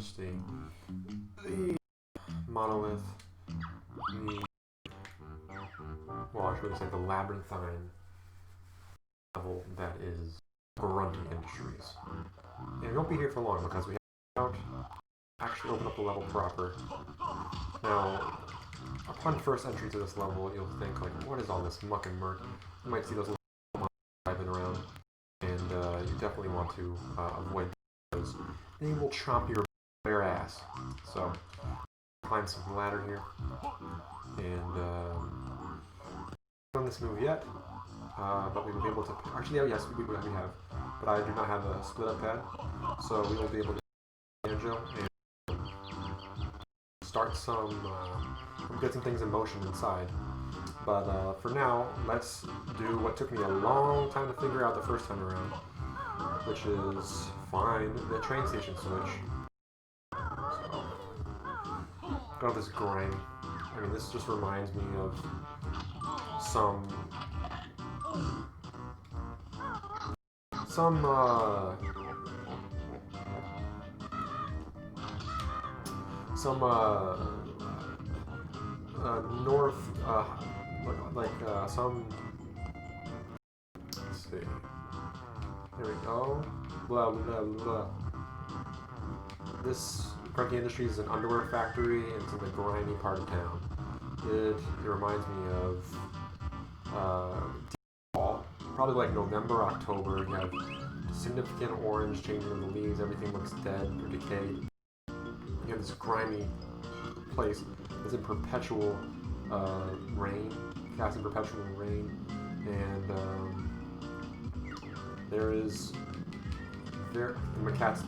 first the monolith, well, I should really say the labyrinthine level that is Grunty Industries. And we won't be here for long because we have to actually open up the level proper. Now, upon first entry to this level, you'll think, like, what is all this muck and murk? You might see those little monsters driving around, and you definitely want to avoid those. They will chomp your bare ass. So, climb some ladder here, and done this move yet, but we will be able to. Actually, yes, we have, but I do not have a split up pad, so we will be able to banjo and start get some things in motion inside. But for now, let's do what took me a long time to figure out the first time around, which is find the train station switch. So, got this grind. I mean, this just reminds me of some north, let's see, there we go, blah blah blah. This Grunty Industries is an underwear factory, and it's in the grimy part of town. It reminds me of fall, probably like November, October. You have significant orange changing in the leaves, everything looks dead or decayed. You have this grimy place that's in perpetual rain, casting perpetual rain, and my cat's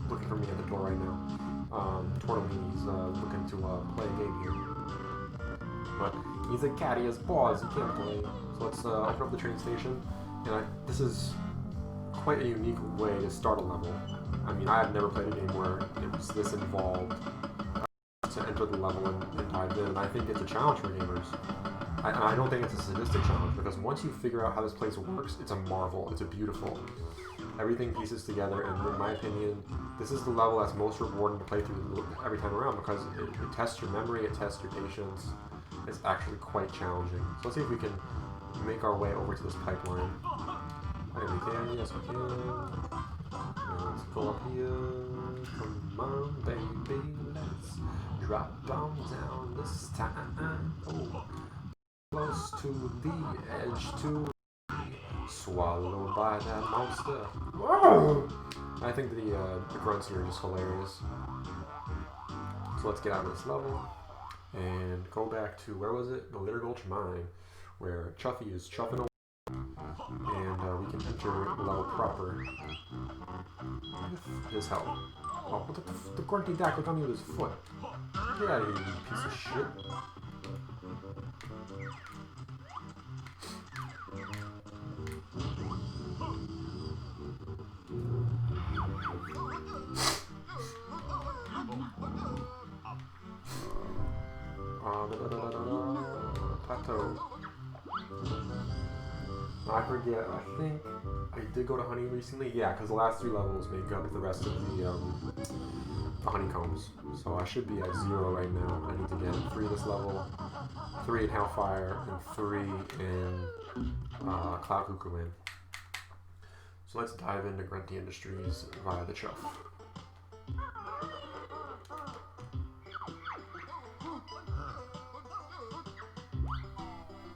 looking for me at the door right now. Tortellini's looking to play a game here, but he's a cat, he has paws, he can't play. So let's open up the train station, and this is quite a unique way to start a level. I mean, I have never played a game where it was this involved to enter the level and dive in, and I think it's a challenge for gamers. I don't think it's a sadistic challenge, because once you figure out how this place works, it's a marvel, it's a beautiful. Everything pieces together, and in my opinion, this is the level that's most rewarding to play through every time around, because it tests your memory, it tests your patience. It's actually quite challenging. So let's see if we can make our way over to this pipeline. I think we can, yes we can. Let's go up here. Come on, baby, let's drop on down this time. Oh, close to the edge to swallowed by that monster. Whoa! I think the grunts here are just hilarious. So let's get out of this level and go back to, where was it? The Litter Gulch Mine, where Chuffy is chuffing away, and we can enter the level proper with his help. Oh, what the Grunty Dak look on me with his foot. Get out of here, you piece of shit. Plateau. I forget, I think I did go to Honey recently. Yeah, because the last 3 levels make up the rest of the honeycombs. So I should be at 0 right now. I need to get 3 this level, 3 in Hellfire, and 3 in Cloud Cuckoo Inn. So let's dive into Grunty Industries via the Chuff.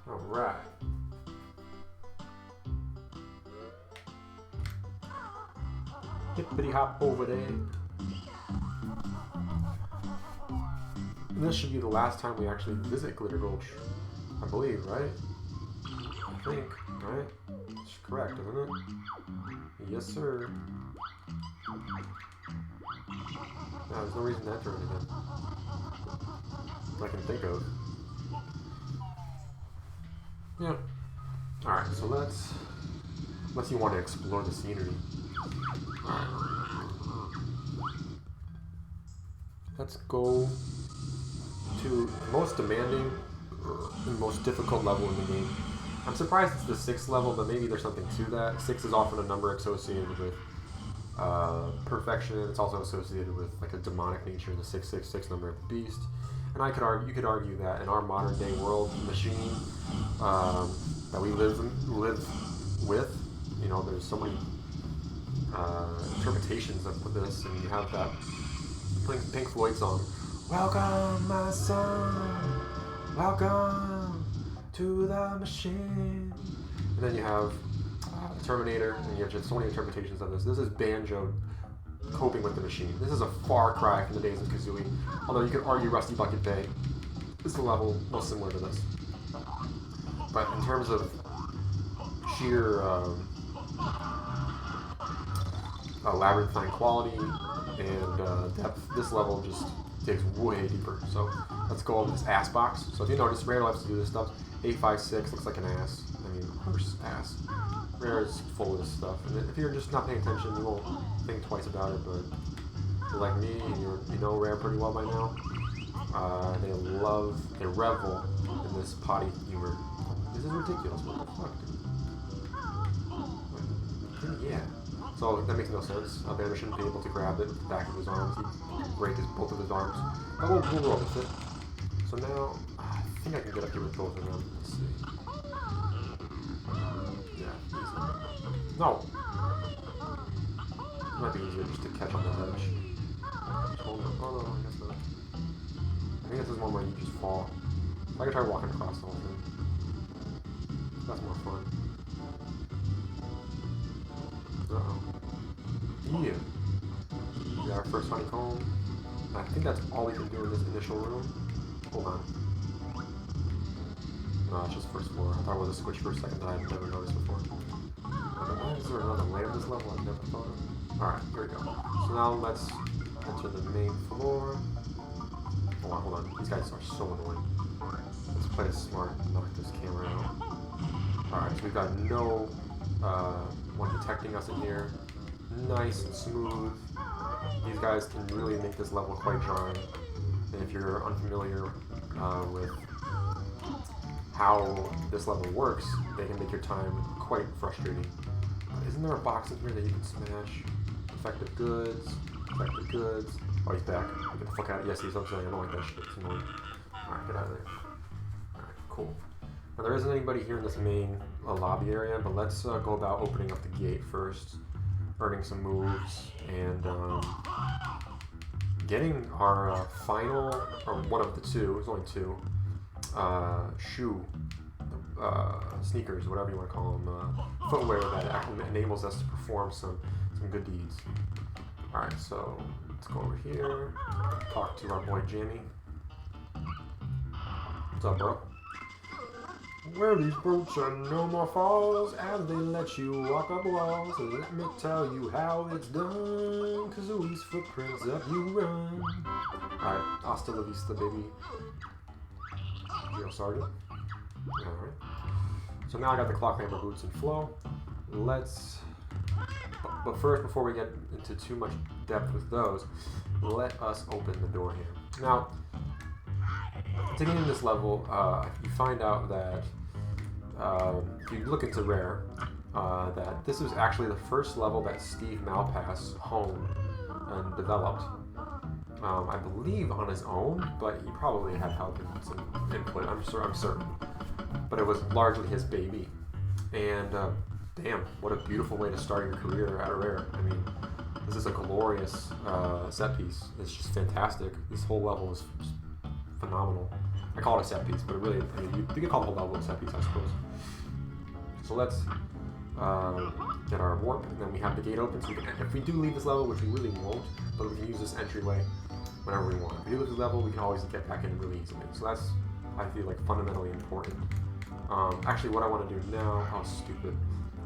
Alright. Hippity hop over there. And this should be the last time we actually visit Glitter Gulch, I believe, right? I think, right? It's correct, isn't it? Yes, sir. No, there's no reason to enter it again. I can think of. Yeah. Alright, so unless you want to explore the scenery. Alright. Let's go to the most demanding and most difficult level in the game. I'm surprised it's the 6th level, but maybe there's something to that. 6 is often a number associated with perfection. It's also associated with like a demonic nature, the 666 number of the beast. And you could argue that in our modern day world machine that we live with, you know, there's so many interpretations of this, and you have that Pink Floyd song, "Welcome, my son, welcome to the machine," and then you have the Terminator, and you have just so many interpretations of this. This is Banjo coping with the machine. This is a far cry from the days of Kazooie, although you could argue Rusty Bucket Bay is the level most similar to this. But in terms of sheer labyrinthine quality and depth, this level just digs way deeper. So let's go over this ass box. So if you notice, Rare loves to do this stuff. 856 looks like an ass. I mean, horse ass. Rare is full of this stuff. And if you're just not paying attention, you won't think twice about it. But if you're like me and you know Rare pretty well by now, they revel in this potty humor. This is ridiculous. What the fuck, dude? Yeah. So that makes no sense. Banjo shouldn't be able to grab it with the back of his arms. He'd break both of his arms. But we'll roll with it. So now, I think I can get up here with both of them. Let's see. Yeah, easy. No! It might be easier just to catch on the ledge. Oh no, I guess not. I think this is one where you just fall. I can try walking across the whole thing. That's more fun. Uh-oh. Yeah. We got our first honeycomb. I think that's all we can do in this initial room. Hold on. No, it's just first floor. I thought it was a switch for a second that I had never noticed before. Why is there another way on this level I've never thought of? Alright, here we go. So now let's enter the main floor. Hold on. These guys are so annoying. Let's play it smart and knock this camera out. Alright, so we've got no one detecting us in here. Nice and smooth. These guys can really make this level quite jarring. And if you're unfamiliar with how this level works, they can make your time quite frustrating. Isn't there a box in here that you can smash? Effective goods. Effective goods. Oh, he's back. Get the fuck out of here. Yes, he's upside. I don't like that shit. It's annoying. Alright, get out of there. Alright, cool. Now, there isn't anybody here in this main lobby area, but let's go about opening up the gate first, earning some moves, and getting our final, or one of the two, there's only two, sneakers, whatever you want to call them, footwear that actually enables us to perform some good deeds. Alright, so let's go over here, talk to our boy Jimmy. What's up, bro? Wear these boots and no more falls as they let you walk up walls. So let me tell you how it's done. Kazooie's footprints up you run. Alright, hasta la vista, baby. Drill Sergeant. Alright. So now I got the clock hammer boots and flow. Let's... But first, before we get into too much depth with those, let us open the door here. Now, to get in this level, you find out that if you look into Rare, that this was actually the first level that Steve Malpass honed and developed. I believe on his own, but he probably had help and some input. I'm certain. But it was largely his baby. And damn, what a beautiful way to start your career at Rare. I mean, this is a glorious set piece. It's just fantastic. This whole level is just phenomenal. I call it a set piece, but really, I mean, you can call the whole level a set piece, I suppose. So let's get our warp, and then we have the gate open. So we can, if we do leave this level, which we really won't, but we can use this entryway whenever we want. If we do leave this level, we can always get back in really easily. So that's, I feel like, fundamentally important. Actually, what I want to do now, how stupid,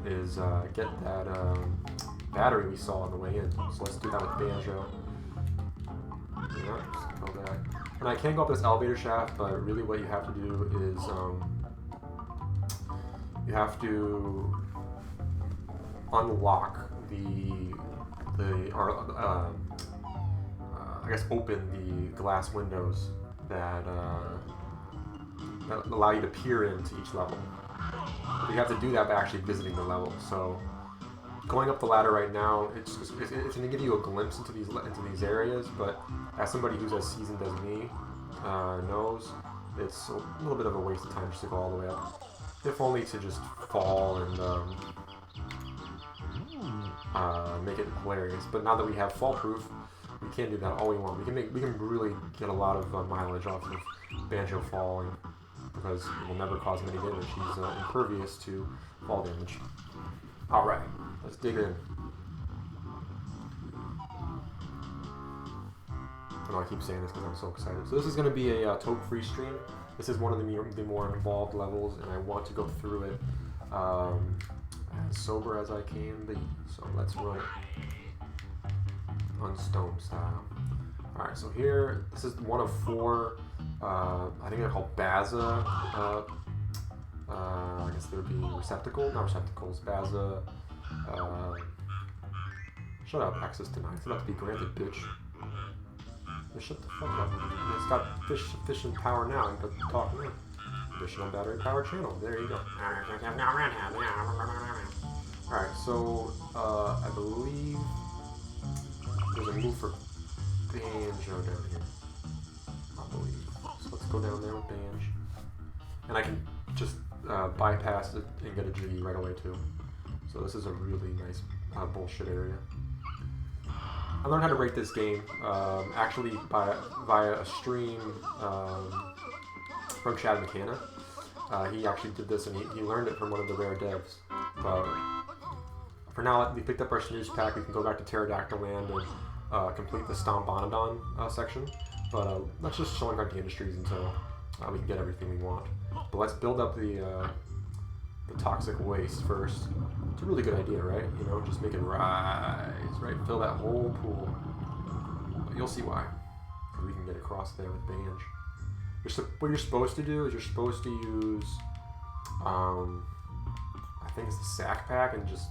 is get that battery we saw on the way in. So let's do that with Banjo. Yeah, just go back. And I can go up this elevator shaft, but really what you have to do is you have to unlock I guess open the glass windows that allow you to peer into each level. But you have to do that by actually visiting the level. So going up the ladder right now, it's going to give you a glimpse into these areas, but as somebody who's as seasoned as me knows, it's a little bit of a waste of time just to go all the way up. If only to just fall and make it hilarious. But now that we have fall proof, we can do that all we want. We can really get a lot of mileage off of Banjo falling because it will never cause him any damage. He's impervious to fall damage. All right, let's dig in. I know I keep saying this because I'm so excited. So this is going to be a toke-free stream. This is one of the more involved levels, and I want to go through it as sober as I can be. So let's run it on stone style. Alright, so here, this is one of 4, I think they're called Baza, I guess there would be not receptacles, Baza, shut up, access denied. It's about to be granted, bitch. Shut the fuck up. It's got sufficient power now, but talk now. Additional battery power channel. There you go. Alright, so I believe there's a move for Banjo down here. I believe. So let's go down there with Banjo. And I can just bypass it and get a Jiggy right away too. So this is a really nice bullshit area. I learned how to rate this game actually via a stream from Chad McKenna. He actually did this and he learned it from one of the rare devs. But for now, we picked up our snooze pack. We can go back to Pterodactyl Land and complete the Stompbonodon section. But let's just show Grunty Industries until we can get everything we want. But let's build up the toxic waste first. It's a really good idea, right? You know, just make it rise, right? Fill that whole pool. But you'll see why. We can get across there with Banjo. What you're supposed to do is you're supposed to use, I think it's the sack pack and just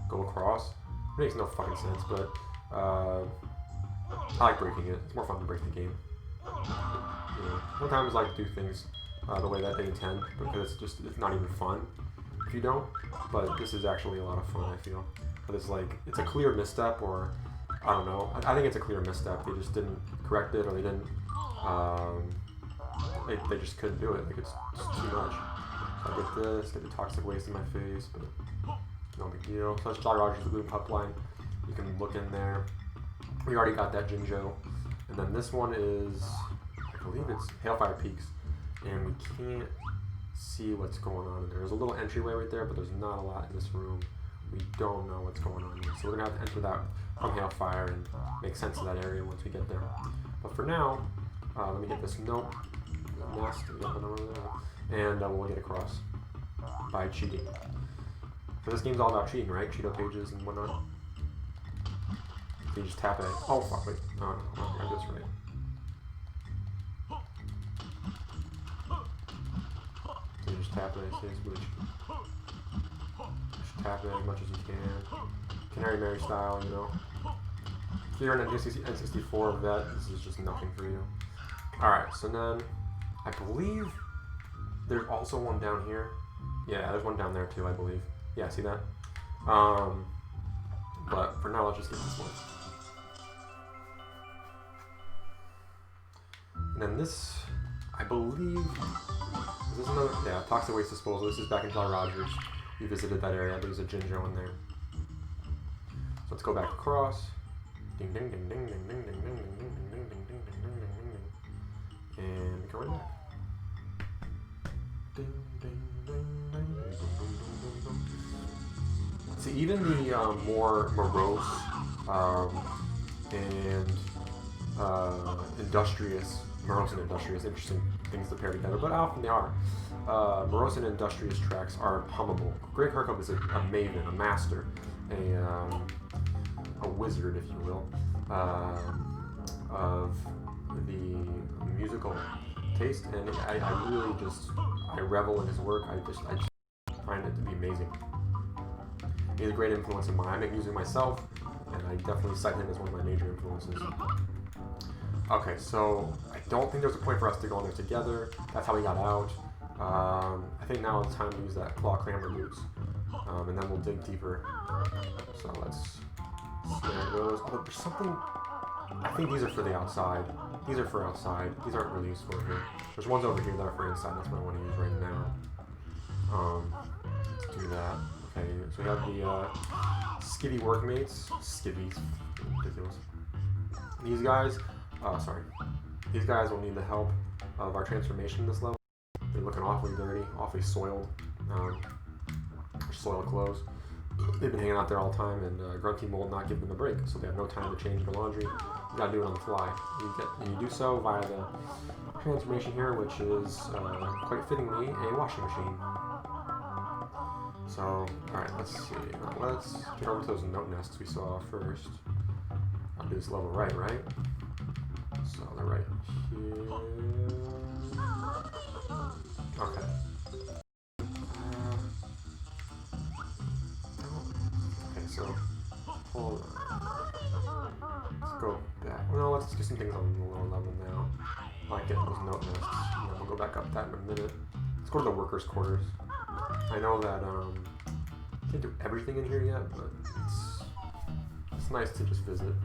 go across. It makes no fucking sense, but I like breaking it. It's more fun to break the game. You know, sometimes I like to do things the way that they intend because it's not even fun if you don't. But this is actually a lot of fun, I feel. But it's a clear misstep, or I don't know. I think it's a clear misstep. They just didn't correct it, or they didn't. They just couldn't do it. Like it's too much. So I get this, get the toxic waste in my face, but no big deal. So that's Jolly Roger's Lagoon Pipeline. You can look in there. We already got that Jinjo, and then this one is, I believe it's Hailfire Peaks, and we can't see what's going on in there. There's a little entryway right there, but there's not a lot in this room. We don't know what's going on here, so we're gonna have to enter that from Hailfire and make sense of that area once we get there. But for now, let me get this note, nest, and we'll get across by cheating. So this game's all about cheating, right? Cheeto pages and whatnot. So you just tap it. Oh fuck! Wait, no, I got this right. So you just tap it. Say switch. Just tap it as much as you can. Canary Mary style, you know. If you're in an N64 of that, this is just nothing for you. Alright, so then I believe there's also one down here. Yeah, there's one down there too, I believe. Yeah, see that? But for now, let's just get this one. And then this, I believe, is this another? Yeah, toxic waste disposal. This is back in Jolly Rogers. We visited that area. There's a Jinjo in there. So let's go back across. Ding ding ding ding ding ding ding ding ding ding ding ding ding ding ding ding ding, and go right back. Ding ding ding ding ding ding ding. See, even the more morose and morose and industrious, interesting things to pair together, but often they are. Morose and industrious tracks are hummable. Greg Kirkhope is a maven, a master, a wizard, if you will, of the musical taste, and I really just revel in his work. I just find it to be amazing. He's a great influence of mine. I make music myself, and I definitely cite him as one of my major influences. Okay, so I don't think there's a point for us to go in there together. That's how we got out. I think now is the time to use that claw clamber boots. and then we'll dig deeper. So let's snag those. Oh, there's something. I think these are for the outside. These are for outside. These aren't really useful here. There's ones over here that are for inside. That's what I want to use right now. Let's do that. Okay, so we have the skivvy workmates. Skivvies. Ridiculous. These guys, these guys will need the help of our transformation in this level. They're looking awfully dirty, awfully soiled. Soiled clothes. They've been hanging out there all the time, and Grunty will not give them a break, so they have no time to change their laundry. You gotta do it on the fly. You do so via the transformation here, which is quite fittingly a washing machine. So, alright, let's see. Let's get over to those note nests we saw first. I'll do this level right? So they're right here. Okay. Okay, so hold on. Let's go back. No, let's do some things on the lower level now. I like getting those note nests. And then we'll go back up that in a minute. Let's go to the workers' quarters. I know that can't do everything in here yet, but it's nice to just visit.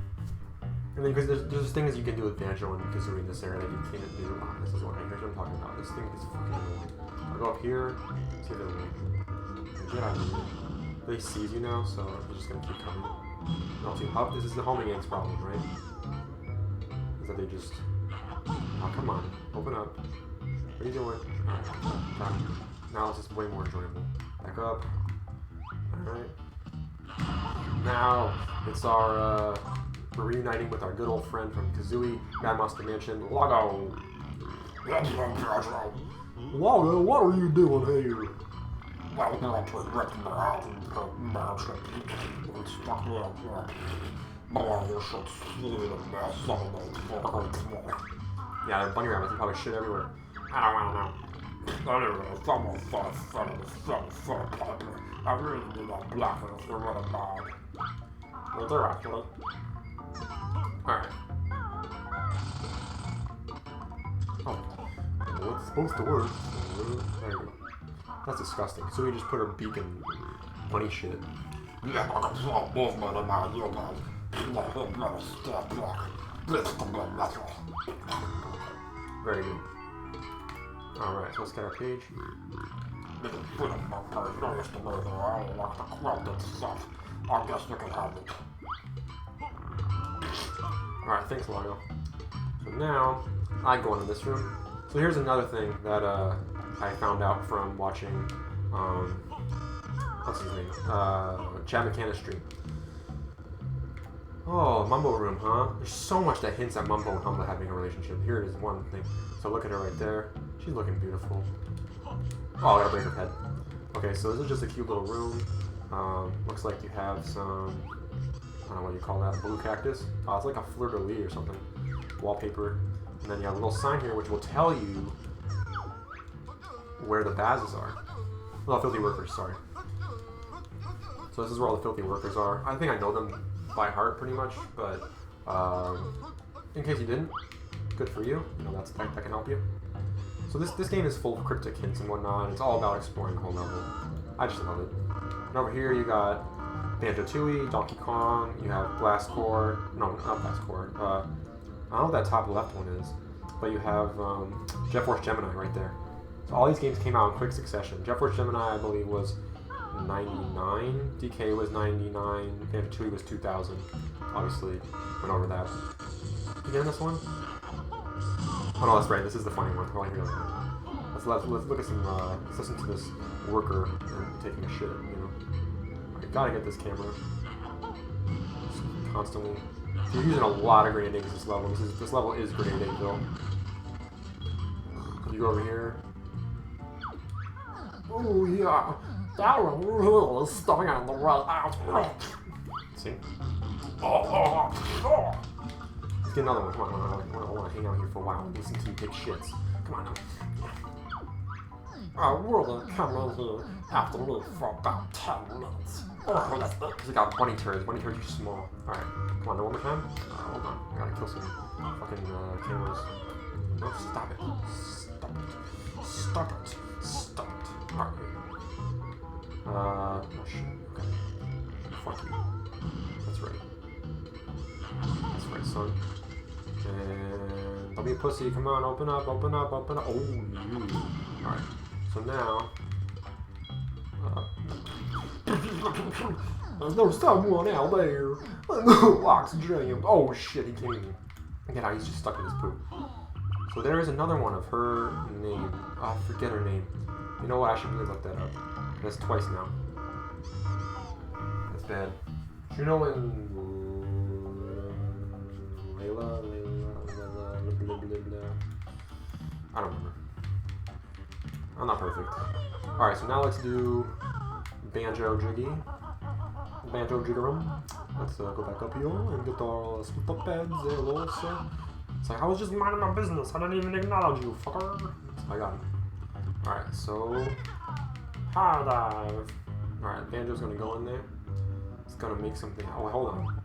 And then because there's things you can do with Banjo and Kazooie in this area that you can't do. Oh, this is what I'm talking about. This thing is fucking annoying. I'll go up here, see if they get out of here. They sees you now, so you're just gonna keep coming. No, see, this is the homing ants problem, right? Is that they just oh come on, open up. What are you doing? Alright, now it's just way more enjoyable. Back up. Alright. Now it's our we're reuniting with our good old friend from Kazooie, Grandmaster Mansion, Logo. Logo, what are you doing here? Yeah, the bunny rabbits, they probably shit everywhere. I don't know. I really need that black one for what about. Well, they're actually. Alright. Oh. Well, it's supposed to work. There you go. That's disgusting. So we just put her beak in bunny shit. Very good. Alright, so let's get our page. I guess you can have it. Alright, thanks, Logo. So now, I go into this room. So here's another thing that I found out from watching, what's his name? Chad McCanna's stream. Oh, Mumbo room, huh? There's so much that hints at Mumbo and Humba having a relationship. Here is one thing. So look at her right there. She's looking beautiful. Oh, I gotta break her head. Okay, so this is just a cute little room. Looks like you have some, I don't know what you call that, blue cactus. Oh, it's like a fleur-de-lis or something. Wallpaper. And then you have a little sign here which will tell you where the bases are. Well, filthy workers, sorry. So this is where all the filthy workers are. I think I know them by heart pretty much, but in case you didn't, good for you. You know, that can help you. So this game is full of cryptic hints and whatnot, and it's all about exploring the whole level. I just love it. And over here you got Banjo Tooie, Donkey Kong, you have Blast Core, no, not Blast Core, I don't know what that top left one is, but you have Jet Force Gemini right there. So all these games came out in quick succession. Jet Force Gemini, I believe, was 99, DK was 99, Banjo Tooie was 2000. Obviously, went over that. You getting this one? Oh no, that's right, this is the funny one. Oh, here we go. Let's look at some, let's listen to this worker taking a shit, you know. I gotta get this camera. Just constantly. So you're using a lot of grenade eggs this level. This level is grenade eggville. You go over here. Oh yeah, that one is stung on the right. See? Let's get another one. Come on, I want to hang out here for a while and listen to you take shits. Come on now. I really come in here after me for about 10 minutes. Oh, that's it. Because I got bunny turds. Bunny turds are small. Alright, come on, one more time. Hold on, I gotta kill some fucking cameras. No, stop it. Stop it. Stop it. Stop it. Alright. Oh shit. Okay. Fuck you. That's right. That's right, son. And don't be a pussy. Come on, open up, open up, open up. Oh, you. Alright. So now. There's no someone out there. Locks jammed. Oh shit, he can't even get out. He's just stuck in his poop. So there is another one of her name. Oh, I forget her name. You know what? I should really look that up. That's twice now. That's bad. You know when Layla, blah, blah, blah. I don't remember. I'm not perfect. Alright, so now let's do Banjo Jiggerum. Let's go back up here and get our split up beds. It's like, I was just minding my business. I didn't even acknowledge you, fucker. So I got him. Alright, so high dive. Alright, Banjo's gonna go in there. It's gonna make something. Oh, hold on.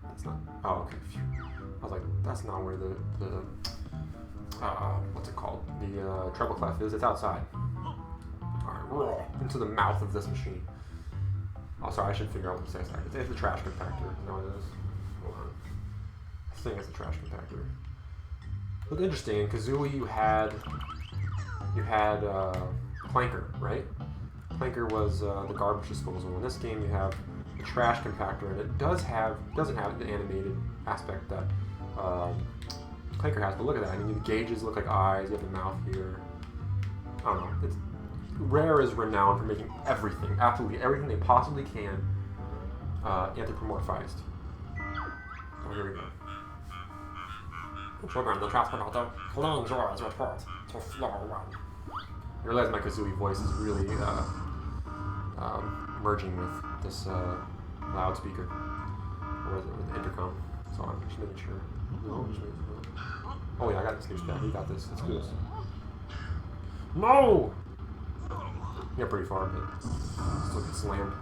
That's not. Oh, okay. Phew. I was like, that's not where the what's it called? The treble clef is. It's outside. Alright, into the mouth of this machine. Oh, sorry, I should figure out what to say. Sorry. It's the trash compactor. No, it is. Hold on. I think it's the trash compactor. Look interesting. In Kazooie, you had Clanker, right? Clanker was the garbage disposal. In this game, you have the trash compactor, and it doesn't have the animated aspect that Clanker has. But look at that. I mean, the gauges look like eyes. You have the mouth here. I don't know. Rare is renowned for making everything, absolutely everything they possibly can, anthropomorphized. Oh, here we go. Children, the transporter clean drawers report to floor 1. I realize my Kazooie voice is really merging with this loudspeaker, or is it with the intercom? So I'm just making sure. No, just making sure. Oh yeah, I got this news back. You got this. Let's do this. No! Yeah, pretty far, but still get slammed.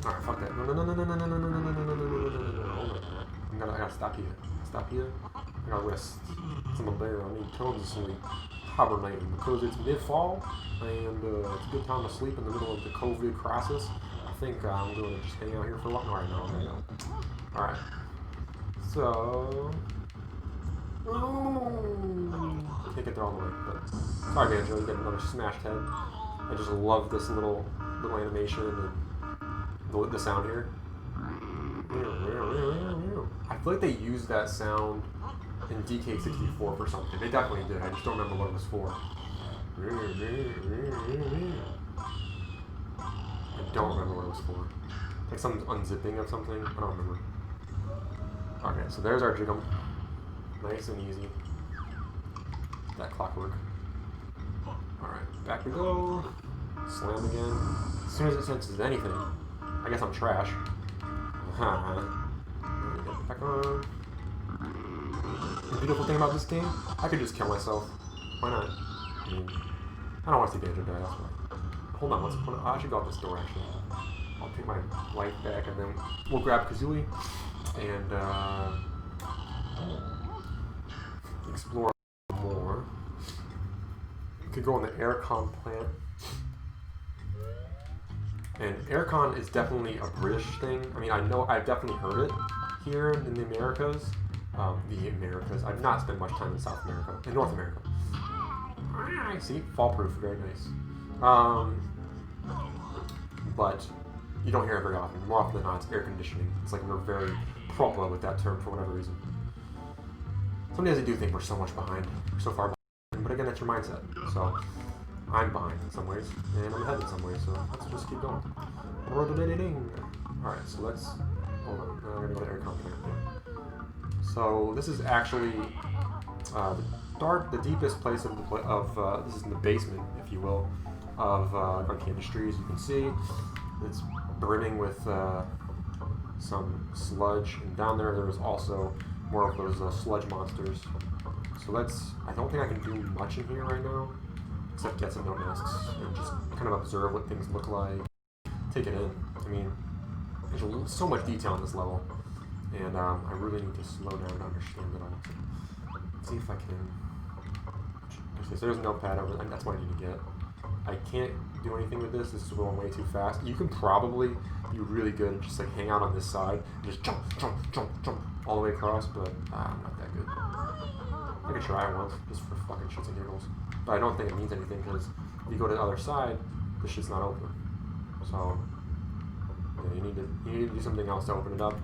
Alright, fuck that. No. Hold on. I gotta stop here. Stop here. I gotta rest. I'm a bear. I need tones to sleep. Hibernating because it's mid-fall and it's a good time to sleep in the middle of the COVID crisis. I think I'm going to just hang out here for a while. Alright, no. Alright. So. Can't get there all the way, but sorry, Banjo, you get another smashed head. I just love this little animation and the sound here. I feel like they used that sound in DK64 for something. They definitely did. I just don't remember what it was for. I don't remember what it was for. Like some unzipping of something. I don't remember. Okay, so there's our Jig'em. Nice and easy. That clockwork. Alright, back we go. Slam again. As soon as it senses anything, I guess I'm trash. Back on. The beautiful thing about this game, I could just kill myself. Why not? I mean, I don't want to see Banjo die, that's why. Hold on, I should go out this door actually. I'll take my life back and then we'll grab Kazooie and explore more. We could go in the aircon plant. And aircon is definitely a British thing. I mean, I know I've definitely heard it here in the Americas. I've not spent much time in South America, in North America. See, fall proof, very nice. But you don't hear it very often. More often than not, it's air conditioning. It's like we're very proper with that term for whatever reason. Some days I do think we're so much behind. We're so far behind. But again, that's your mindset. So I'm behind in some ways, and I'm ahead in some ways. So let's just keep going. Alright, so let's hold on. I'm gonna go to aircon plant. So this is actually the deepest place of this is in the basement, if you will, of Grunty Industries. You can see it's brimming with some sludge, and down there is also more of those sludge monsters. So I don't think I can do much in here right now, except get some note masks and just kind of observe what things look like, take it in. I mean, there's so much detail in this level, and I really need to slow down to understand it all. Let's see if I can So there's no pad over there. That's what I need to get. I can't do anything with this. This is going way too fast. You can probably be really good and just like hang out on this side and just jump, jump, jump, jump all the way across, but I'm not that good. I could try it once, just for fucking shits and giggles. But I don't think it means anything, because if you go to the other side, the shit's not open. So yeah, you need to do something else to open it up.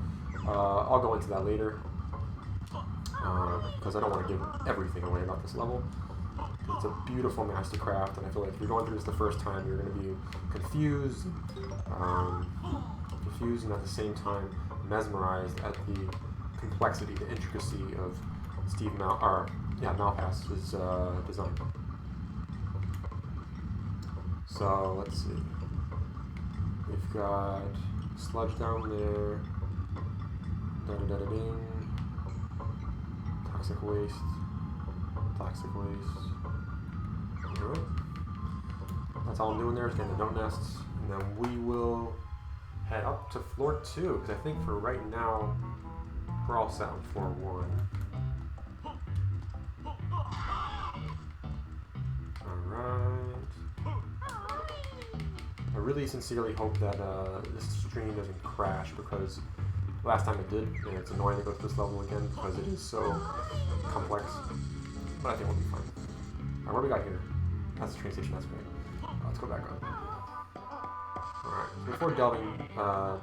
I'll go into that later, because I don't want to give everything away about this level. It's a beautiful mastercraft, and I feel like if you're going through this the first time, you're going to be confused, and at the same time mesmerized at the complexity, the intricacy of Steve Malpass's design. So let's see. We've got sludge down there. Da-da-da-da-ding. Toxic waste. Toxic waste. Alright. That's all I'm doing there is getting the note nests. And then we will head up to floor 2, because I think for right now, we're all set on floor 1. Alright. I really sincerely hope that this stream doesn't crash, because last time it did, and it's annoying to go through this level again because it is so complex. But I think we'll be fine. Alright, what do we got here? That's the train station, that's great. Let's go back up. Alright, so before delving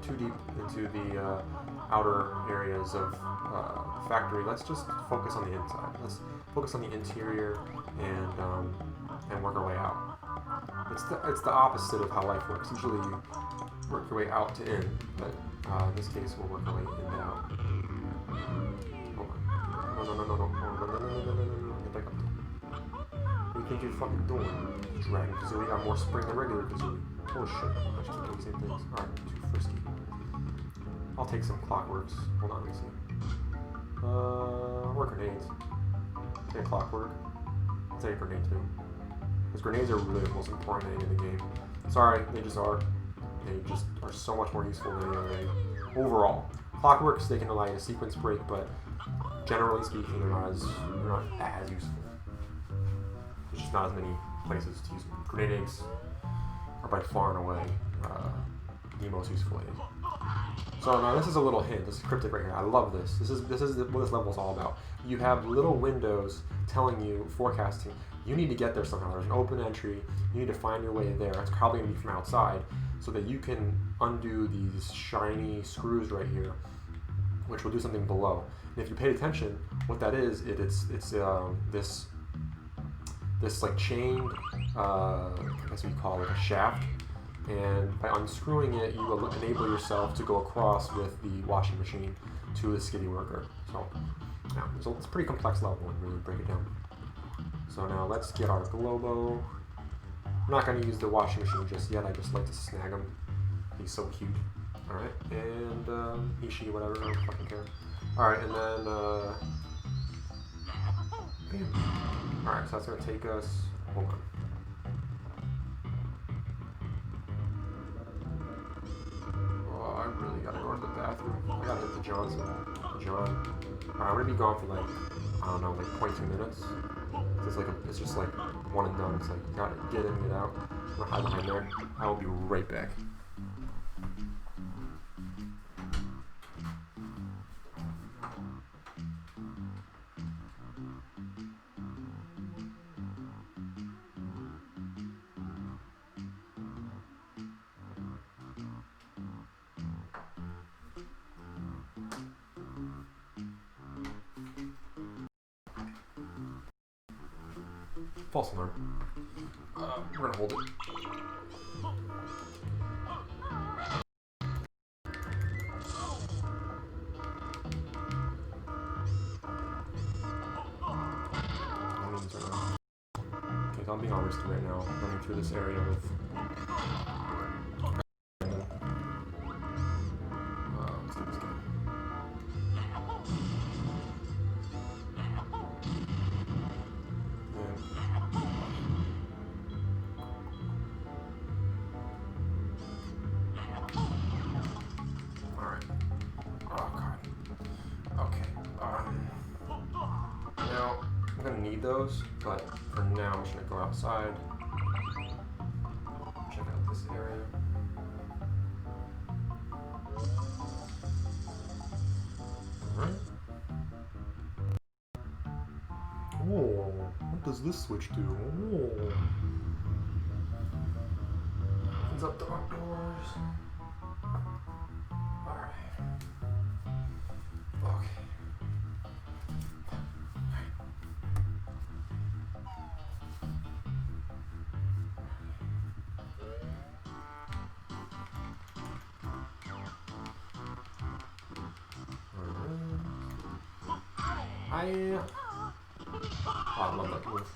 too deep into the outer areas of the factory, let's just focus on the inside. Let's focus on the interior and work our way out. It's the opposite of how life works. Usually you work your way out to in, but in this case we'll work our way in and out. Hold on. No. Get back up there. What do you think you're fucking doing? Dragon Kazooie got more spring than regular Kazooie. Oh shit, I just keep doing the same things. Alright, too frisky. I'll take some clockworks. Hold on, let me see. Or grenades. Take a clockwork. I'll take a grenade too. Because grenades are really the most important thing in the game. Sorry, they just are. They just are so much more useful than any other thing. Overall. Clockworks, they can allow you to sequence break, but generally speaking, they're not as useful. There's just not as many places to use them. Grenade eggs are by far and away the most useful egg. So now this is a little hint. This is cryptic right here. I love this. This is what this level is all about. You have little windows telling you, forecasting, you need to get there somehow. There's an open entry. You need to find your way there. It's probably going to be from outside, so that you can undo these shiny screws right here, which will do something below. And if you pay attention, what that is, it's this like chained, I guess what you call it, a shaft. And by unscrewing it, you will enable yourself to go across with the washing machine to the skivvy worker. So, yeah, so it's a pretty complex level when you really break it down. So now let's get our Globo. I'm not going to use the washing machine just yet. I just like to snag him. He's so cute. Alright, and he, she, whatever, I don't fucking care. Alright, and then bam. Alright, so that's going to take us, hold on. Oh, I really got to go to the bathroom. I got to hit the John. Alright, I'm going to be gone for like, I don't know, like 0.2 minutes. It's just like one and done. It's like, you gotta get in, get out. I'm gonna hide behind there. I will be right back. False alarm. We're gonna hold it. Okay, so I'm being honest right now. Running through this area with. Let's get this guy. Those, but for now, I'm just gonna go outside. Check out this area. Alright. Oh, what does this switch do? Oh. Opens up the front doors. Alright. Okay. I love that move.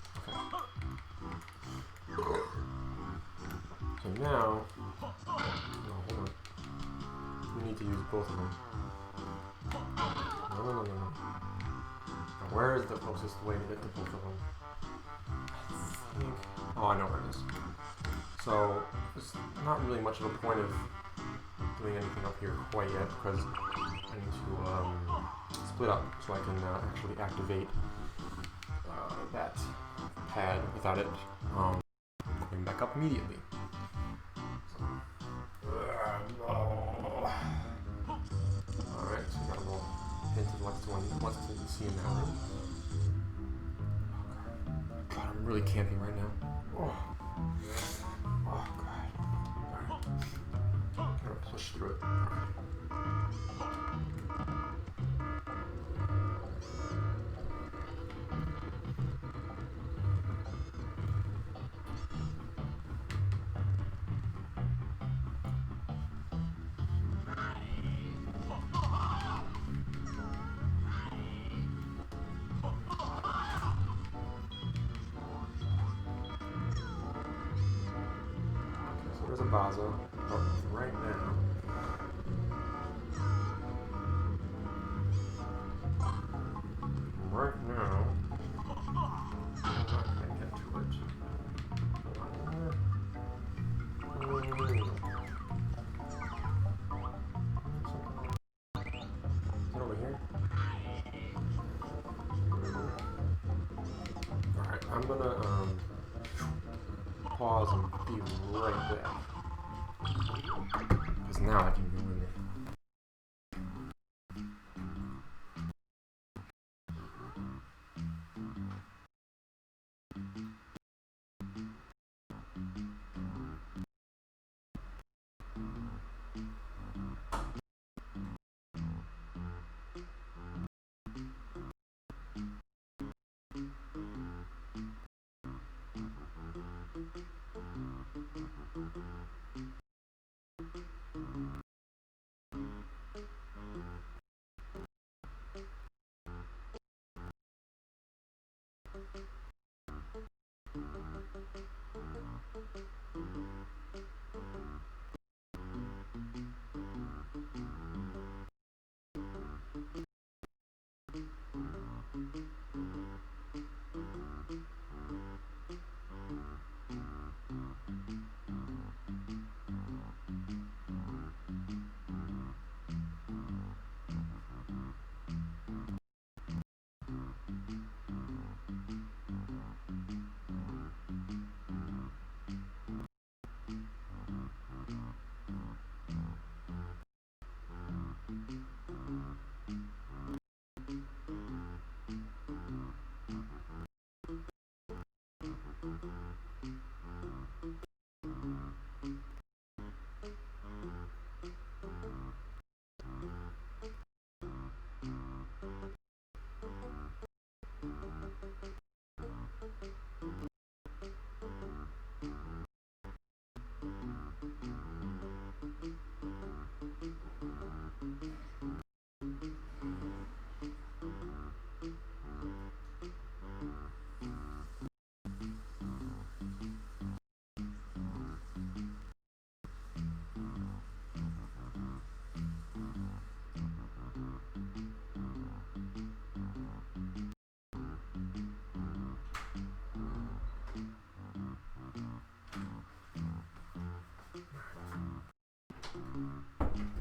Okay. So now, hold on. We need to use both of them. No. Now where is the closest way to get to both of them? I think. Oh, I know where it is. So there's not really much of a point of doing anything up here quite yet because I need to split up so I can actually activate that pad without it going back up immediately. So, alright, so we got a little hint of what's to see in that room. Oh, God, I'm really camping right now. Oh, God. Alright. I'm gonna push through it. There's a Baza, but right now, I'm not gonna get to it. Is it over here? Alright, I'm gonna pause and be right back. Because now I can go in there.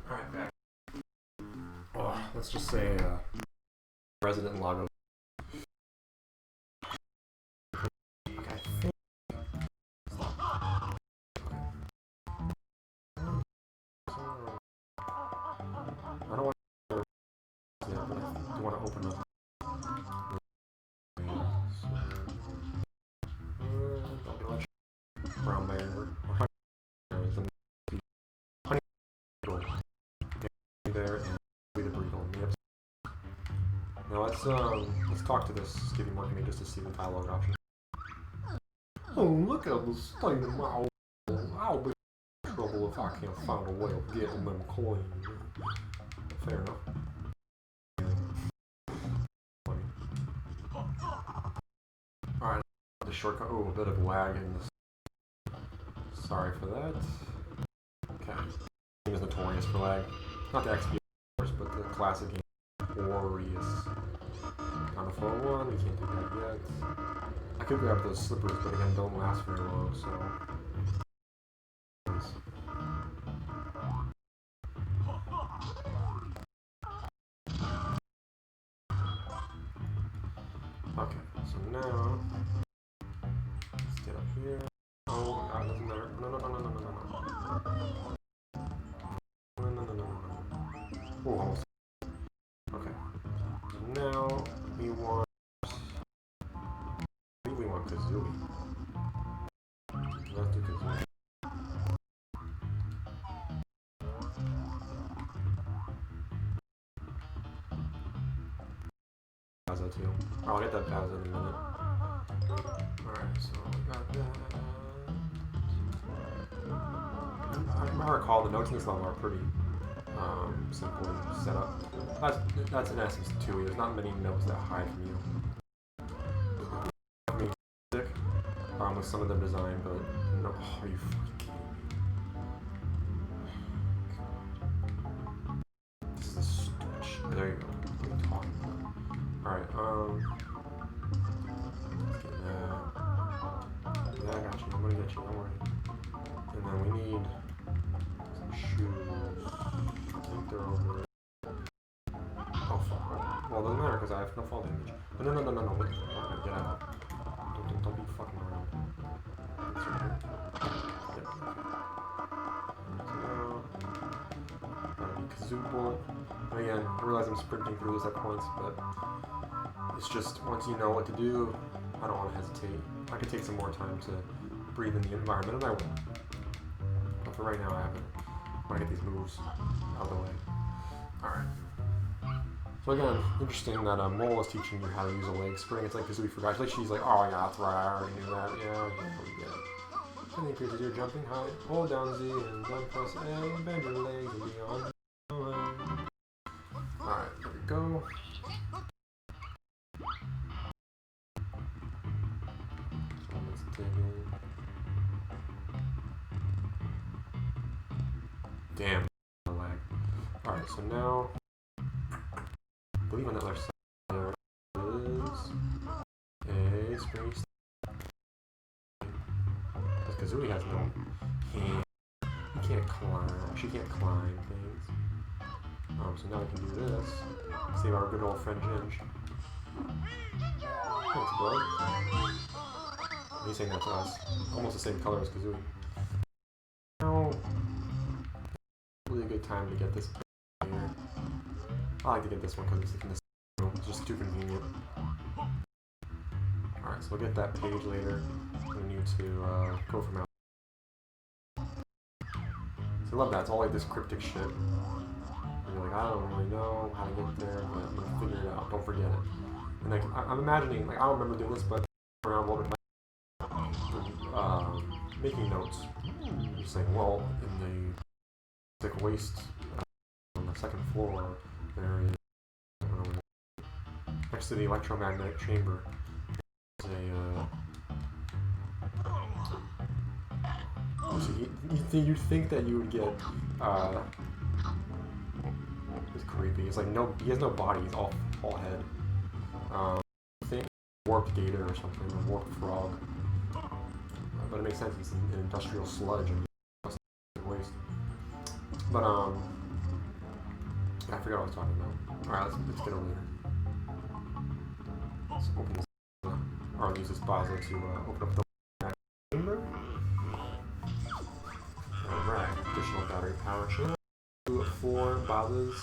Alright, back. Oh, let's just say Resident Lago. Bear and the Beagle. Yep. Now let's talk to this skivvy monkey just to see the dialogue option. Oh, look at the state of my I'll be in trouble if I can't find a way of getting them clean. Fair enough. Alright, the shortcut. Oh, a bit of lag in this. Sorry for that. Okay. Game is notorious for lag. Not the XP, of course, but the classic game. Notorious. On the 4-1, we can't do that yet. I could grab those slippers, but again, don't last very long, so. Okay, so now let's get up here. Oh my god, it doesn't matter. No. Oh, almost. Okay. So now we want Kazooie. Let's do Kazooie. Banjo too. Oh, I'll get that Banjo in a minute. Alright, so we got that. I recall the notes in this level are pretty simply set up. That's in essence Tooie. There's not many notes that hide from you. I mean, with some of the design, but no. Oh, are you fucking kidding me? This is a stupid shit. There you go. What are you talking about? Alright, let's get that. Yeah, I got you. I'm gonna get you, don't worry. And then we need some shoes. I think they're over there. Oh, fuck. Well, it doesn't matter because I have no fall damage. No. Wait. Okay, get out. Don't be fucking around. It's right here. Yep, okay. So now, gotta be Kazooie. And again, I realize I'm sprinting through this at points, but it's just once you know what to do, I don't want to hesitate. I could take some more time to breathe in the environment, and I will. But for right now, I haven't. I want to get these moves out of the way. Alright. So again, interesting that Mole is teaching you how to use a leg spring. It's like Kazooie forgot. Like she's like, oh yeah, that's right, I already knew that. Yeah, we get it. And increases your jumping height. Hold down Z and then press A and bend your legs and beyond. Alright, there we go. So let's dig in. Damn, lag. Alright, so now I believe on that left side there is a spring step. Because Kazooie has no hand. You can't climb. She can't climb things. So now we can do this. Save our good old friend Ginge. Thanks, bud. He's saying that to us. Almost the same color as Kazooie. Now, really a good time to get this here. I like to get this one because it's in this room. It's just too convenient. Alright, so we'll get that page later. We need to go from out. So I love that. It's all like this cryptic shit. And you're like, I don't really know how to get there, but I'm gonna figure it out. Don't forget it. And like, I'm imagining, like, I don't remember doing this, but around what making notes. Just saying, well, in the waste on the second floor, there is next to the electromagnetic chamber. So you'd think that you would get it's creepy. It's like he has no body. He's all head. I think warped gator or something, or warped frog. But it makes sense. He's an industrial sludge and waste. But I forgot what I was talking about. All right, let's get over there. Let's open this. Or use this Banjo to open up the chamber. Alright, additional battery power channel. 4 Banjos.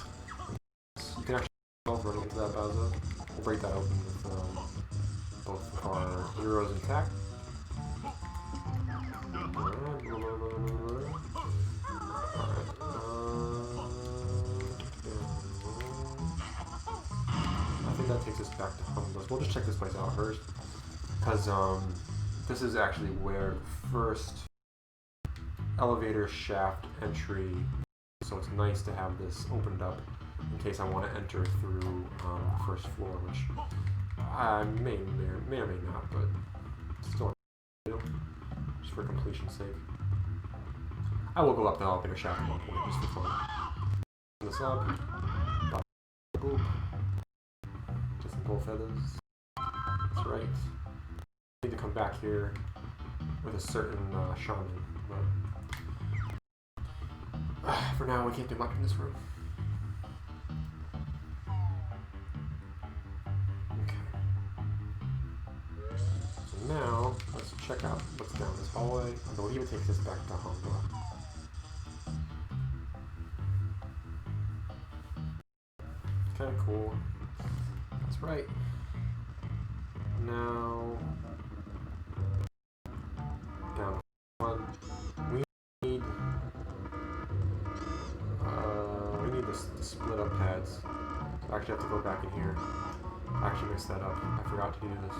You can actually running into that Banjo. We'll break that open with both of our heroes intact. Alright, what takes us back to Humba. So we'll just check this place out first, because this is actually where the first elevator shaft entry. So it's nice to have this opened up in case I want to enter through the first floor, which I may or may not, but still just for completion's sake. I will go up the elevator shaft at one point just for fun. Open this up. Boop. Just some gold feathers. That's right. I need to come back here with a certain shaman, but for now we can't do much in this room. Now, let's check out what's down this hallway. I believe it takes us back to Humba. Okay, cool. That's right. Now, down one. We need the split up pads. So I actually have to go back in here. I actually mixed that up. I forgot to do this.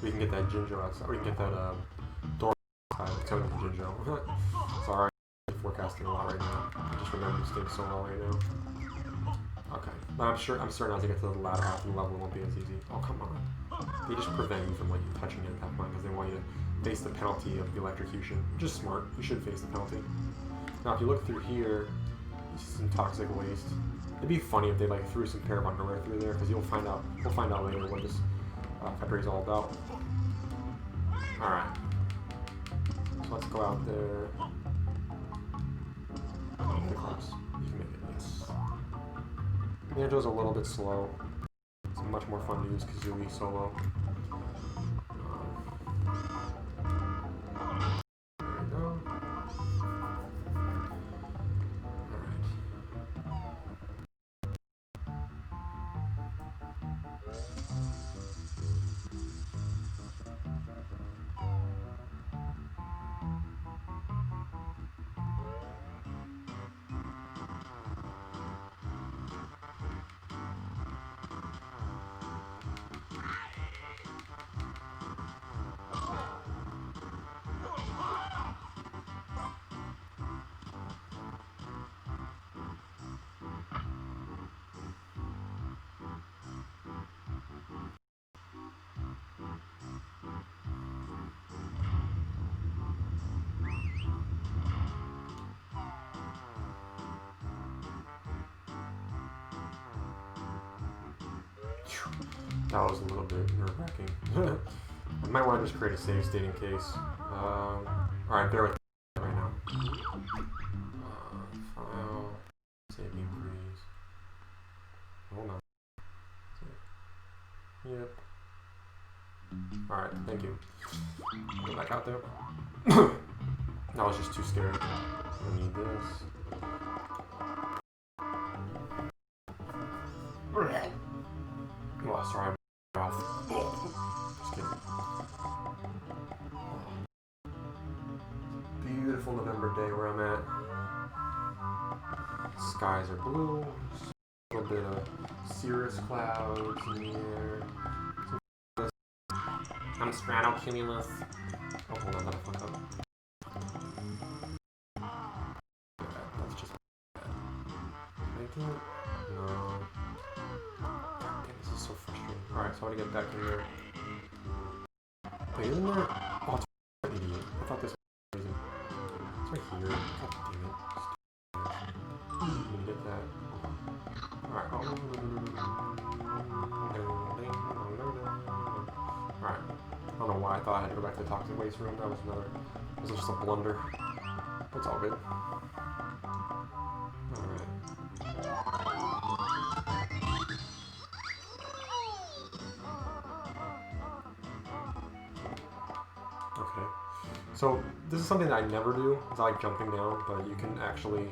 We can get that Jinjo outside. We can get that door outside. It's coming from Jinjo. Sorry, I'm forecasting a lot right now. I just remember this game so well right now. Okay, but I'm certain as I get to the latter half of the level, it won't be as easy. Oh, come on. They just prevent you from like touching it at that point because they want you to face the penalty of the electrocution. Which is smart. You should face the penalty. Now, if you look through here, you see some toxic waste. It'd be funny if they like threw some pair of underwear through there, because we'll find out later what this factory is all about. Alright. So let's go out there. You can make it, yes. Banjo's a little bit slow. It's much more fun to use Kazooie solo. There we go. That was a little bit nerve-wracking. I might want to just create a save state in case. Alright, bear with me right now. File. Save me, please. Hold on. Yep. Alright, thank you. Get back out there. That was just too scary. I need this. Oh, sorry. Just kidding. Beautiful November day where I'm at. Skies are blue. A little bit of cirrus clouds in the air. I'm stratocumulus. Oh, hold on, that'll fuck up. That's just thank you. No. This is so frustrating. Alright, so I want to get back in there. Wait, isn't there? Oh, it's an idiot. I thought this was amazing. It's right here. God damn it. I'm gonna get that. Alright. Alright. I don't know why I thought I had to go back to the toxic waste room. That was just a blunder. But it's all good. Alright. Okay, so this is something that I never do. It's like jumping down, but you can actually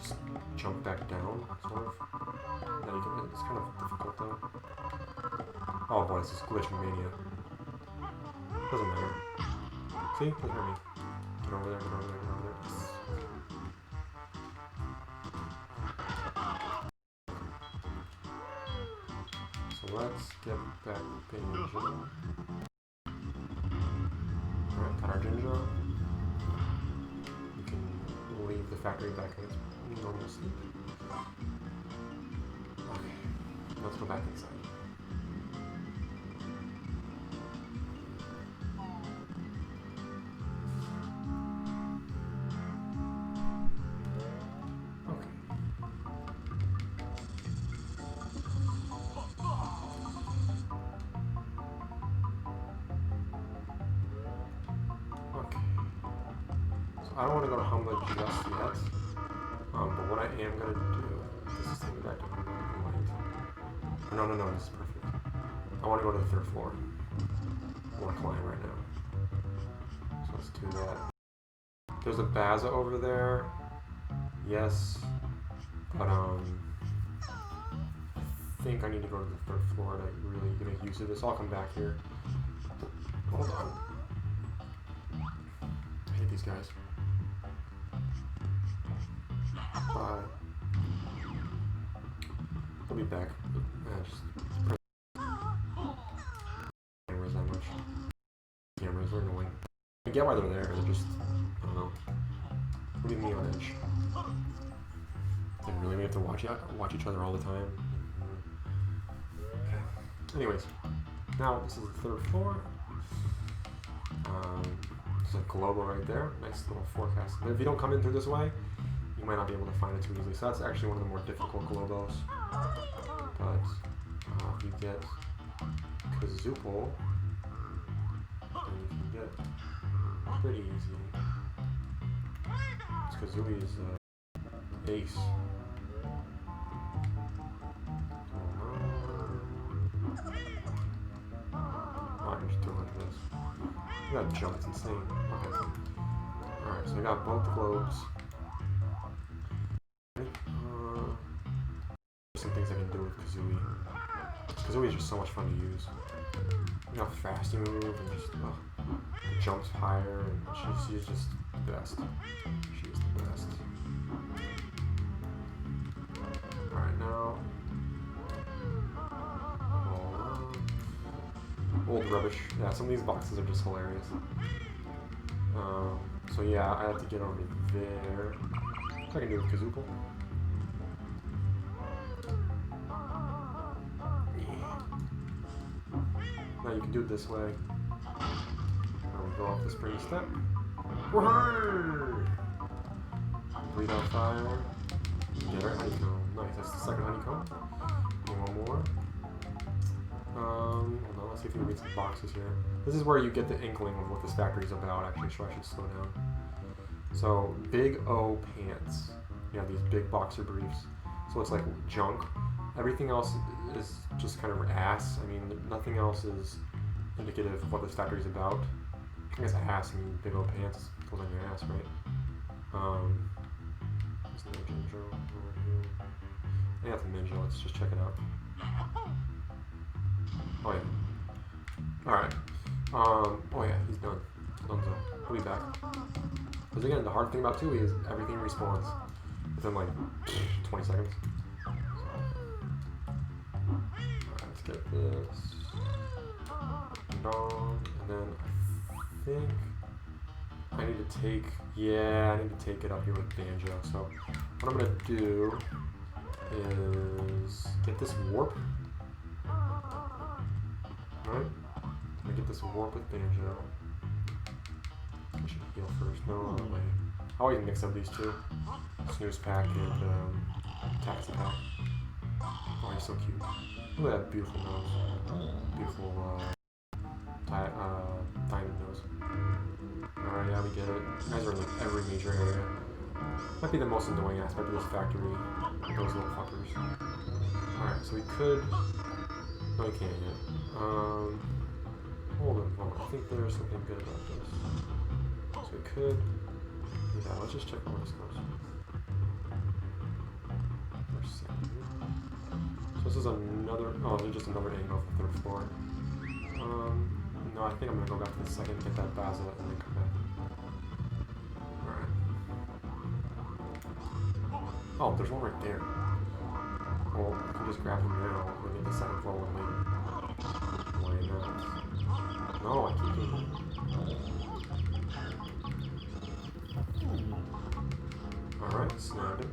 just jump back down, sort of. Yeah, you can. It's kind of difficult though. Oh boy, this is glitch mania. Doesn't matter. See, doesn't hurt me. Get over there. Get over there. Get over there. let's get back Banjo. Alright, got our Banjo. We can leave the factory back in its normal state. Okay, let's go back inside. I don't want to go to Humba just yet, but what I am going to do, this is taking me back to Humba. No, this is perfect. I want to go to the 3rd floor. I want to climb right now. So let's do that. There's a Baza over there. Yes, but I think I need to go to the 3rd floor to really make use of this. I'll come back here. Hold on. I hate these guys. Bye. I'll be back. Just press cameras that much. Cameras are annoying. I get why they're there. They're just, I don't know, putting me on edge. And really, we have to watch each other all the time. Okay. Anyways, now this is the 3rd floor. There's a globo right there. Nice little forecast. If you don't come in through this way, you might not be able to find it too easily. So that's actually one of the more difficult globos. But if you get Kazooie, then you can get pretty easy. Kazooie is ace. Oh, I can just do it like this. That jump, it's insane. Okay. Alright, so I got both globes. Some things I can do with Kazooie. Kazooie is just so much fun to use. You know how fast you move and just the jumps higher, and she's just the best. She's the best. Alright, now. Old rubbish. Yeah, some of these boxes are just hilarious. So yeah, I have to get over there. What I can do with Kazooie. Now you can do it this way. We go off the spring step. Woohoo! Bleed out fire. Get our honeycomb. Nice, that's the 2nd honeycomb. And one more. Hold on, let's see if we can read some boxes here. This is where you get the inkling of what this factory is about, actually, so I should slow down. So, Big O pants. You have these big boxer briefs. So it's like junk. Everything else is just kind of ass. I mean, nothing else is indicative of what this factory is about. I guess ass, I mean, big old pants goes on your ass, right? There's no Banjo over here. I got the Banjo, let's just check it out. Oh yeah. Alright. Oh yeah, he's done. Dunzo. He'll be back. Because again, the hard thing about Tooie is everything respawns within like 20 seconds. Let's get this dong, and then I think I need to take, I need to take it up here with Banjo. So what I'm gonna do is get this warp. Right? I'm gonna get this warp with Banjo. I should heal first. No, wait. I always mix up these two. Snooze pack and taxi pack. Oh, he's so cute. Look at that beautiful nose. Beautiful diamond nose. Alright, yeah, we get it. You guys are in like every major area. Might be the most annoying aspect of this factory. Those little fuckers. Alright, so we could... No, we can't yet. Hold on. I think there's something good about this. So we could... Yeah, let's just check where this goes. For a second. So this is another... Oh, there's just another angle of the 3rd floor. No, I think I'm gonna go back to the 2nd, get that Baza, and then come back. Alright. Oh, there's one right there. Well, I can just grab him now and get the second floor one later. Why not? No, I keep doing that. Alright, snapped it.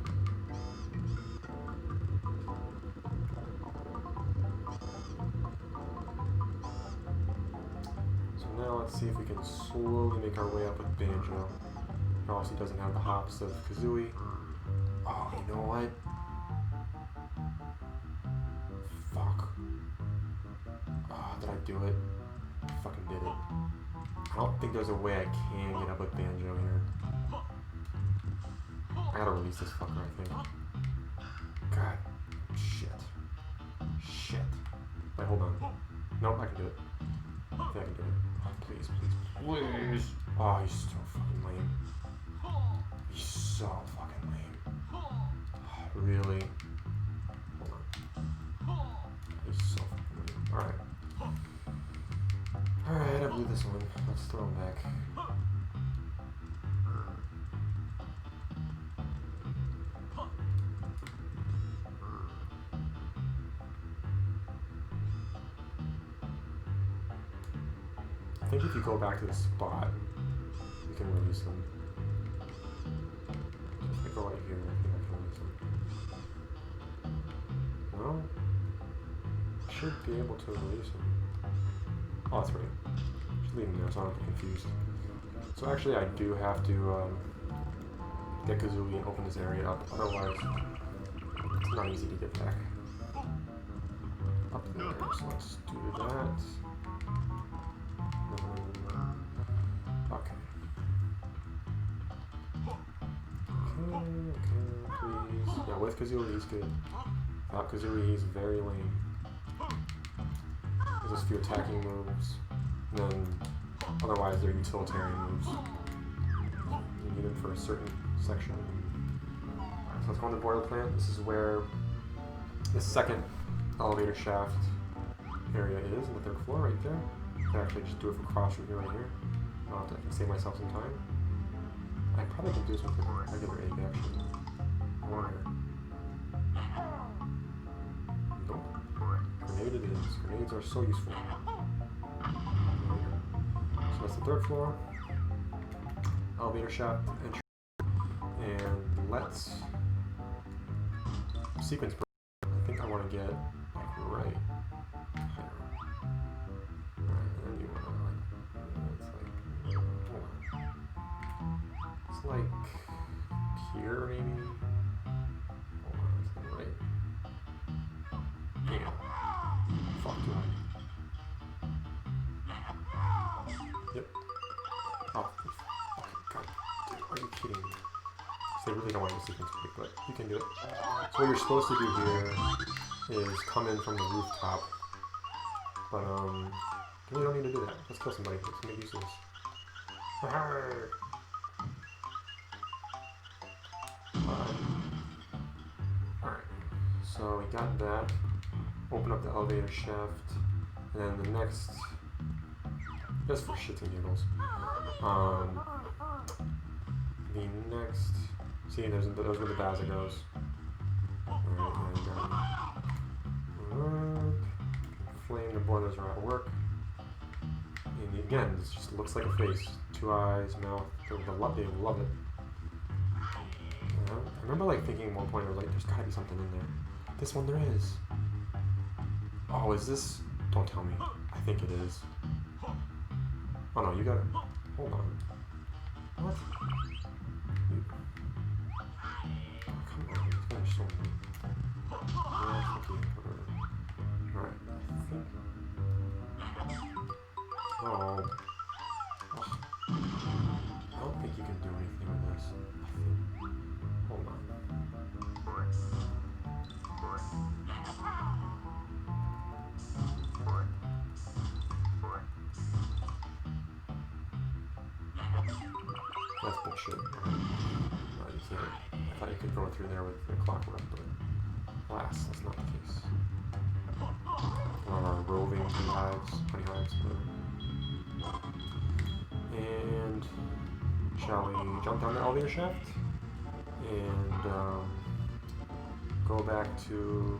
So now let's see if we can slowly make our way up with Banjo. He obviously doesn't have the hops of Kazooie. Oh, you know what? Fuck. Oh, did I do it? I fucking did it. I don't think there's a way I can get up with Banjo here. I gotta release this fucker, I think. God. Shit. Shit. Wait, hold on. Nope, I can do it. I think I can do it. Oh, please, please, please. Oh, he's so fucking lame. He's so fucking lame. Oh, really? Hold on. He's so fucking lame. Alright. Alright, I blew this one. Let's throw him back. I think if you go back to the spot, you can release them. So if I go right here, I think I can release them. No? I should be able to release them. Oh, that's right. Just leave them there so I don't get confused. So actually I do have to get Kazooie and open this area up, otherwise it's not easy to get back up there. So let's do that. Okay. Okay, please. Yeah, with Kazooie he's good. Without Kazooie he's very lame. There's just a few attacking moves, and then otherwise they're utilitarian moves. You need them for a certain section. Alright, so let's go on the boiler plant. This is where the second elevator shaft area is, on the third floor, right there. I can actually just do it from across from here, right here. I can save myself some time. I probably can do this with a regular egg, actually. I wonder. Nope. Grenade it is. Grenades are so useful. So that's the third floor. Elevator shaft entry. And let's sequence. I think I want to get like right here. Alright, and then you want to it's like here maybe. Hold on, it's right. Yeah. Fuck you. Yep. Oh, God. Dude, are you kidding me? So they really don't want to sequence quick, but you can do it. So what you're supposed to do here is come in from the rooftop. But you don't need to do that. Let's kill somebody. Let's make use of this. Alright, so we got that. Open up the elevator shaft, and then the next, just for shits and giggles, the next, see, those were the Bazagos. Alright, and flame, the boilers are at work. And again, this just looks like a face. 2 eyes, mouth, they love it. I remember like thinking at one point, I was like, there's gotta be something in there. This one there is. Oh, is this? Don't tell me. I think it is. Oh no, you gotta. Hold on. What? Oh, come on, these guys are so mean. Yeah, okay, whatever. Alright, I think. Oh. I don't think you can do anything with this. Hold on. That's bullshit. No, you can't. I thought you could go through there with the clockwork, but alas, that's not the case. One of our roving honey hives. And shall we jump down the elevator shaft? And go back to...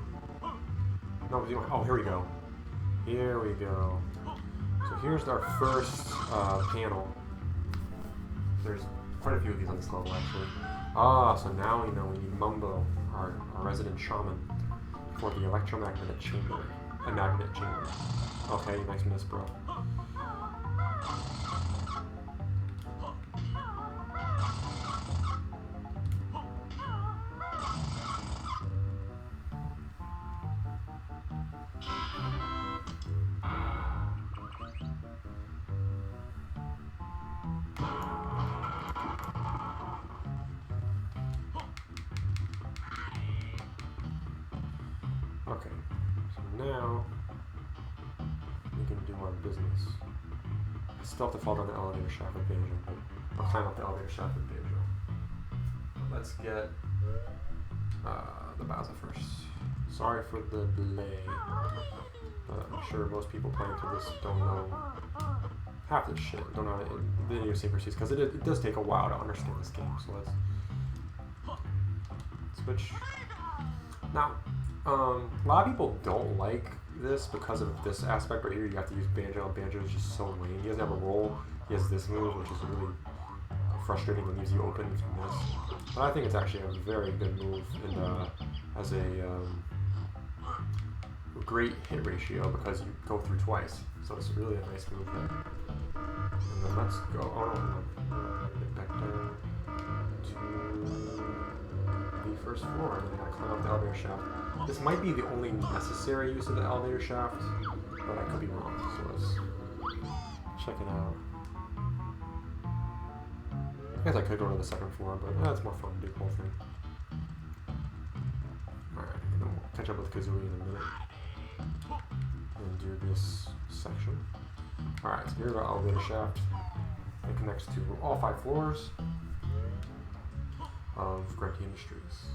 No, we don't... Oh, here we go. Here we go. So here's our first panel. There's quite a few of these on this level, actually. Ah, so now we know we need Mumbo, our resident shaman, for the electromagnetic chamber. A magnet chamber. Okay, nice miss, bro. Okay, so now we can do our business. I still have to fall down the elevator shaft with Banjo, but I'll climb up the elevator shaft with Banjo. Let's get the Baza first. Sorry for the delay, but I'm sure most people playing through this don't know half this shit, don't know the idiosyncrasies, because it does take a while to understand this game, so let's switch. Now, a lot of people don't like this because of this aspect right here. You have to use Banjo, and Banjo is just so lame. He doesn't have a roll. He has this move, which is really frustrating and leaves you open from this. But I think it's actually a very good move and has a great hit ratio because you go through twice. So it's really a nice move there. And then let's go. Oh no, get back down to the first floor, and then I gotta climb up the elevator shaft. This might be the only necessary use of the elevator shaft, but I could be wrong, so let's check it out. I guess I could go to the second floor, but it's more fun to do the whole thing. Alright, and then we'll catch up with Kazooie in a minute. And do this section. Alright, so here's our elevator shaft. It connects to all 5 floors of Grunty Industries.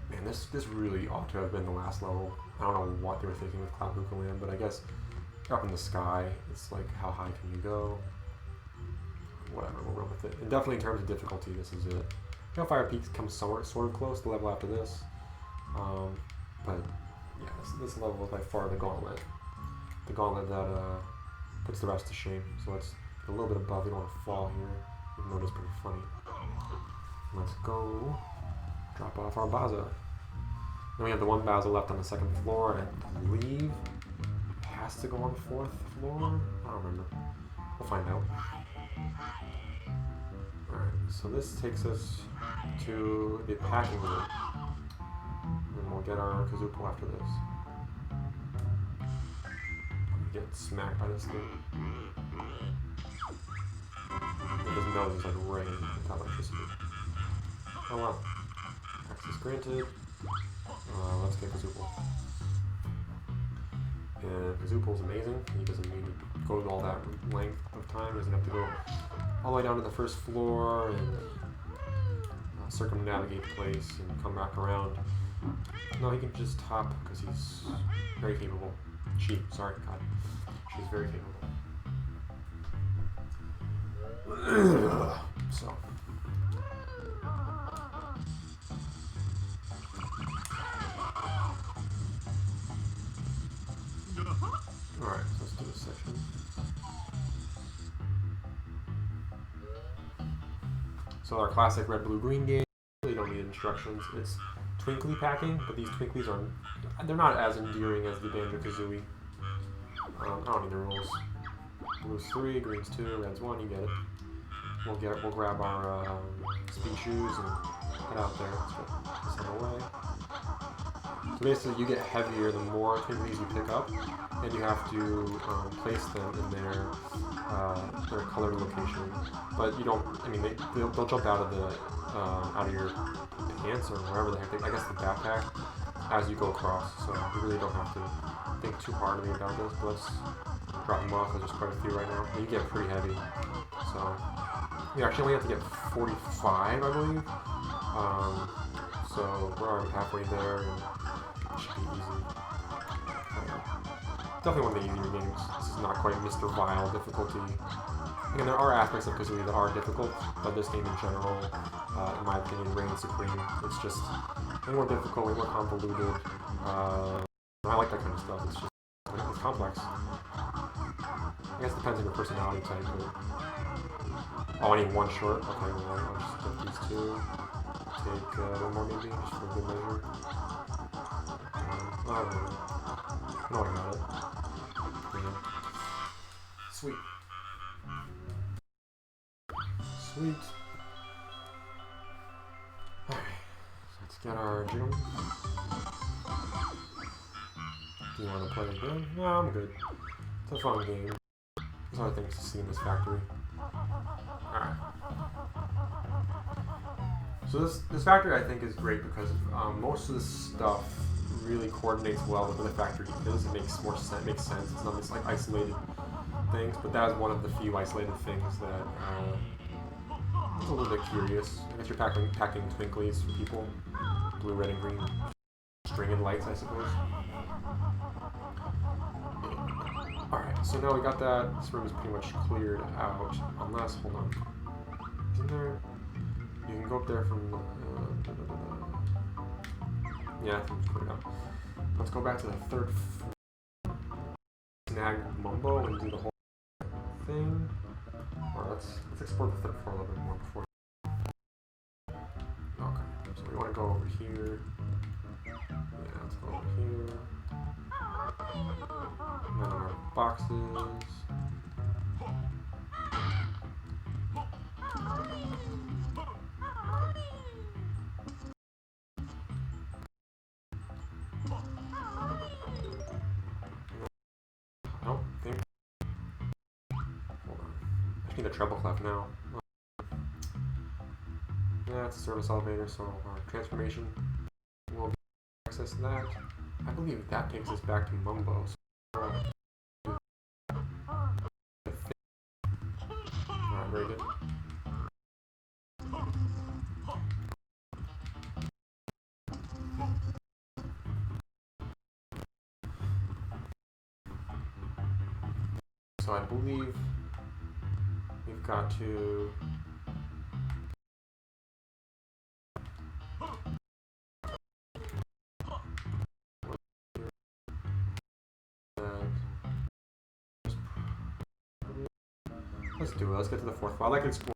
Man, this really ought to have been the last level. I don't know what they were thinking with Cloud Hookah Land, but I guess up in the sky, it's like, how high can you go? Whatever, we'll run with it. And definitely in terms of difficulty, this is it. Fire Peak comes sort of close to the level after this. But yeah, this level is by far the gauntlet. The gauntlet that puts the rest to shame. So let's get a little bit above. We don't want to fall here, even though it is pretty funny. Let's go drop off our Baza. Then we have the one Baza left on the second floor, and I believe it has to go on the 4th floor? I don't remember. We'll find out. Alright, so this takes us to the packing room. And we'll get our Kazooie after this. Get smacked by this thing. His nose is like right into electricity. Oh well. Access granted. Let's get Kazooie. And Kazooie's amazing. He doesn't need to go all that length of time. He doesn't have to go all the way down to the first floor and circumnavigate the place and come back around. No, he can just hop because he's very capable. Sorry, God. She's very capable. So. Alright, so let's do this section. So our classic red, blue, green game, really don't need instructions. It's twinkly packing, but these twinklies they're not as endearing as the Banjo Kazooie. I don't need the rules. Blue's 3, green's 2, red's 1, you get it. We'll grab our speed shoes and head out there. Let's get this on the way. So basically you get heavier the more twinklies you pick up, and you have to place them in their colored location. But you don't, I mean, they'll jump out of your pants or wherever the heck, I guess the backpack, as you go across. So you really don't have to think too hard about this, but let's drop them off, because there's quite a few right now. And you get pretty heavy. So you actually only have to get 45, I believe. So we're already halfway there, and it should be easy. Definitely one of the easier games. This is not quite Mr. Vile difficulty. And there are aspects of Kazooie that are difficult, but this game in general, in my opinion, reigns supreme. It's just way more difficult, way more convoluted. I like that kind of stuff. It's just it's complex. I guess it depends on your personality type. But... Oh, I need one short. Okay, well, I'll just get these two. Take one more maybe, just for good measure. I don't know. No, I got it. Yeah. Sweet. Sweet. Alright, so let's get our jiggle. Do you want to play again? No, I'm good. It's a fun game. There's other things to see in this factory. Alright. So this factory I think is great because most of this stuff really coordinates well with what the factory is. It makes more sense. Makes sense. It's not just like isolated things, but that is one of the few isolated things that is a little bit curious. I guess you're packing twinklies for people, blue, red, and green, string and lights, I suppose. All right, so now we got that. This room is pretty much cleared out. Unless, hold on, isn't there? You can go up there from. Yeah, I think it's cleared out. Let's go back to the third floor. Snag Mumbo and do the whole thing. Or let's explore the third floor a little bit more before. Okay, so we want to go over here. Yeah, let's go over here. And then our boxes. I don't think. Hold on. I just need a treble clef now. Yeah, it's a service elevator, so our transformation will access that. I believe that takes us back to Mumbo. So alright, very good. So I believe we've got to let's do it. Let's get to the fourth floor. I like to explore.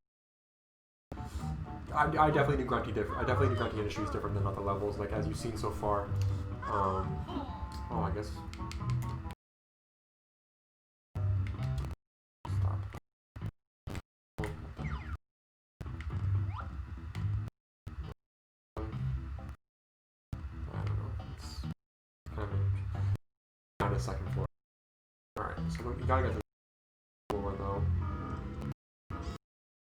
I definitely do Grunty different. I definitely do Grunty Industries different than other levels, like as you've seen so far. Oh, I guess. Stop. I don't know. It's kind of on the second floor. All right, so we gotta get to the floor though. I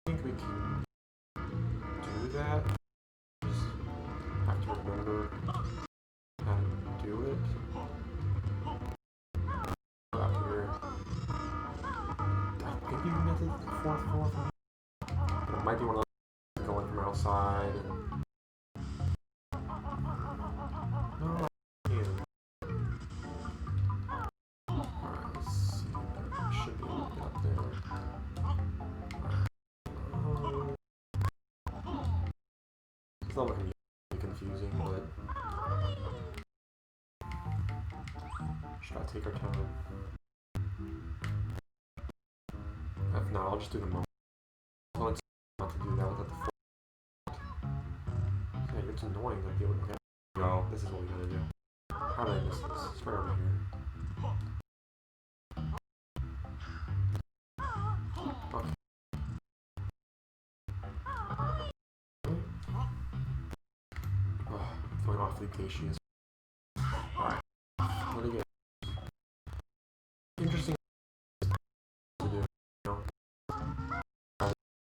think we can do that. Just have to remember how to do it. Out here. I think you can get to the fourth floor from here. But it might be one of those going from outside. No, I can. Alright, let's see. There should be a little bit up there. It's not looking confusing, but should I take our time? If not, I'll just do the moment. Well, it's not to do that without the foot. Yeah, it's annoying. Like, okay, go. This is what we gotta do. How did I miss this? It's right over here. Okay. Oh, I'm feeling awfully gaseous. Alright. What do you get? Interesting to do, you know.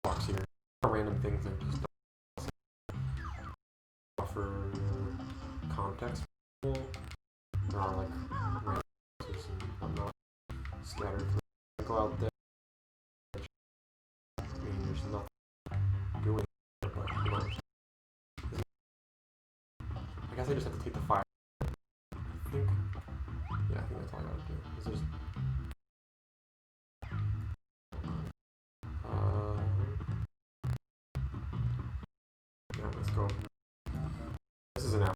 Box here. Random things that just don't offer context. There are like random and whatnot scattered. Go out there. I mean, there's nothing doing it, but you know. I guess I just have to take the fire. I think. Yeah, I think that's all I gotta do. Is just. Yeah, let's go. This is an app.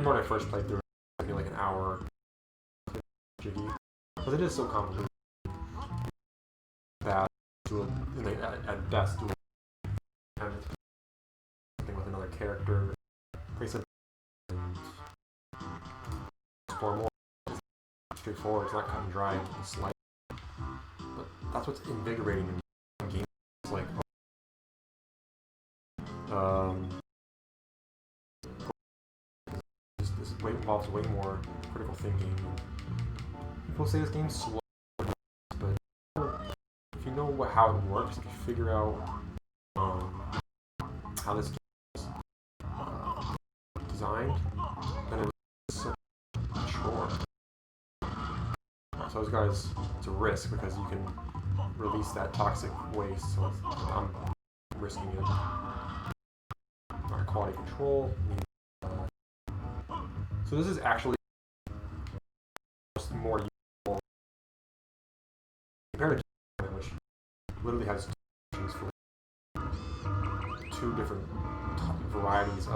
remember when I first played through it, it took me like an hour. Jiggy. Because it is so complicated that at best do something with another character, place it and explore more. It's straightforward, it's not cut and dry, it's light. But that's what's invigorating in games. It's like this involves way more critical thinking. People say this game's slow, but if you know how it works, if you figure out how this game is designed, then it's such a chore. So those guys, it's a risk because you can release that toxic waste, so I'm risking it. Alright, quality control. So this is actually more useful compared to which literally has for two different varieties.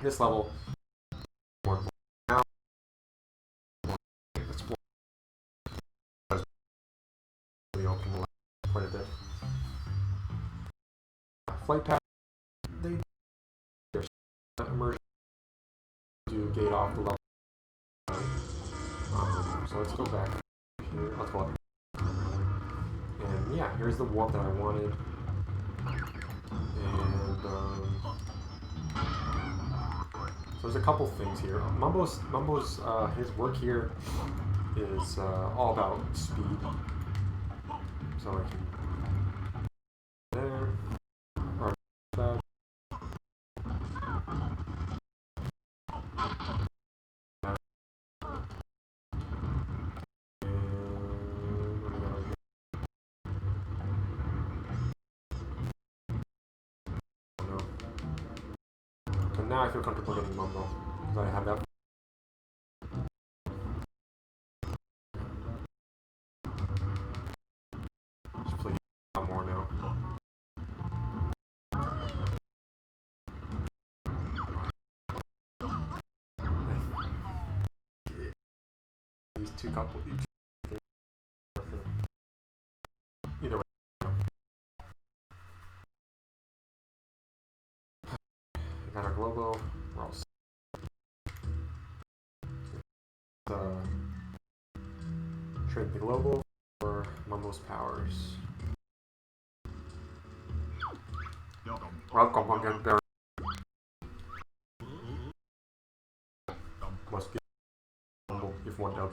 This level, more now, explore really open quite a bit. Flight path, they're immersion to gate off the level. So let's go back here. Let's go up. And yeah, here's the warp that I wanted. And so there's a couple things here. Mumbo's his work here is all about speed. So I can there or that. So now I feel comfortable getting Mumbo because I have that. Just play a lot more now. These two couple each. Either way. I got our Globo. We're all trade the Globo for Mumbo's powers. Welcome again, Barry. Must be Mumbo if one up.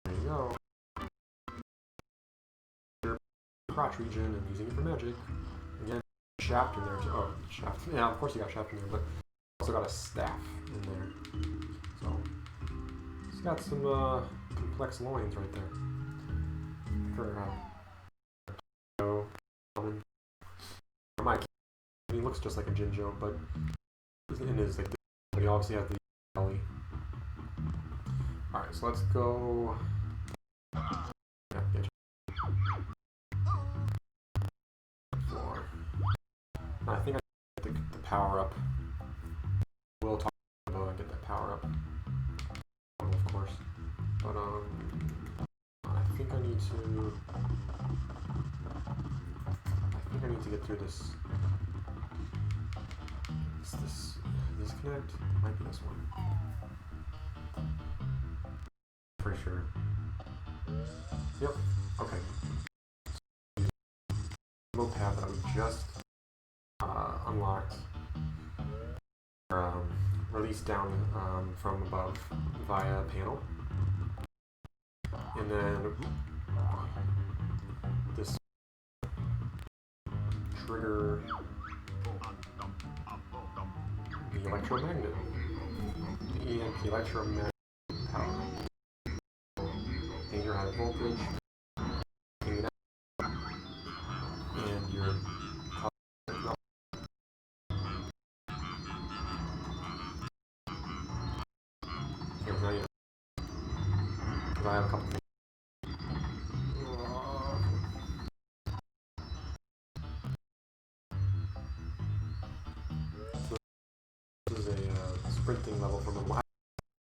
There you go. Your crotch region and using it for magic. Again, shaft in there. Oh, shaft. Yeah, of course you got shaft in there, but also got a staff in there. So it's got some complex loins right there. He looks just like a Jinjo, but in his like, but he obviously has the belly. All right, so let's go. Yeah, get floor. I think I get the power up. We'll talk about and get that power up, of course. But I think I need to get through this. This disconnect? Might be this one. For sure. Yep. Okay. The path that we just unlocked, released down from above via panel, and then this trigger the electromagnet, the EMP electromagnet power, and your high voltage, and your I have a couple things. So this is a sprinting level for Mumbo.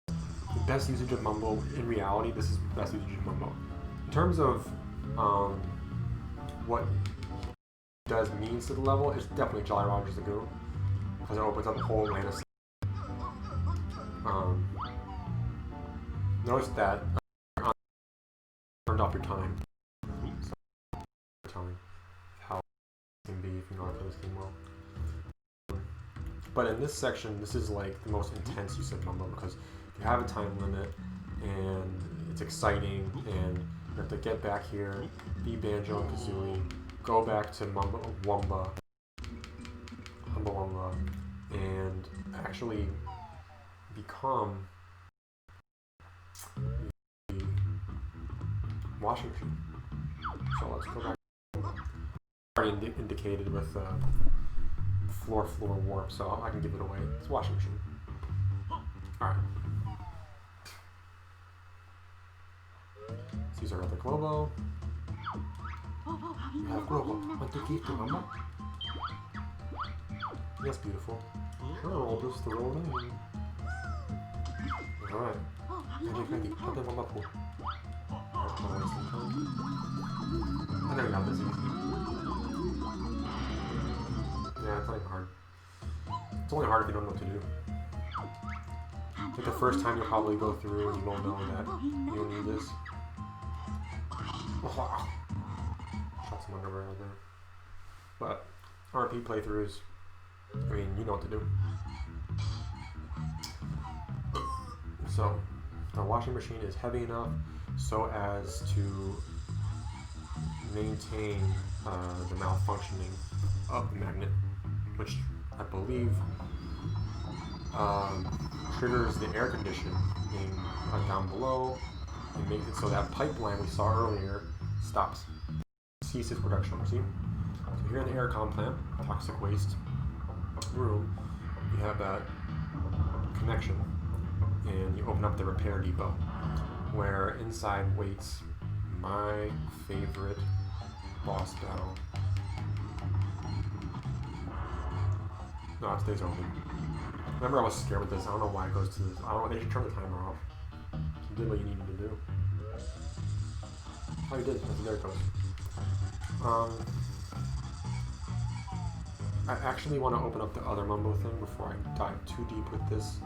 The best usage of Mumbo, in reality, this is the best usage of Mumbo. In terms of what it does means to the level, it's definitely Jolly Roger's the Goon, because it opens up a whole land of notice that turned off your time. So, telling how it can be if you know how to play this game well. But in this section, this is like the most intense use of Mumbo because you have a time limit and it's exciting, and you have to get back here, be Banjo and Kazooie, go back to Humba, and actually become the washing machine. So let's go back. Already indicated with floor warp, so I can give it away. It's washing machine. Alright. Let's use our other Globo. We have Globo. Want to keep the Humba? That's beautiful. Sure, I'll just throw it in. Alright. Ready. Put them on the pool. And there we go, this is easy. Yeah, it's not even hard. It's only hard if you don't know what to do. Like the first time you'll probably go through and you won't know that you don't need this. Oh, shot some underwear out there. But RP playthroughs, I mean, you know what to do. So, the washing machine is heavy enough so as to maintain the malfunctioning of the magnet, which I believe triggers the air conditioning down below and makes it so that pipeline we saw earlier stops, ceases production. See? So here in the aircon plant, toxic waste room, you have that connection, and you open up the repair depot, where inside waits my favorite boss battle. No, it stays open. Remember, I was scared with this. I don't know why it goes to this. I don't know. They should turn the timer off. You did what you needed to do. Oh, you did. There it goes. I actually want to open up the other Mumbo thing before I dive too deep with this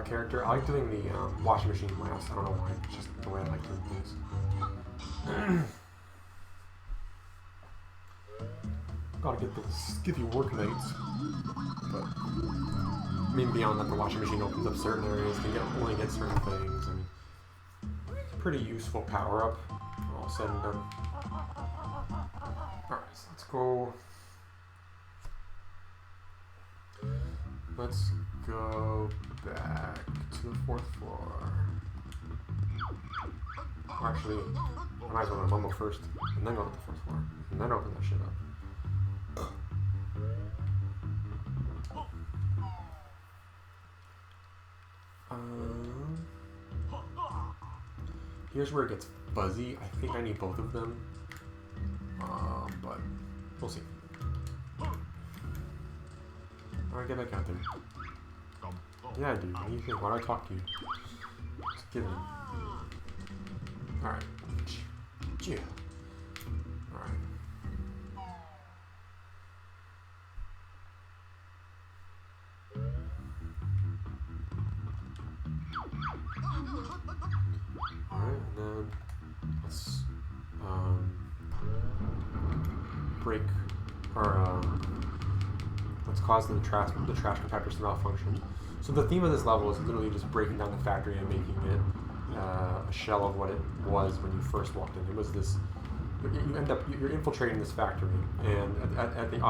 character. I like doing the washing machine last. I don't know why. It's just the way I like doing things. Gotta get the skivvy workmates. But I mean, beyond that, the washing machine opens up certain areas. You can only get certain things. I mean, it's a pretty useful power up. All said and done. Alright, so let's go. Let's go back to the 4th floor. Actually, I might as well go to Mumbo first, and then go to the 4th floor, and then open that shit up. Here's where it gets fuzzy. I think I need both of them, but we'll see. Alright, get back out there. Yeah, dude. What do you think? Why do I talk to you? Just give me. Alright. Yeah. Alright. Alright, and then let's break our let's cause the trash compactors to malfunction. So the theme of this level is literally just breaking down the factory and making it a shell of what it was when you first walked in. It was this. You're infiltrating this factory, and at the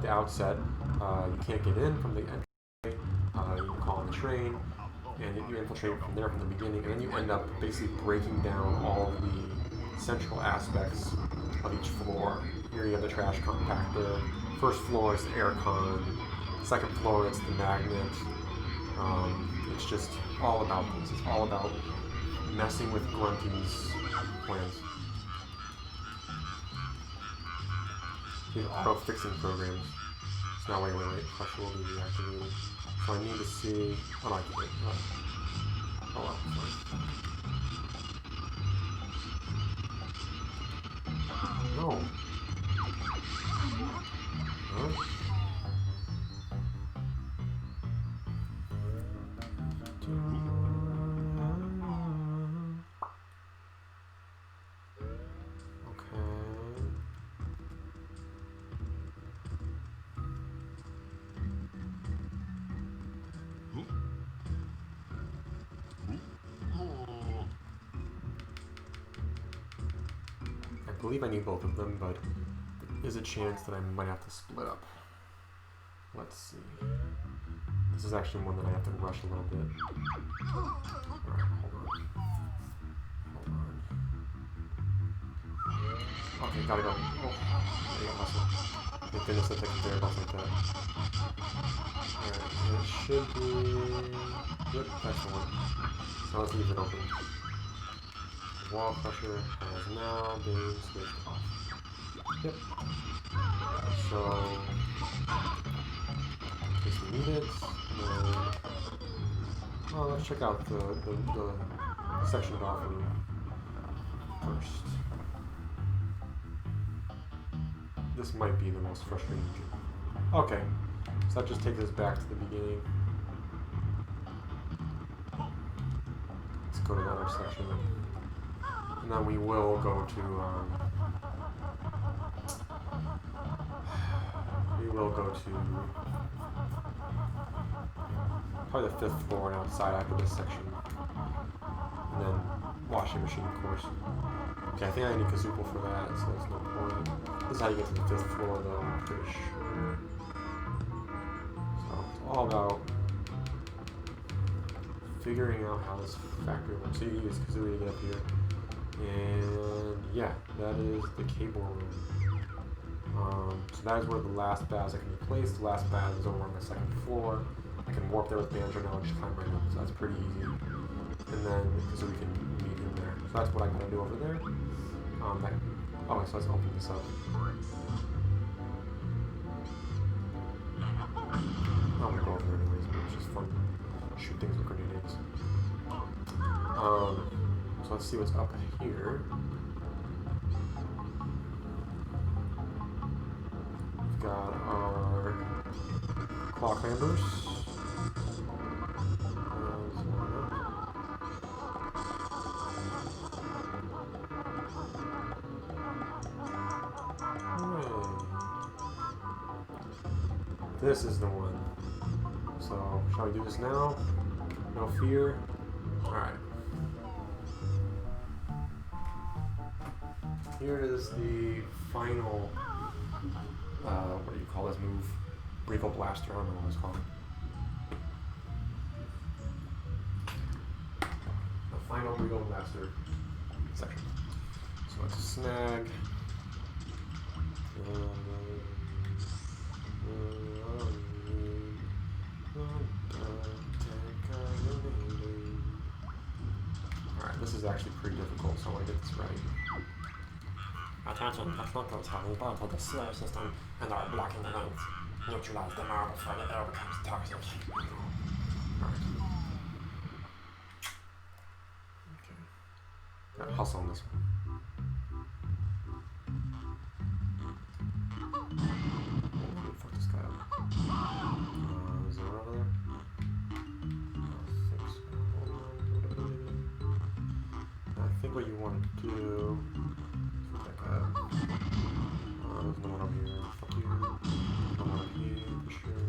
outset, you can't get in from the entry. You can call on the train, and you infiltrate from there from the beginning, and then you end up basically breaking down all of the central aspects of each floor. Here you have the trash compactor. First floor is the aircon. Second floor it's the magnet. It's just all about this. It's all about messing with Grunty's plans. These auto-fixing programs. So now, wait. Pressure will be reactivated. So I need to see... Oh, no, I can do it. Oh, well, sorry. No. Huh? I believe I need both of them, but there is a chance that I might have to split up. Let's see. This is actually one that I have to rush a little bit. Alright, hold on. Okay, gotta go. Oh, there you go, hustle. Thank goodness that taking care of us like that. Alright, it should be... Yep, that's the one. So let's leave it open. Wall pressure has now been switched off. Yep. So, in case we need it, well, let's check out the sectioned off room first. This might be the most frustrating. Okay, so that just takes us back to the beginning. Let's go to the other section. And then we will go to, probably the 5th floor and outside after this section. And then washing machine, of course. Okay, I think I need Kazooie for that, so there's no point. This is how you get to the 5th floor, though, I'm pretty sure. So it's all about figuring out how this factory works. So you use Kazooie to get up here. And yeah, that is the cable room. So that is where the last baths I can be placed. The last bath is over on the 2nd floor. I can warp there with Banjo now and just climb right up, so that's pretty easy. And then, so we can meet in there. So that's what I gotta do over there. So let's open this up. I'm gonna go over there anyways, but it's just fun to shoot things with grenades. So let's see what's up here. We've got our claw clambers. This is the one. So, shall we do this now? No fear. Alright. Here is the final, what do you call this move? Regal Blaster, I don't know what it's called. The final Regal Blaster section. So let's snag. Alright, this is actually pretty difficult, so I want to get this right. Attention, Atlantis have rebutted the slave system and are blocking the lanes. Neutralize the marble before the air becomes toxic. Alright. Okay. Gotta hustle on this one. Fuck this guy up. Is there one over there? I think what you want to do is put that guy up. There's no one over here. Fuck you. No one over here, for sure.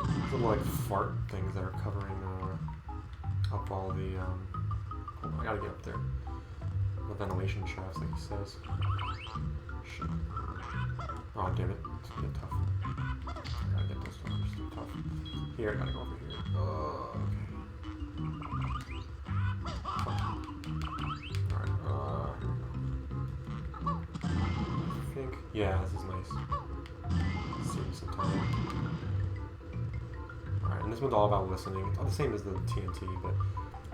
There's little like fart things that are covering up all the hold on, I gotta get up there. The ventilation shafts, like he says. Shit. Oh damn it, it's gonna get tough. I gotta get those fuckers, they're tough. Here, I gotta go over here. Okay. Yeah, this is nice. Save some time. Alright, and this one's all about listening. It's all the same as the TNT, but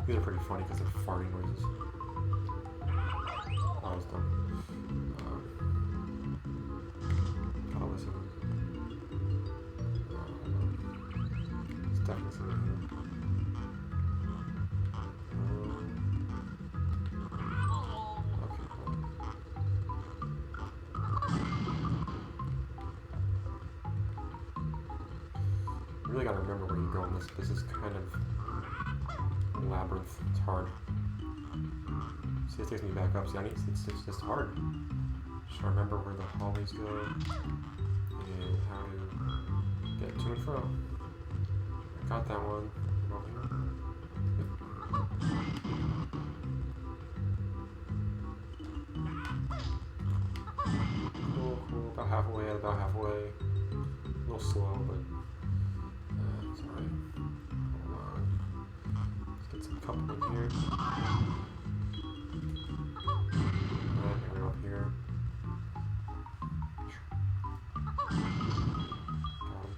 These are pretty funny because they're farting noises. That was dumb. Gotta listen. It's definitely something here. Okay, cool. You really gotta remember where you go in this. This is kind of a labyrinth. It's hard. See, it takes me back up. See, it's just hard. Just remember where the hallways go and how to get to and fro. I got that one. Over here. Cool, cool. About halfway. A little slow, but it's alright. Hold on. Let's get some couple in here. Alright, going up here. Got him.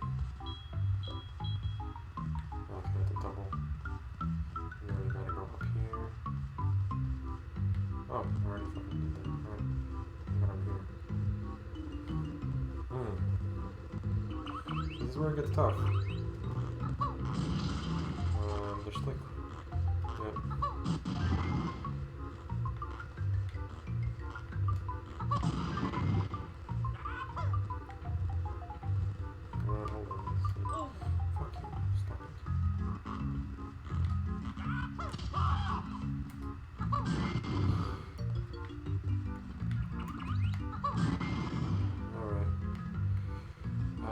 Okay, the double. And then we gotta go up here. Oh, I already fucking did that. Alright. Got him here. This is where it gets tough. They're slick. Yep. Hold on. Fuck you. Stop it. Alright. I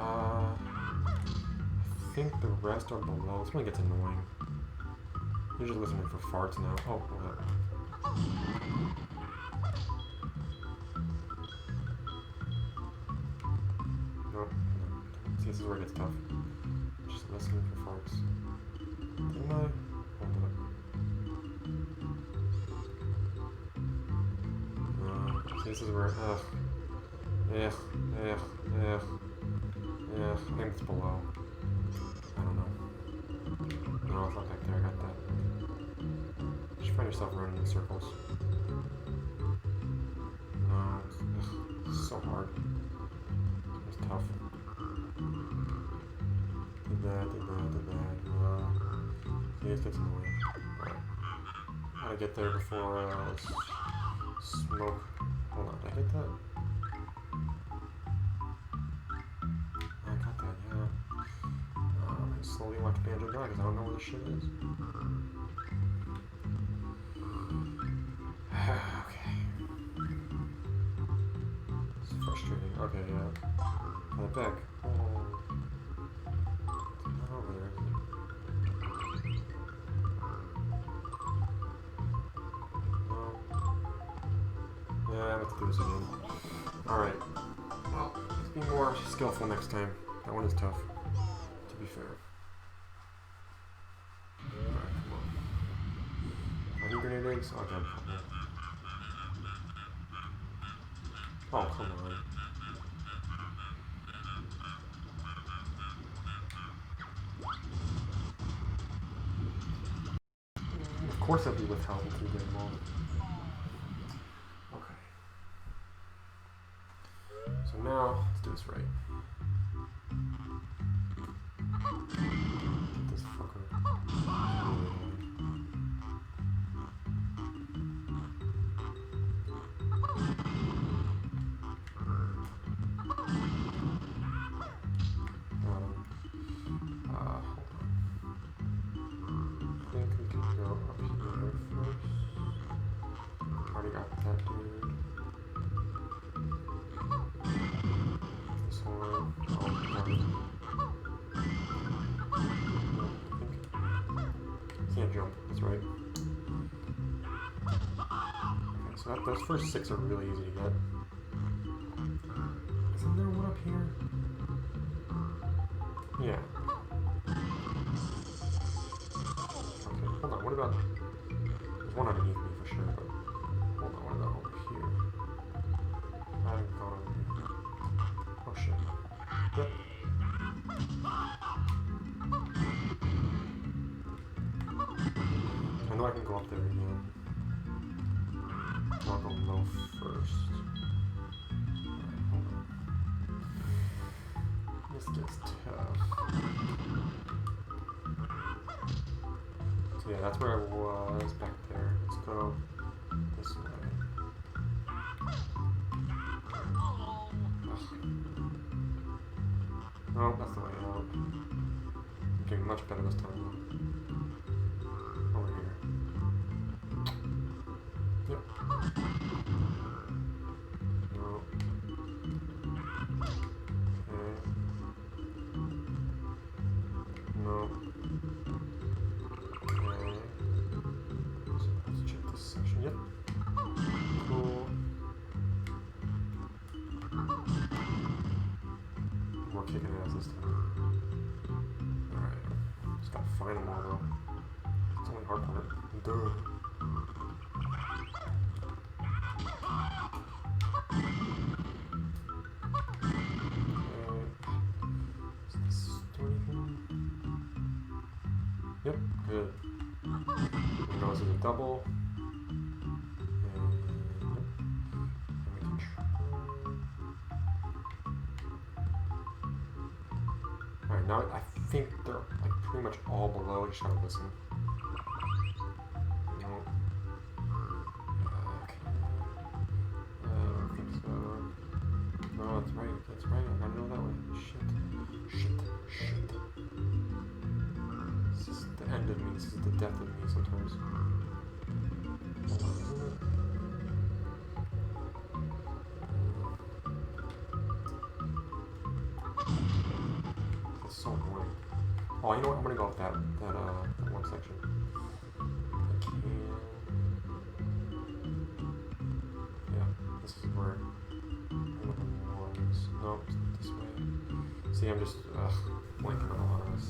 think the rest are below. This one gets annoying. You're just listening for farts now. Oh, hold up. Nope. See, this is where it gets tough. Just listening for farts. Didn't I? Hold up. See, this is where. Yeah, I think it's below. I don't know. No, it's not back there. I got that. Just find yourself running in circles. No, it's so hard. It's tough. Did that. See, this gets annoying. Alright. Gotta get there before smoke. Hold on, did I hit that? I got that, yeah. I slowly watch Banjo die because I don't know where this shit is. Okay. It's frustrating. Okay, yeah. On the back. Oh. It's not over there, is it? No. Yeah, I have to do this again. Alright. Well, let's be more skillful next time. That one is tough, to be fair. Alright, come on. Any grenade eggs? Oh, God. Oh, come on. Of course I'd be withheld until you get them all. Okay. So now, let's do this right. Get this fucker. Jump, that's right. Okay, so those first 6 are really easy to get. Isn't there one up here? Yeah. Okay, hold on, what about... There's one underneath me for sure, but... Hold on, what about over here? I haven't gone over here. Oh shit. Yep. I know I I can go up there again. I'll go low first. Alright, hold on. This gets tough. So yeah, that's where I was back there. Let's go this way. Oh, that's the way out. I'm doing much better this time though. Over here. Yep. No. Okay. No. Okay. So let's check this section. Yep. Cool. We're kicking ass this time. Alright. Just gotta find them all though. It's the only hard part. Duh. Yep, good. And those are the double. And yep. And we can try. Alright, now I think they're like pretty much all below. Just try to listen. No. Okay. I don't think so. No, that's right. That's right. I gotta know that way. Shit. This is the end of me. This is the death of me sometimes. Hold on, isn't it? It's so annoying. Oh, you know what? I'm gonna go up that one section. I can. Yeah, this is where one of them was. Nope, this way. See, I'm just blanking on a lot of this.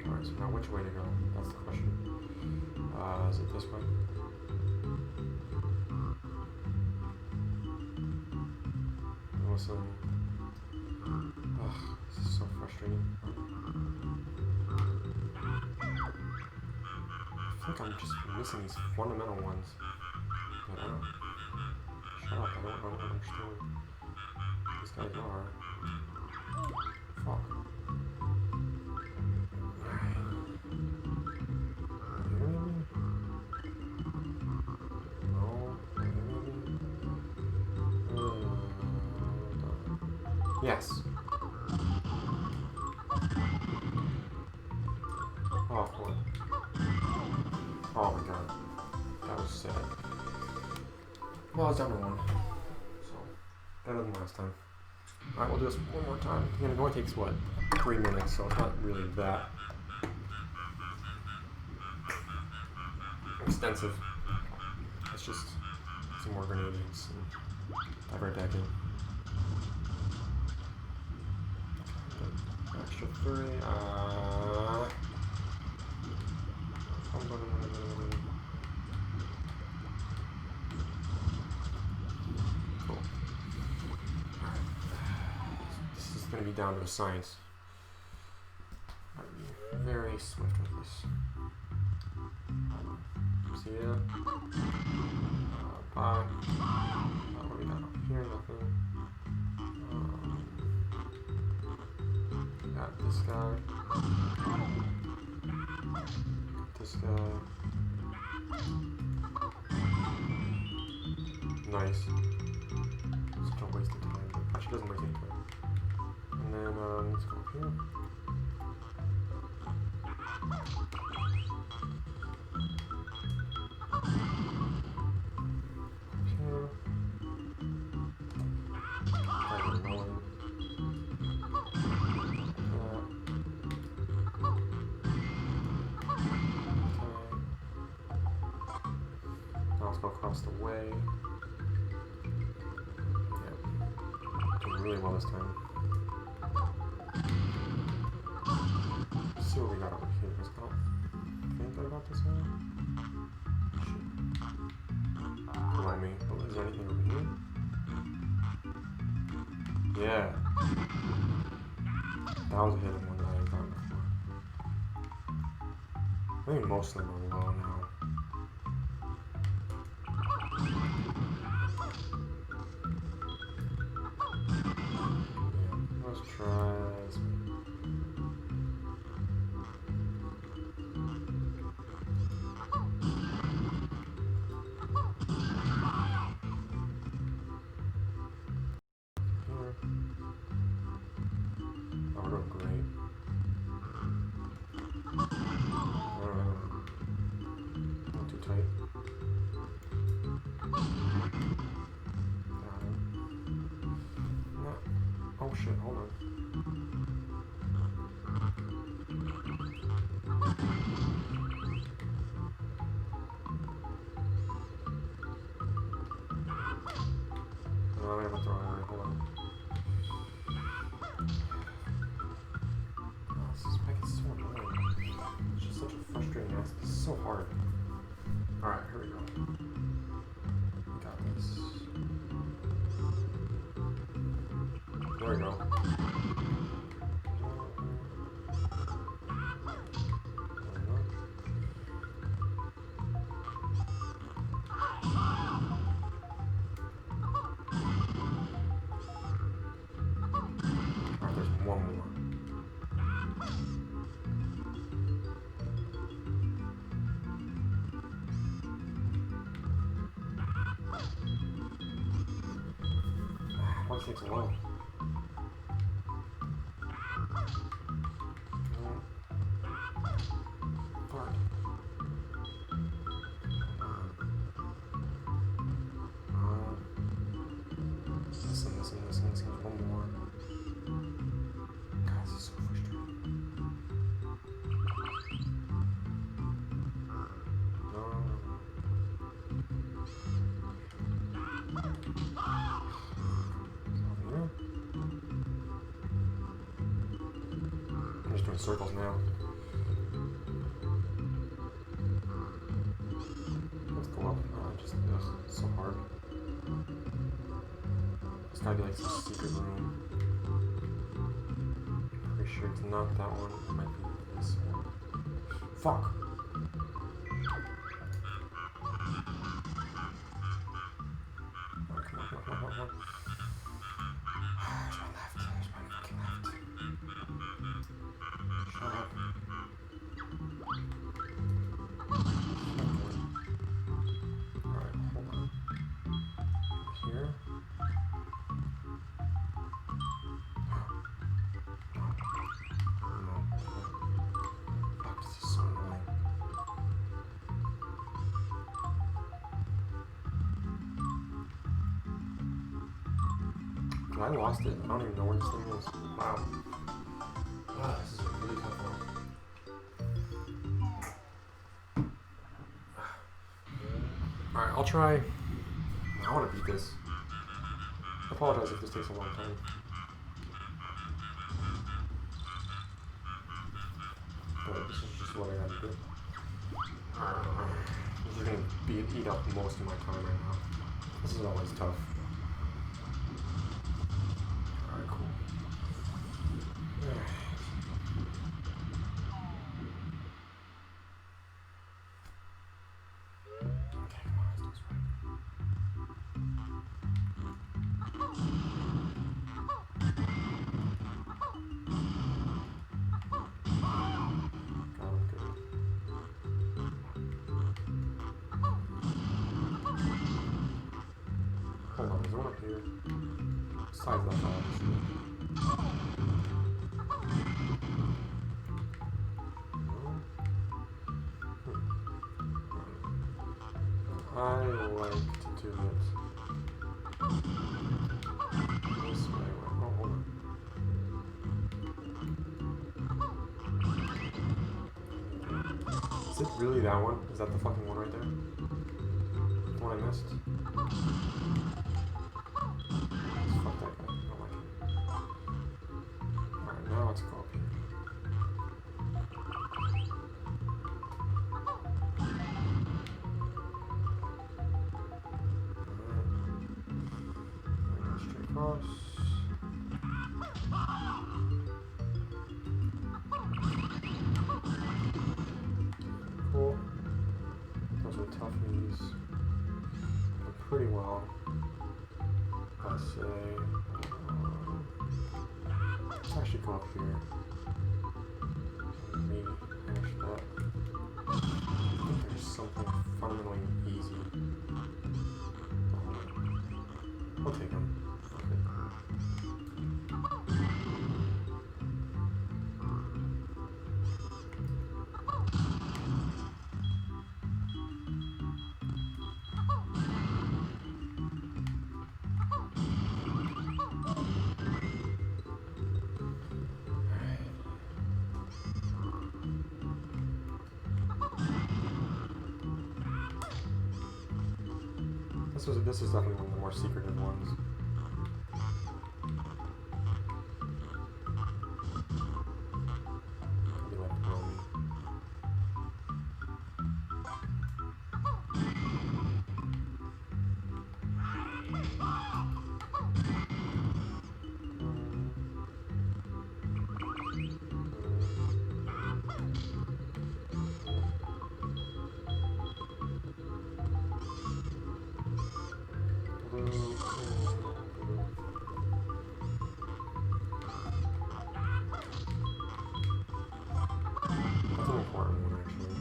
Alright, so now which way to go? That's the question. Is it this way? Listen. Ugh, this is so frustrating. I feel like I'm just missing these fundamental ones. But I don't. Shut up, I don't understand. These guys are. Fuck. Yes. Oh, boy. Oh my god. That was sad. Well, it's down to one. So, better than last time. Alright, we'll do this one more time. Again, it only takes, what, 3 minutes, so it's not really that extensive. It's just some more grenades and dive right back in. Extra 3. Cool. Alright. This is going to be down to a science. I'll be very swift with this. See ya. Bye. What do we got up here? Nothing. Got this guy. This guy. Nice. Such a waste of time. Actually, doesn't waste any time. And then let's go up here. Let's go across the way. Yeah. Doing really well this time. Let's see what we got over here. Let's go. Think I got this one? Shit. Remind me. Oh, is there anything over here? Yeah. That was a hidden one that I had gotten before. I think most of them are low now. Yeah, let's try this one. Here. Oh, we're doing great. Not too tight. Got it. No. Oh shit, hold on. No, I have a throw already, hold on. Oh, this spike is so annoying. It's just such a frustrating ass. This is so hard. Alright, here we go. We got this. There we go. Alright, there's one more. Why does it take so long? Hard. Listen. There's one more. God, this is so frustrating. No. Here. I'm just doing circles now. Let's go up. Just it's so hard. It's gotta be like some secret room. Pretty sure it's not that one. It might be this one. Fuck! Oh, come on. There's one left. There's one fucking left. Shut up. Alright, hold on. Here. No. Fuck, this is so annoying. I lost it. I don't even know where this thing is. Wow. Wow, this is a really tough one. Alright, I'll try. I want to beat this. I apologize if this takes a long time. But this is just what I gotta do. This is gonna eat up most of my time right now. This is always tough. Alright, cool. Okay, come on, let's do this right. Got him good. Hold on, there's one up here. Besides that, obviously. I like to do it this way. Oh, hold on. Is it really that one? Is that the fucking one right there? The one I missed? Fuck that guy. I don't like him. Alright, now let's go up here. Straight across. pretty well. Let's say, let's actually go up here. Maybe finish that. I think there's something fundamentally easy. I'll take him. This is definitely one of the more secretive ones. Be like Romy. That's an important one, actually.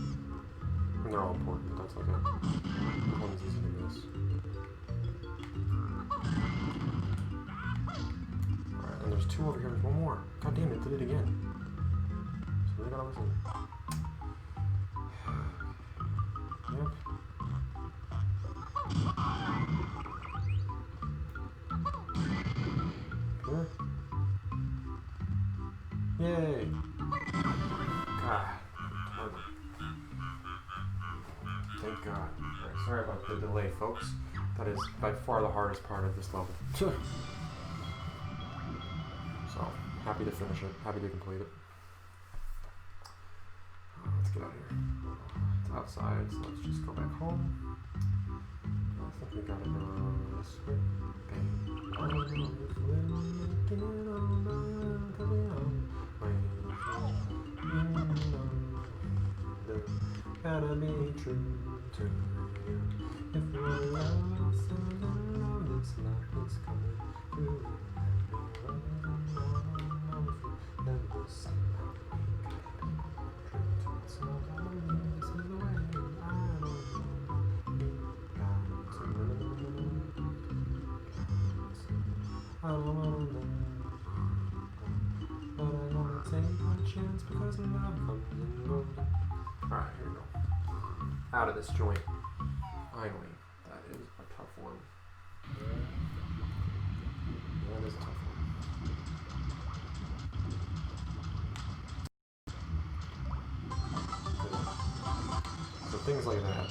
I mean, they're all important, but that's okay. That one's easy to miss. Alright, and there's two over here. There's one more. God damn it, did it again. So we gotta listen. Yep. Here. Yay! God. Thank God. Alright, sorry about the delay, folks. That is by far the hardest part of this level. So, happy to finish it. Happy to complete it. Let's get out of here. It's outside, so let's just go back home. I think we gotta go this way. Gotta be true to you. If we're lost and alone, this life is coming through. Then we'll see how we can be true to us. So I believe this is the way. I don't know. I don't wanna know. But I wanna take my chance because love comes and goes. Alright, here we go. Out of this joint. Finally. That is a tough one. That is a tough one. So things like that.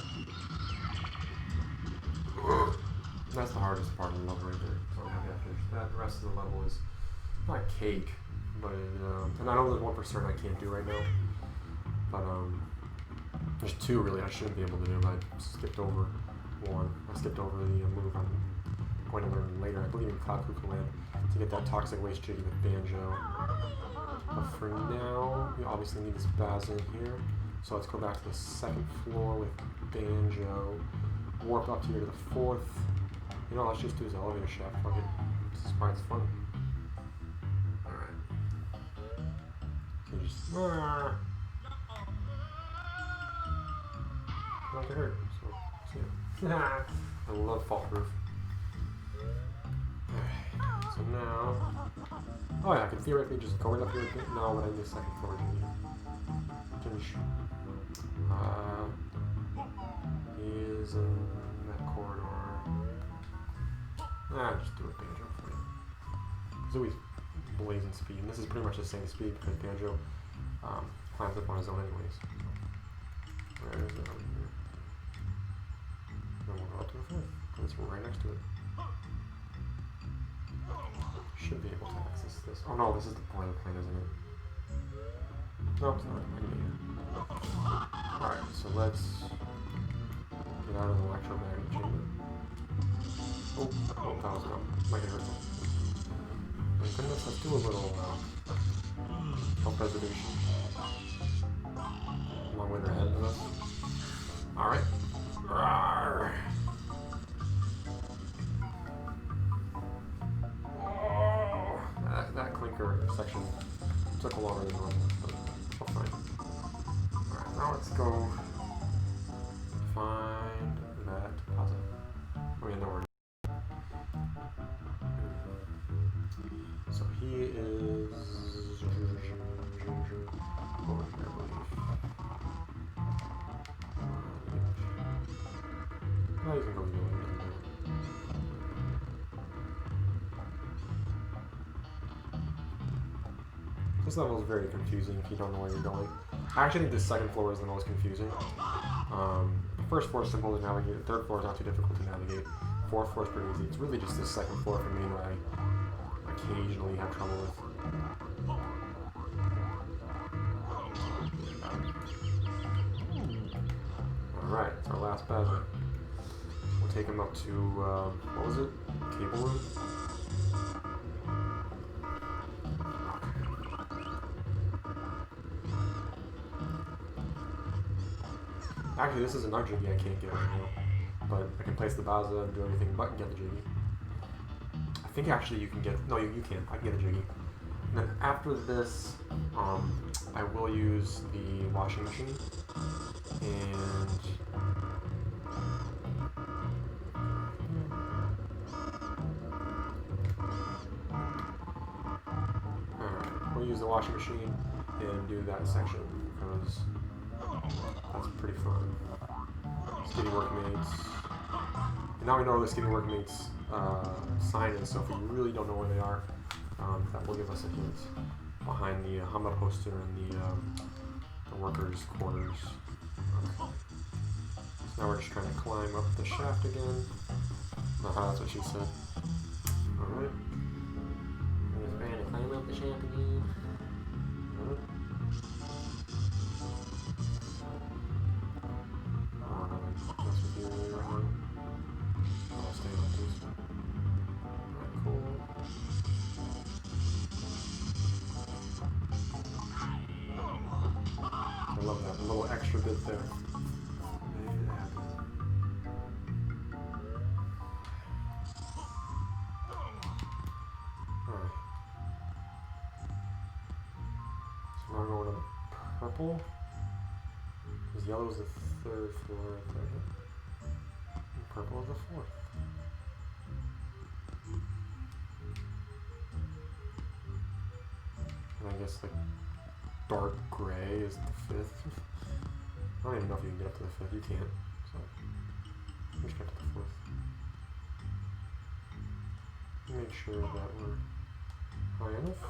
That's the hardest part of the level right there. So I'm happy I finished that. The rest of the level is not cake, but and I know there's one for certain I can't do right now. But there's two really I shouldn't be able to do. I skipped over one. I skipped over the move I'm going to learn later. I believe in Cloud Cuckoo Land to get that toxic waste jiggy with Banjo. But for now, we obviously need this Baz in here. So let's go back to the second floor with Banjo. Warp up here to the fourth. You know, let's just do his elevator shaft. Fuck it. This is why it's fun. Alright. So you just. Not to hurt. So, see ya. I love Fall Proof. Alright. So now. Oh, yeah, I can theoretically just go right up here a bit. No, but I need a second floor. Finish. He is in that corridor. Just do it, Banjo, for you. Kazooie's blazing speed, and this is pretty much the same speed because Banjo climbs up on his own anyways. Where is it over here? Then we'll go up to the fourth, because we're right next to it. Should be able to access this. Oh no, this is the boiler plane, isn't it? No, it's not. I can get here. Alright, so let's get out of the electromagnetic chamber. Oh, that was dumb. Might get hurt though. My goodness, let's do a little health preservation. Long way they're ahead of us. Alright. that clinker section took longer than normal, but we're fine. Alright, now let's go find that puzzle. Oh yeah, no worries. So he is over here, I believe. Oh, you can go either way. This level is very confusing if you don't know where you're going. I actually think the second floor is the most confusing. The first floor is simple to navigate, the third floor is not too difficult to navigate. Fourth floor is pretty easy. It's really just this second floor for me that I occasionally have trouble with. Alright, it's our last Banjo. We'll take him up to, what was it? Cable room? Actually, this is another jiggy I can't get right now, but I can place the baza and do everything but get the jiggy. I think actually you can get, no, you can't. I can get the jiggy. And then after this, I will use the washing machine, and alright, we'll use the washing machine and do that section because that's pretty fun. Skivvy Workmates. And now we know where the Skivvy Workmates sign is, so if we really don't know where they are, that will give us a hint behind the Humba poster and the workers' quarters. Okay. So now we're just trying to climb up the shaft again. That's what she said. Alright. We're just trying to climb up the shaft again. Alright. That's with you right now. I'll stay on this. Alright, cool. I love that little extra bit there. Made it happen. Alright. So now we're going to the purple. Because yellow is the third floor right there. And purple is the fourth. And I guess like dark gray is the fifth. I don't even know if you can get up to the fifth. You can't. So let's get to the fourth. Make sure that we're high enough.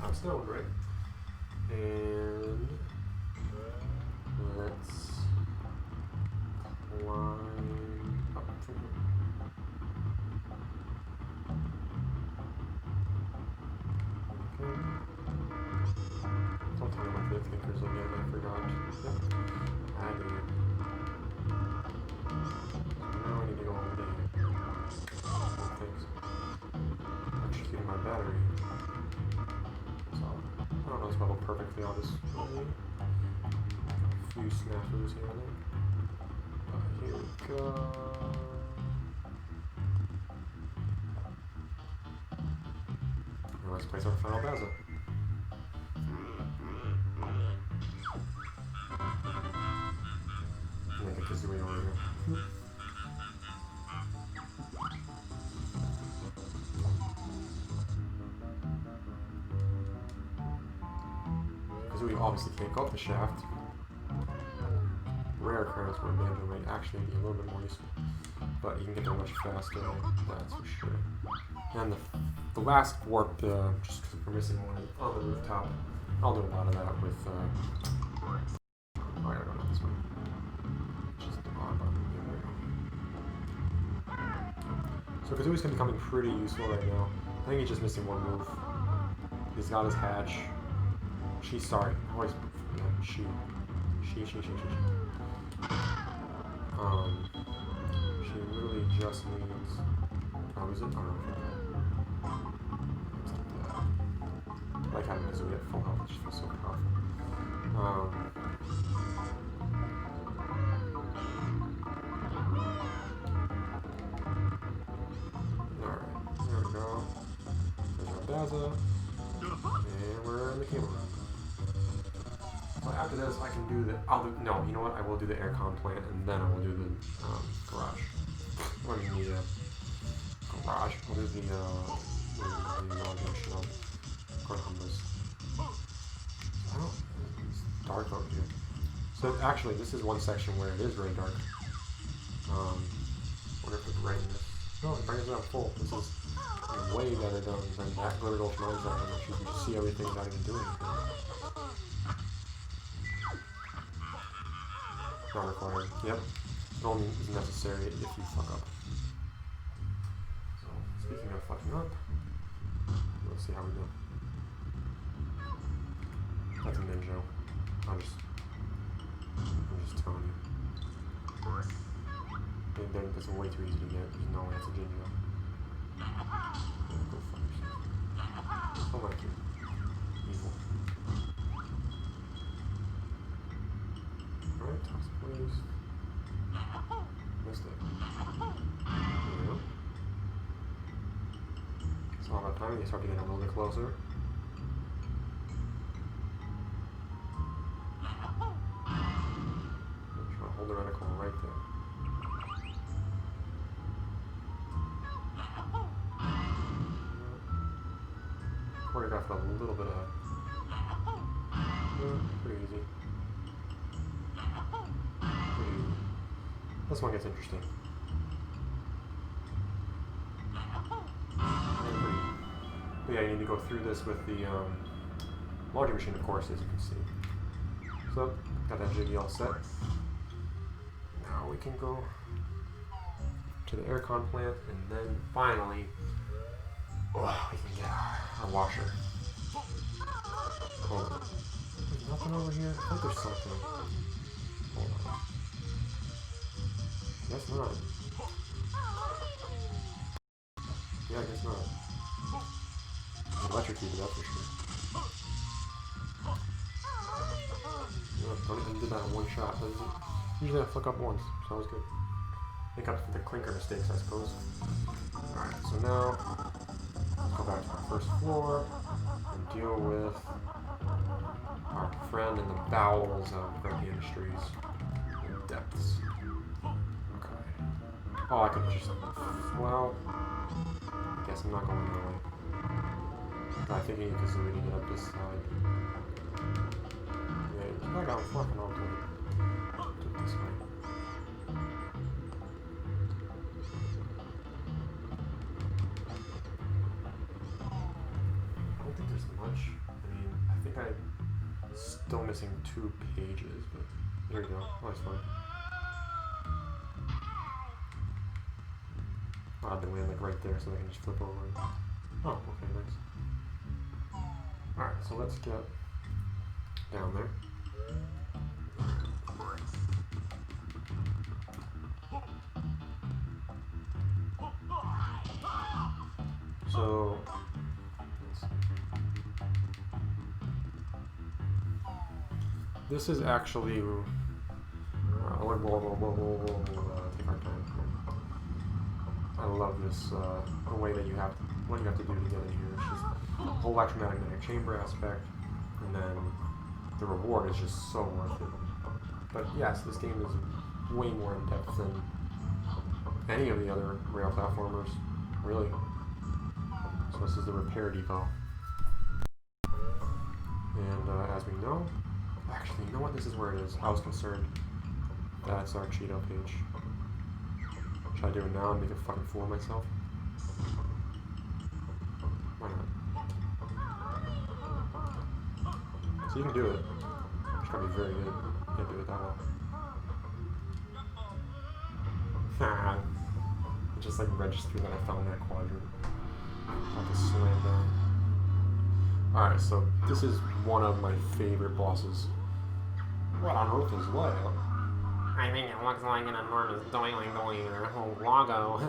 I'm still right. And let's climb up from here. Okay. Don't tell me my fifth thinkers again, I forgot. Yep. I did. So now I need to go over there. Oh, thanks. Executing my battery. So, I don't know this level perfectly, I'll just a few snafus here and there. But here we go. Now let's place our final Banjo. Make a Kazooie over here. Kazooie obviously can't go up the shaft. Rare occurrence where Banjo might actually be a little bit more useful, but you can get there much faster, that's for sure. And the last warp, just because we're missing one on the rooftop, I'll do a lot of that with, I don't know this one. Just the R button. So Kazooie's going to be becoming pretty useful right now. I think he's just missing one move. He's got his hatch. She literally just needs, oh, is it? Oh, no, I like having Kazooie at full health, it just feels so powerful. Alright, there we go. There's our plaza. And we're in the cable room. So after this, I can do the. No, you know what? I will do the aircon plant, and then I will do the garage. Or do you need a garage? I'll do the laundry shell. Or Humbas. It's dark over here. So actually, this is one section where it is really dark. Wonder if it's raining this. No, it brings it up full. This is way better done than that Glitter Gulch Mines that one, which you can just see everything without even doing anything. Not required. Yep. It only is necessary if you fuck up. So, speaking of fucking up, let's see how we do. That's a ninja. I'm just telling you. That's way too easy to get. There's no way it's a ninja. Go fuck yourself. Oh my god. Evil. Alright, toxic waves. Missed it. There we go. It's all about time. You start to get a little bit closer. Hold the reticle right there. Choreographed a little bit ahead. Pretty easy. Pretty easy. This one gets interesting. But yeah, you need to go through this with the laundry machine, of course, as you can see. So, got that jiggy all set. Now we can go to the aircon plant, and then finally, we can get our washer. Hold on. There's nothing over here? I think there's something. Hold on. Guess not. Yeah, I guess not. Electrocuted, that's for sure. Don't even do that in one shot. Usually I fuck up once, so that was good. Make up for the clinker mistakes, I suppose. Alright, so now let's go back to our first floor and deal with our friend in the bowels of Grunty Industries. In depths. Okay. Oh, I could just. Well, I guess I'm not going that way. I think I need Kazooie to get up this side. Yeah, I got fucking all good. Do it this way. I don't think there's much. I mean, I think I'm still missing 2 pages, but there you go. Oh, that's fine. Odd to land like right there so I can just flip over. Oh, okay, nice. Alright, so let's get down there. So, let's see. This is actually, whoa, take our time. I love this, the way that you have to, what you have to do to get in here. It's just the whole electromagnetic chamber aspect, and then the reward is just so worth it. But yes, this game is way more in depth than any of the other rail platformers, really. So this is the repair depot. And as we know, actually, you know what? This is where it is. I was concerned. That's our Cheeto page. Should I do it now and make a fucking fool of myself? Why not? So you can do it. It's gotta be very good. You can't do it that well. It just like registered that I found that quadrant. Like a slam down. Alright, so this is one of my favorite bosses. What on earth is what? I think it looks like an enormous doiling whole logo.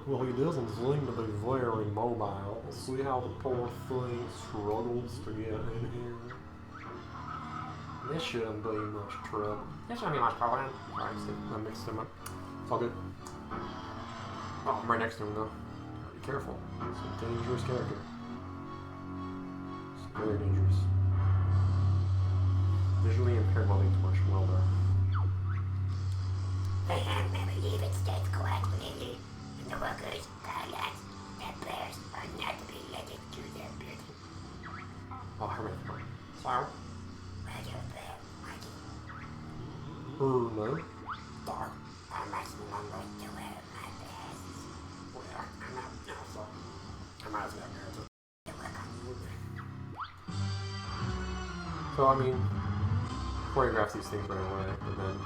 Well, he doesn't seem to be very mobile. See how the poor thing struggles to get in here? This shouldn't be much trouble. This shouldn't be much problem. Alright, so I mixed them up. It's all good. Oh, I'm right next to him though. Be careful. He's a dangerous character. Very dangerous. Visually impaired welding torch welder. They have never even states correctly. And the workers tell us that bears are not to be let into their building. Oh, Herman. So, where do bear Mikey? No. Dog, I must remember to wear my best. Well, I'm out now, so I might as well go to work on you. So, I mean, choreograph these things right away, and then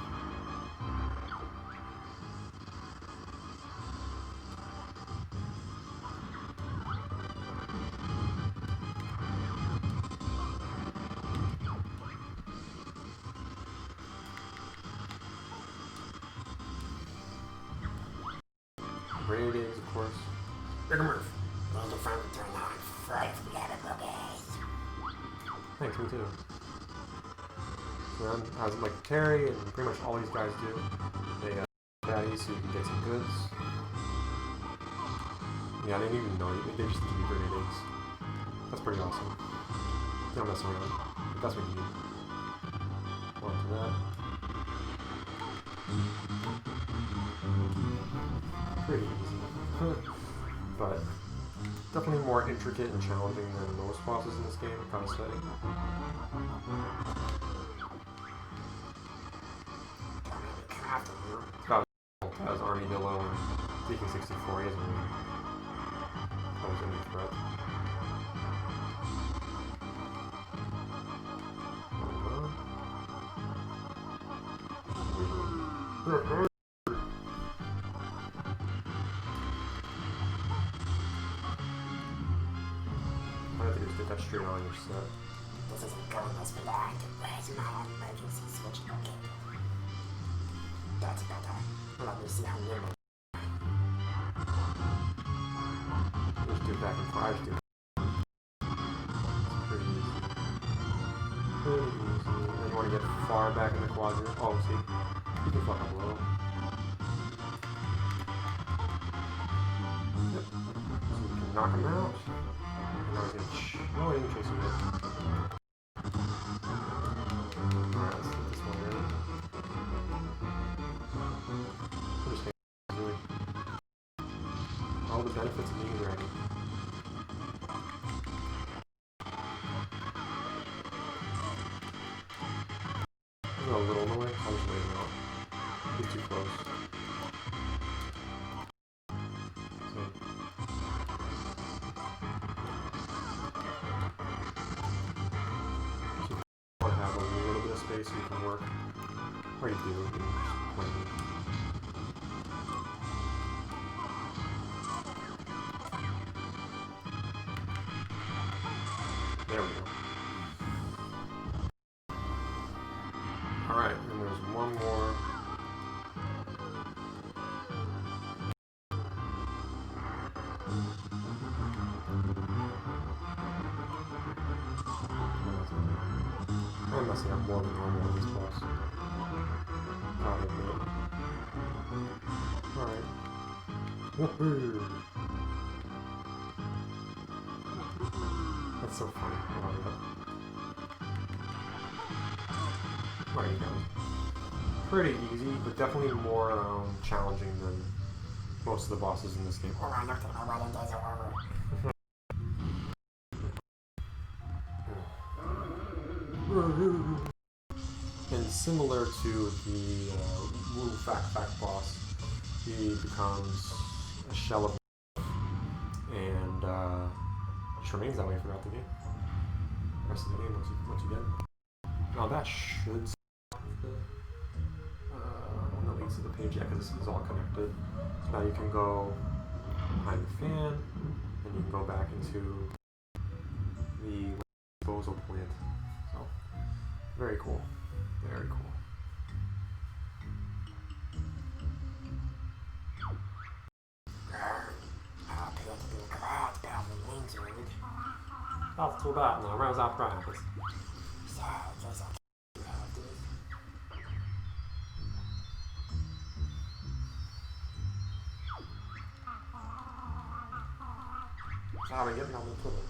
grenade eggs, of course. Big move. Going to finally turn on five letter boogies. Thanks, me too. So then, as like Terry and pretty much all these guys do, they baddies so you can get some goods. Yeah, they didn't even know you. They just give you grenade eggs. That's pretty awesome. Don't mess around. That's what you need. On to that. Pretty easy. But definitely more intricate and challenging than most bosses in this game, gotta say. It's about as Armadillo and Deacon 64, he doesn't really pose any threat. I have to just get that straight on your set. This isn't going as planned. Where's my emergency switch? Okay. That's better. Let me see how nimble. Just do it back and forth. I just do it. It's pretty easy. Pretty easy. And then you want to get far back in the quadrant. Oh, see? You can fuck up a little. Yep. So you can knock him out. And now he's going to oh, he didn't chase you yet. Alright, let's get this one in. I'm just doing all the benefits of being ready. This is a little annoying. I'll just wait him out. He's too close. So, you want to have a little bit of space so you can work. Or you do. You can just play it. There we go. Alright, and there's one more. I'm messing up more than normal on this boss. Gotta admit. Alright. Woohoo! That's so funny. I love that. There you go. Pretty easy, but definitely more challenging than most of the bosses in this game. Oh, I looked at my wedding days are over. And similar to the Woo Fact boss, he becomes a shell of and just remains that way throughout the game. The rest of the game once you get it. Now that should one that leads to the page, yeah, because this is all connected. So now you can go behind the fan, and you can go back into the disposal plant. So very cool, very cool. That's too bad now. Where's our practice? Sorry, get me on the toilet.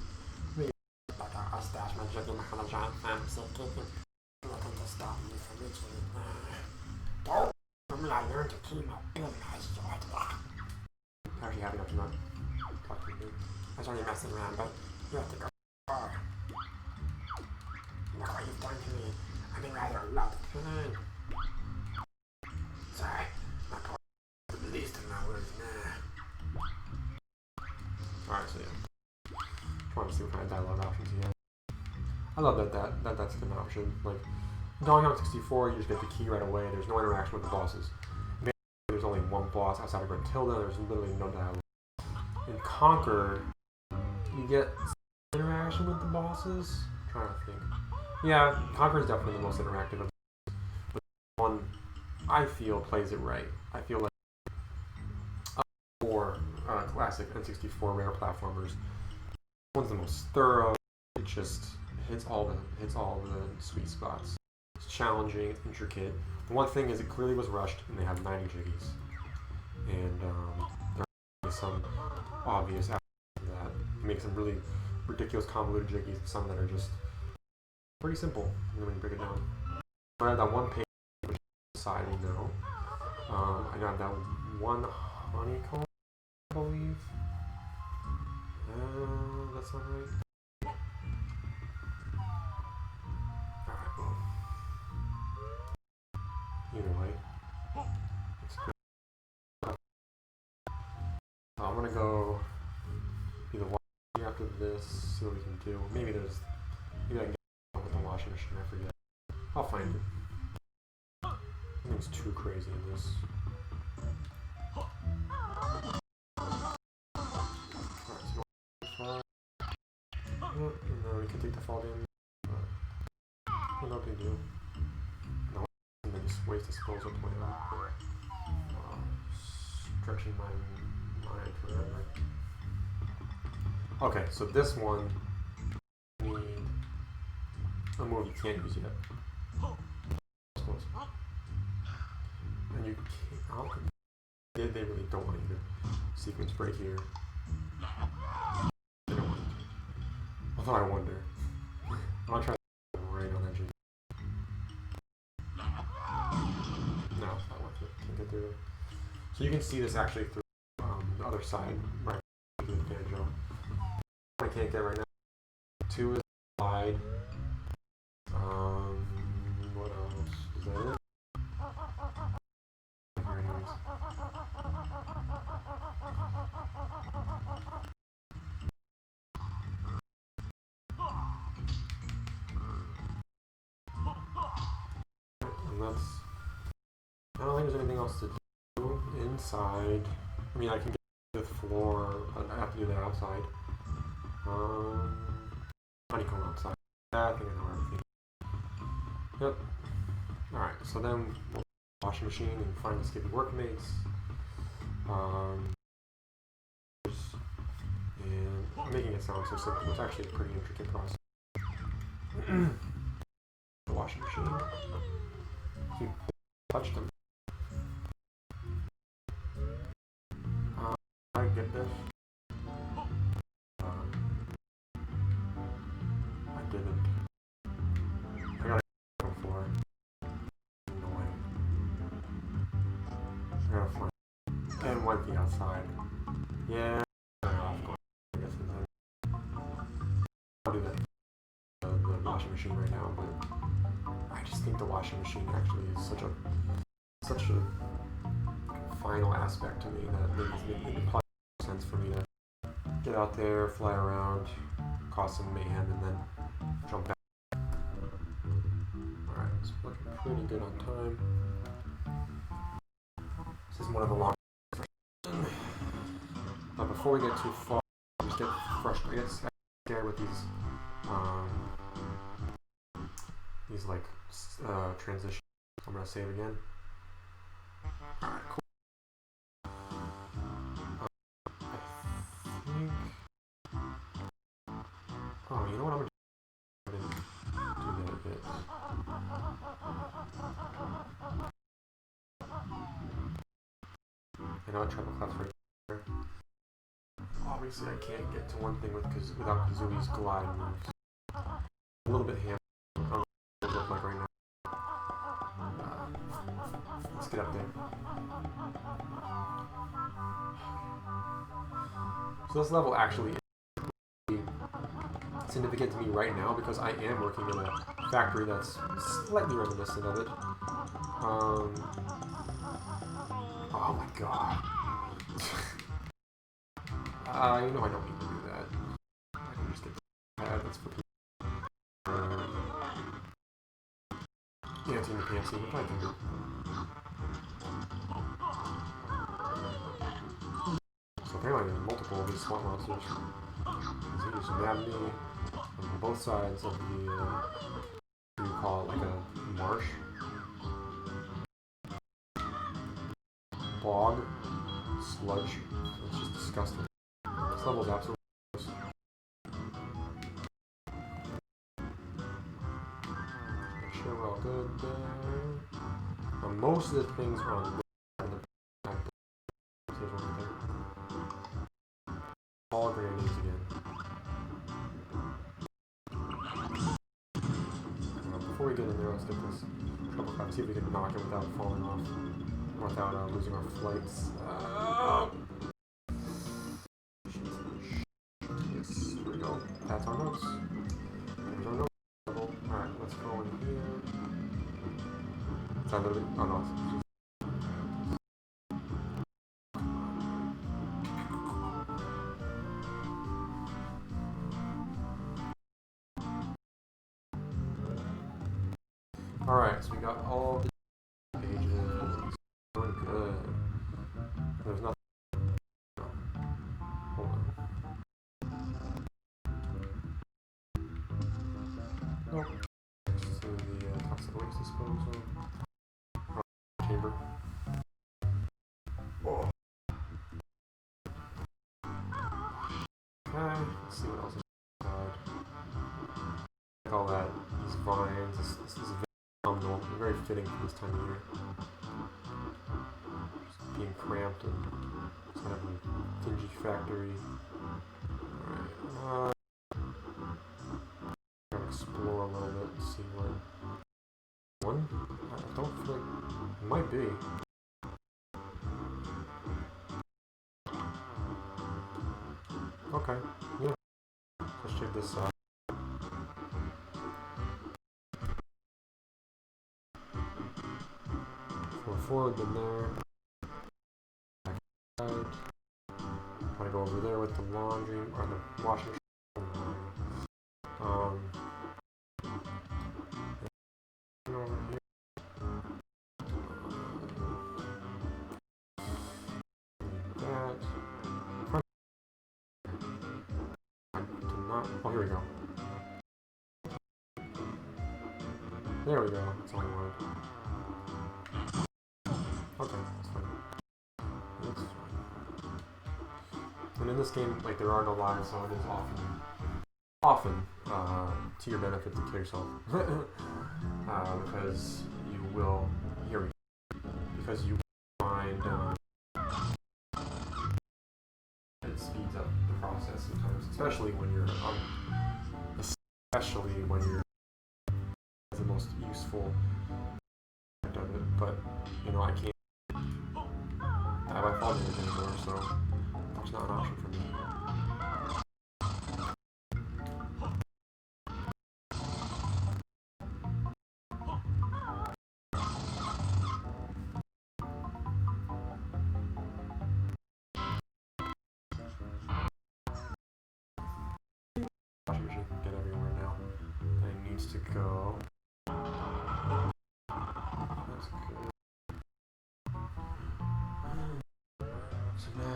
stash my jiggy behind a giant fantasy keeping looking to stop me from reaching it. Don't for me, I learned to keep my business short. I'm actually happy not to not talk to you. I was only messing around, but you have to go far. Look what you've done to me. I've been rather loved. Sorry, my poor the least of my words now. Alright, so yeah. Trying to see what kind of dialogue options he has. I love that's an option. Like, Donkey Kong 64, you just get the key right away. There's no interaction with the bosses. Maybe there's only one boss outside of Gruntilda. There's literally no dialogue. In Conquer, you get interaction with the bosses. I'm trying to think. Yeah, Conquer is definitely the most interactive of them. But one, I feel, plays it right. I feel like for classic N64 rare platformers, one's the most thorough. It just hits all the sweet spots. It's challenging, it's intricate. The one thing is it clearly was rushed, and they have 90 jiggies, and there are some obvious aspects of that. You make some really ridiculous convoluted jiggies, and some that are just pretty simple when you break it down. I have that one page which is side we know. I got that one honeycomb, I believe. That's not right. Alright, well. Either way. It's good. I'm gonna go either one after this, see what we can do. Maybe I can get with the washing machine, I forget. I'll find it. Nothing's too crazy in this. And then we can take the fall damage. Well, no big deal. No, and then just waste disposal plan. Stretching my mind forever. Okay, so this one we need a move you can't use yet. And you can't. They really don't want you to sequence break here. They don't want you to. Although I wonder. I'm gonna try to right on that G. No, it's not worth it. Can't get through. So you can see this actually through the other side, right through the banjo. I can't get right now. 2 is wide. What else? Is that it? Anyways. And that's. I don't think there's anything else to do inside. I mean, I can get to the floor, but I have to do that outside. Honeycomb outside. I think I know everything. Yep. Alright, so then we'll wash the machine and find the skivvy workmates. And I'm making it sound so simple. It's actually a pretty intricate process. The washing machine. You touch them. I get this. I didn't. I gotta go for it. Annoying. I gotta find it. And wipe the outside. Yeah. I guess I'll do that. The washing machine right now, but I just think the washing machine actually is such a final aspect to me that it makes sense for me to get out there, fly around, cause some mayhem, and then jump back. Alright, it's looking pretty good on time. This is one of the long. But before we get too far, I just get frustrated. I get scared with these like transitions. I'm gonna save again. Alright, cool. I think. Oh, you know what I'm gonna do that a bit. I know a treble clef's right there. Obviously, I can't get to one thing without Kazooie's glide moves. little bit hammered. I don't know what it looks like right now. Let's get up there. So this level actually is significant to me right now because I am working in a factory that's slightly reminiscent of it. Oh my god. You know I don't need to do that. I can just get the pad that's for people. Antsy and pantsy, which I can do. So apparently there's multiple of these swamp monsters. So you just nab me on both sides of the, what do you call it, like a marsh? Bog? Sludge? It's just disgusting. This level is absolutely gross. Make sure we're all good there. Now, most of the things are on the back. Here's one right there. All grenades again. Before we get in there, let's get this trouble craft. See if we can knock it without falling off. Without losing our flights. Yes, here we go. That's our notes. There's our notes. Alright, let's go in here. Is that a little bit? Oh no. Alright, so we got all the pages. Doing good. There's nothing. No. Hold on. Nope. Next to the toxic waste disposal. Chamber. Oh. Okay, let's see what else is inside. Like all that, these vines, this is very phenomenal, very fitting for this time of year. Just being cramped and just kind of a dingy factory. Alright, gonna explore a little bit and see what. One? I don't feel like. It might be. Okay, yeah. Let's check this out. Forward than there. Back side. Want to go over there with the laundry or the washing machine. Over here. That. Oh, here we go. There we go. That's all I wanted. Okay, that's fine. That's fine. And in this game, like, there are no lives, so it is often to your benefit to kill yourself. Because you will, because you find it speeds up the process sometimes, especially when you're the most useful of it. But you know, I can't have my fault anymore, so that's not an option for me. Washing machine can get everywhere now. And it needs to go. That's good. So now.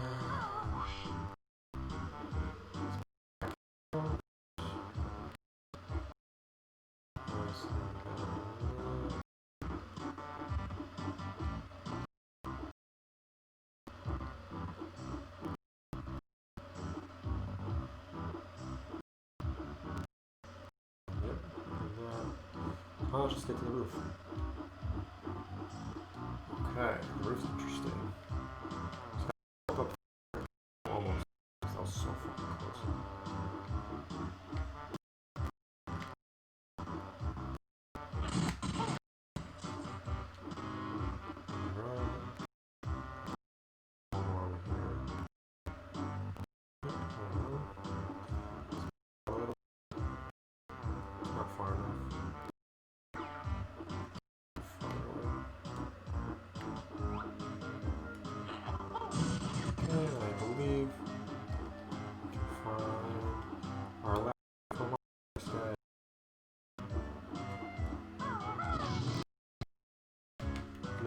Let's just get to the roof. Okay, the roof's interesting. Almost. That was so fucking close.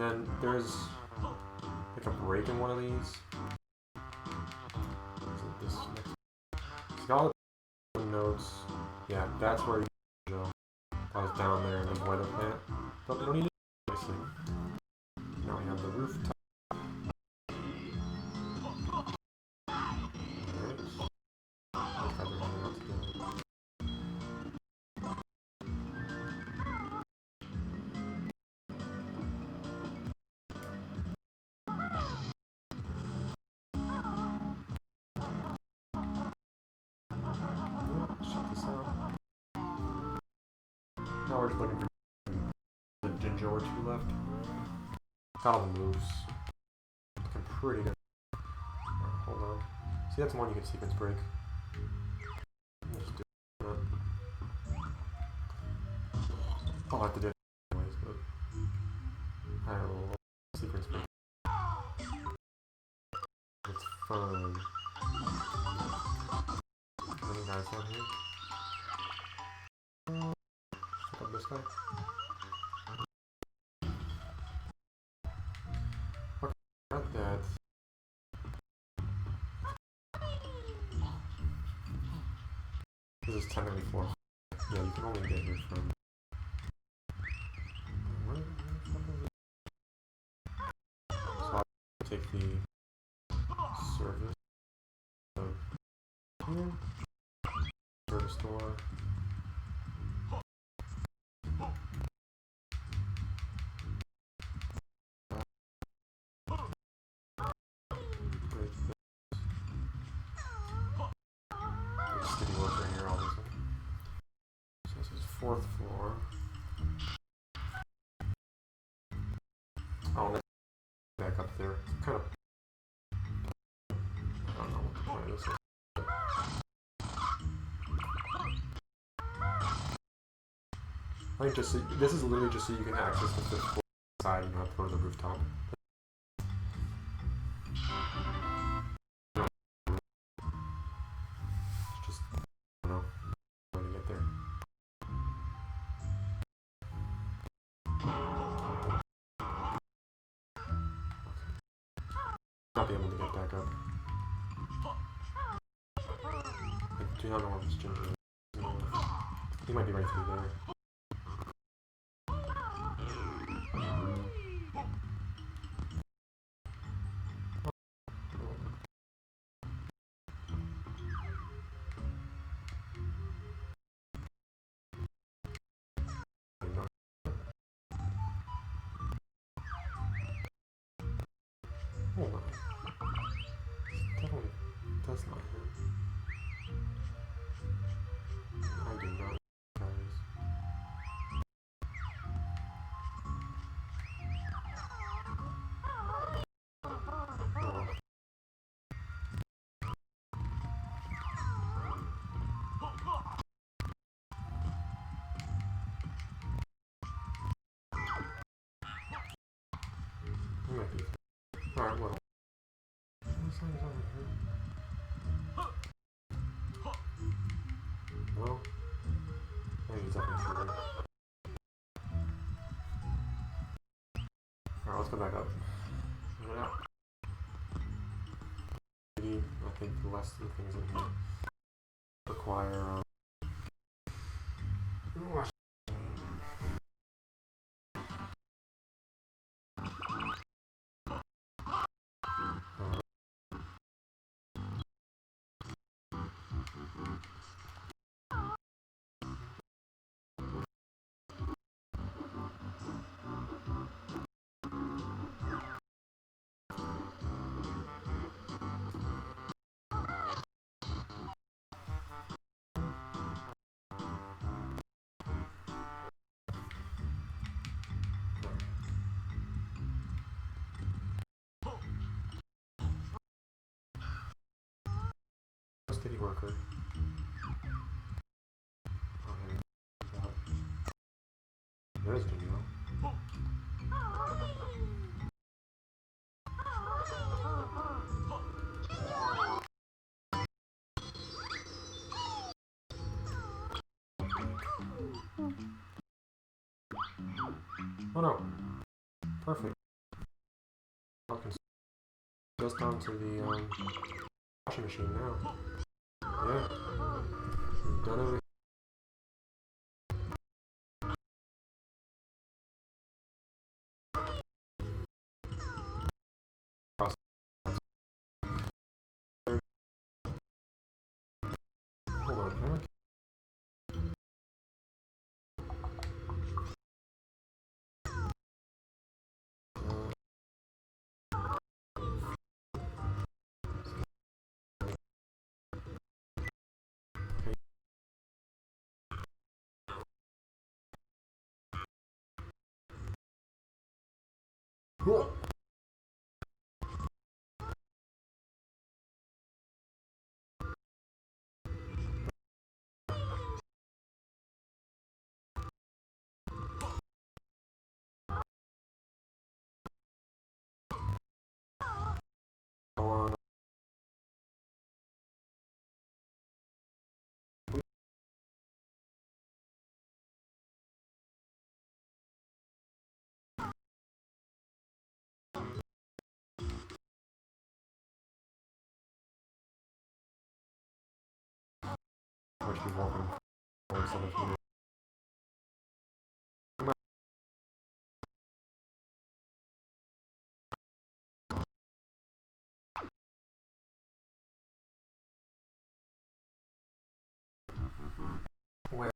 then there's like a break in one of these. This next. See all the notes. Yeah, that's where you go. I was down there in the weather plant. But we don't need to obviously. Now we have the rooftop. Check this out. Now we're just looking for the ginger or two left. Got all the moves. Looking pretty good. Right, hold on. See, that's one you can sequence break. Just do that. I'll have to do it anyways, but I don't know. Sequence break. It's fun. Any guys on here? Check out this guy. Okay, got that. This is technically 4. Yeah, you can only get here from. So I'll take the service of here. Service door. City worker here, obviously. So this is 4th floor. Oh, let's back up there. It's kind of. I don't know what the point of this is. I think just so, this is literally just so you can access the 5th floor side and you don't have to go to the rooftop. It's just, I don't know how to get there. Not be able to get back up. I do not know where this ginger is. He might be right through there. Hold on. Definitely, that's not him. I do not, guys. Oh. He might be. Alright, well. This thing's over here. Well, maybe he's up in here. Alright, let's go back up. Yeah. I think the rest of the things in here require city worker. Okay. There's Daniel. Oh no. Perfect. fucking just onto the washing machine now. Yeah. We've done everything. Hold on, can I? Go on. I should be walking forward instead of here. Where?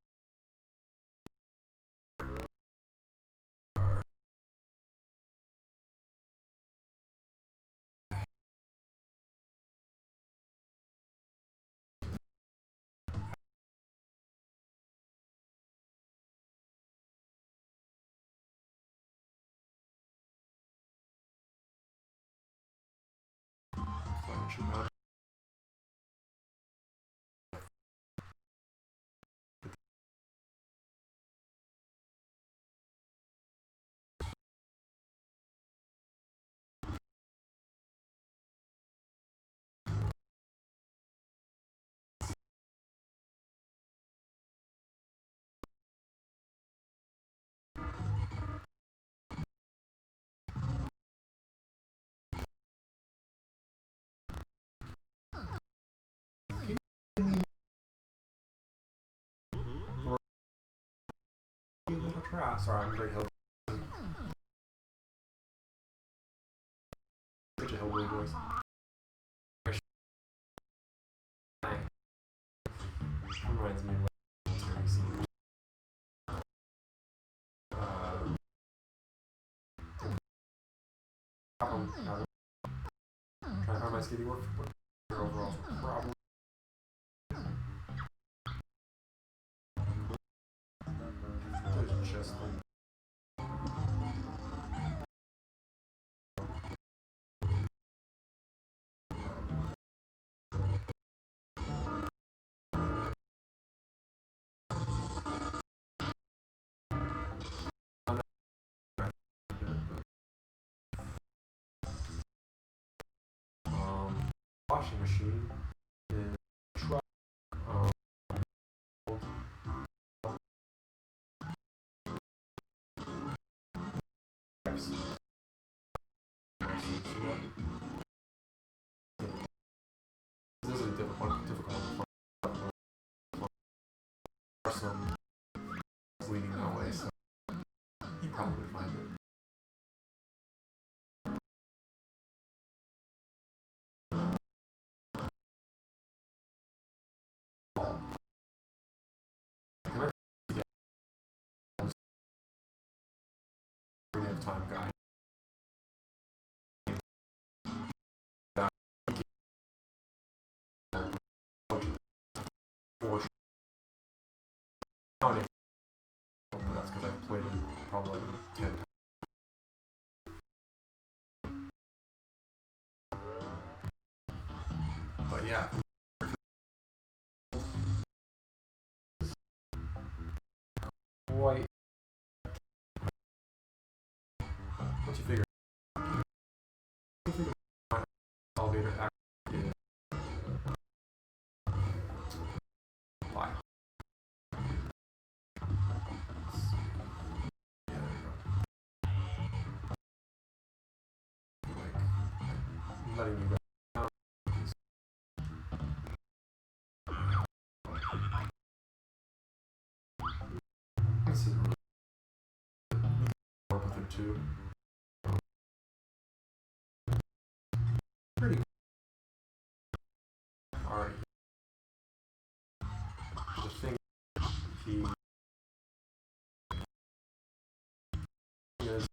I should not. Sorry, I'm very helpful. Such a hillbilly voice. Reminds me of military scenes. Problem. Trying to find my skivvy work. Overall problem. There's just like washing machine is truck. This is a difficult some leading that way, so he probably would find it. Time guy. That's because I've played it probably 10 times. But yeah. Boy. What you figure? Elevator active. Why? Yeah, there you go. Like letting you go down. This is really work with it too. Pretty good. Alright. The thing he is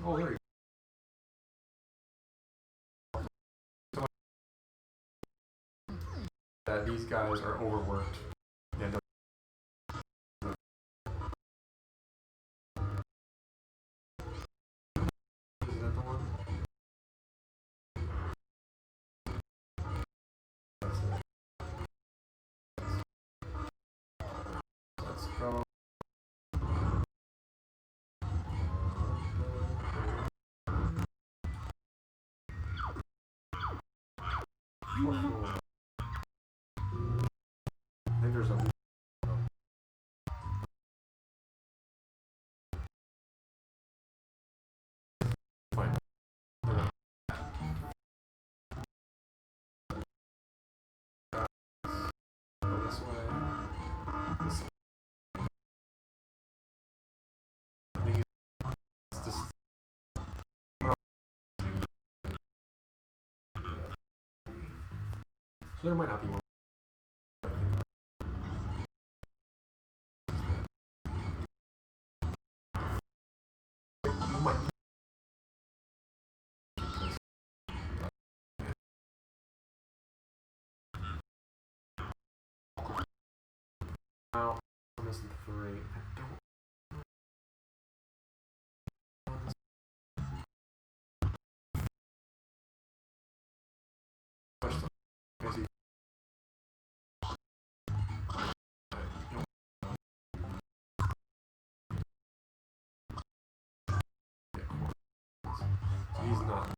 oh, there you go. That these guys are overworked. And is that the one? That's it. Let's go. I think there's a fine. Go this way. This I think it's just so there might not be one. You might now I'm missing the foray. I don't push the crazy. So he's not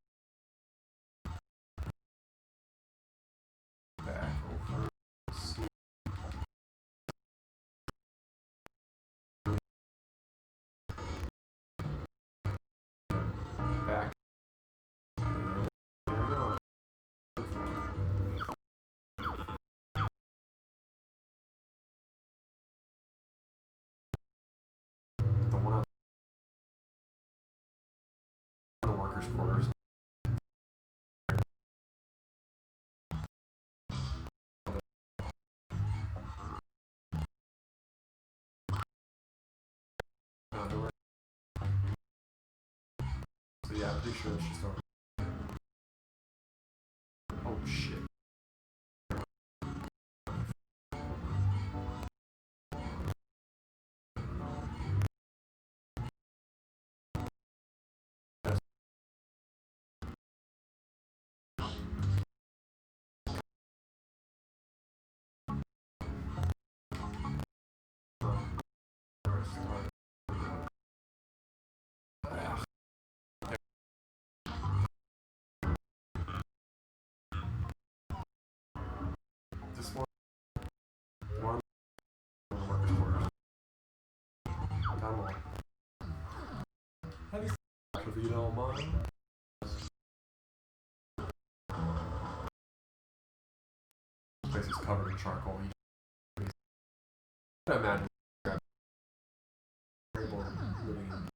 back over. See. Back. There we go. The one on the workers' quarters. So yeah, I'm pretty sure she's talking. Oh shit. This one on the workers' quarters. Down low. Have you seen the video, Mom? This place is covered in charcoal. I imagine very bored living in.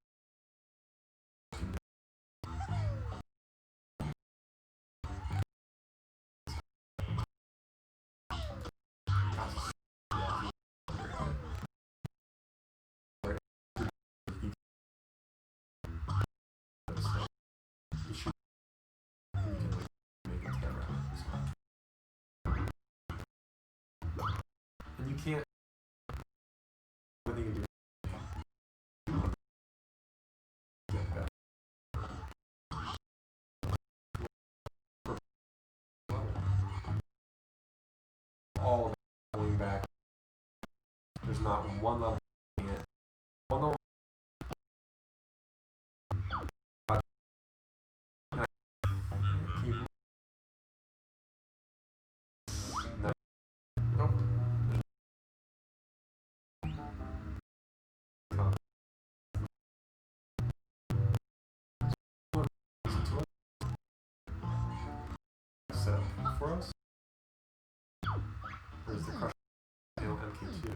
And you can't. Nothing you can do. There's not one level in it. One level. Nope. Set up for us. There's the crush MK2.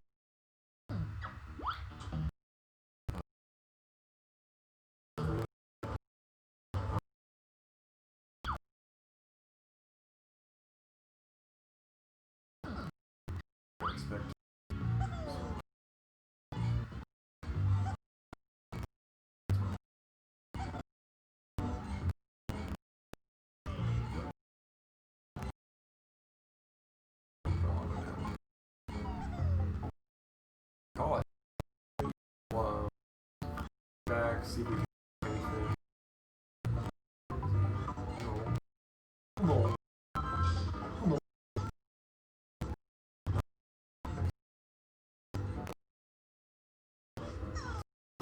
Expect. Call it. Well, back, see if we can do anything. No. No.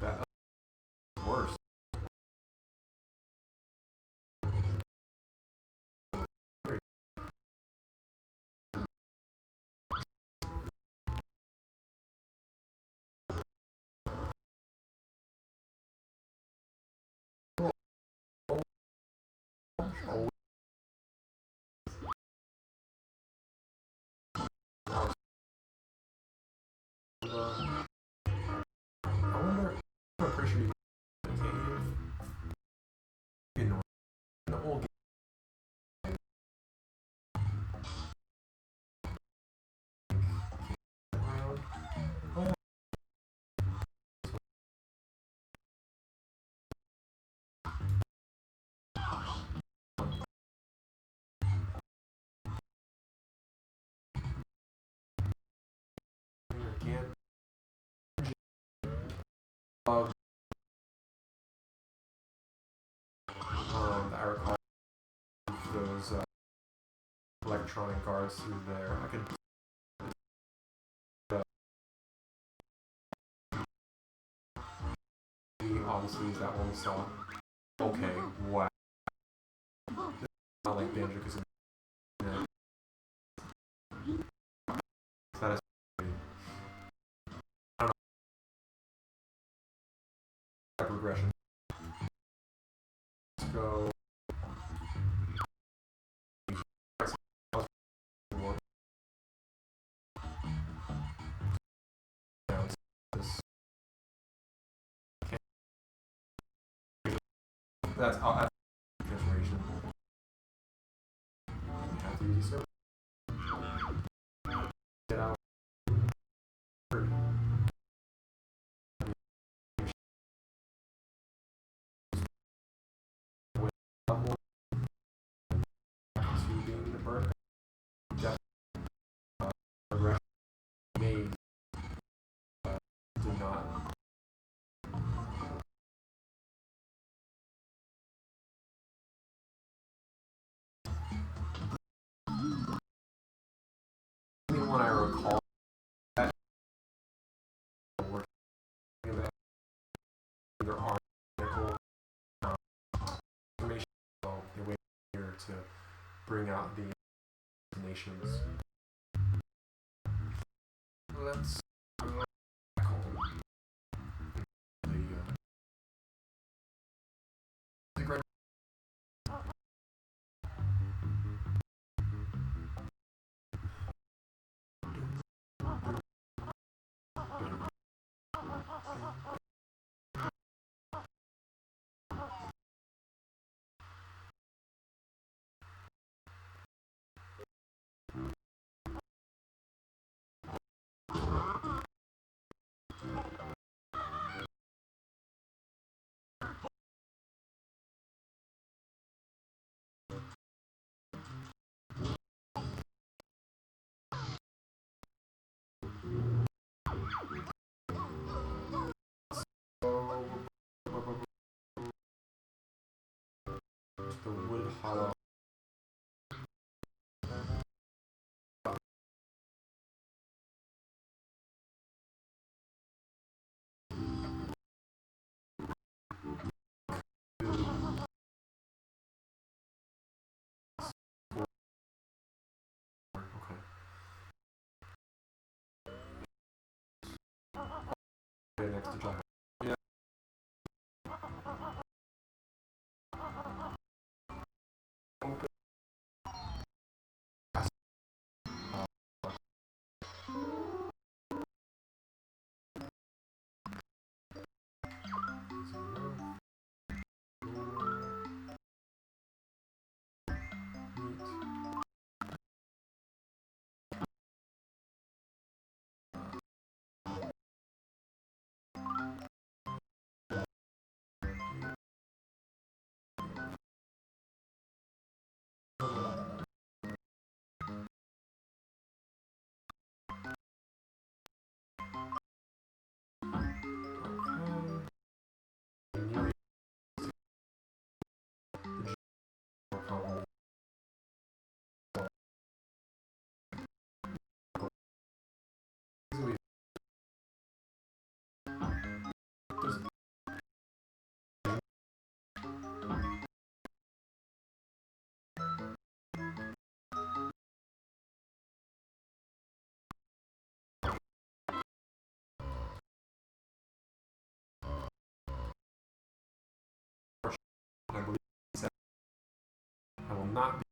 That worse. Oh, I wonder. I'm pretty sure you can in the whole game. Around. Oh, again. That I recall those electronic guards through there. I could obviously use that one we saw. Okay, wow. This is not like Banjo Kazooie. That is. I don't know. Progression. Let's go. That's transformation. You have to use it. Get out. To being the bird. Progression made did not. The only one I recall that there are medical information. So they wait here to bring out the nations. Let's tackle the great. The wood hollow. next to jump. Yeah. I believe I will not be.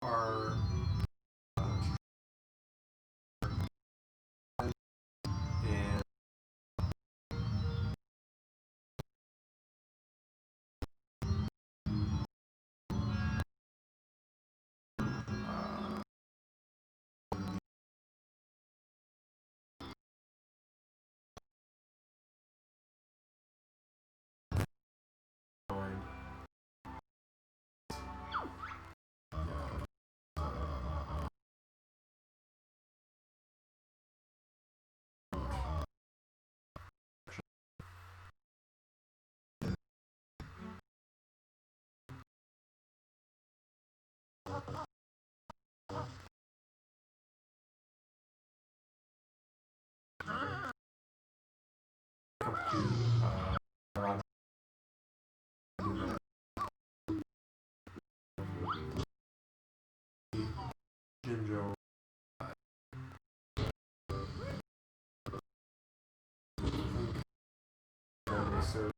Are and come to around Jinjo. So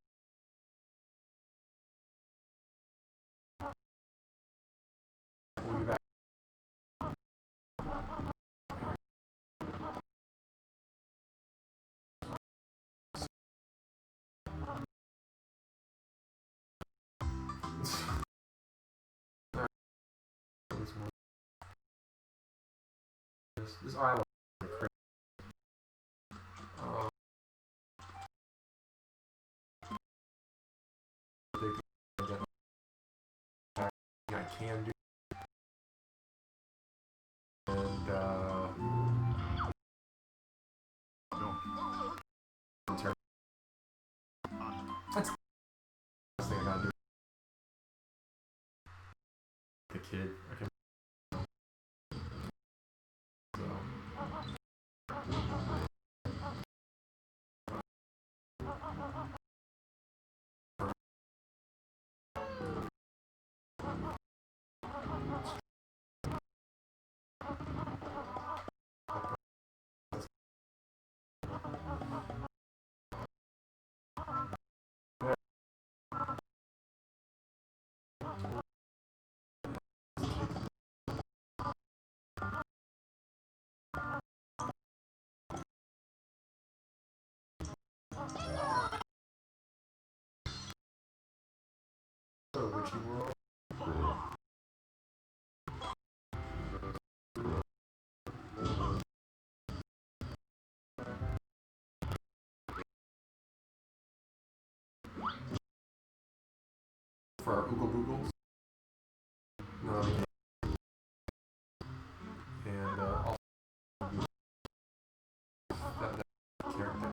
we'll be back. This island is crazy. I can do, and that's the thing I gotta do. The kid, I can. So, Witchy World. For our Oogle Boogles. And also that character.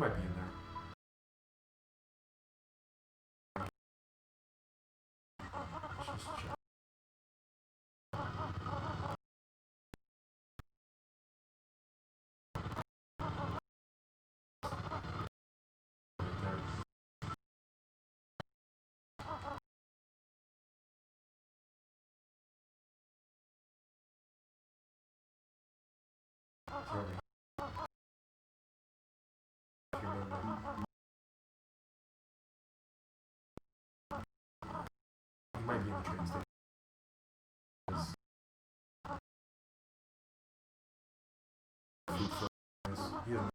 might be in there. Let's just check. Sorry. If you remember. He might be in the train station. He doesn't.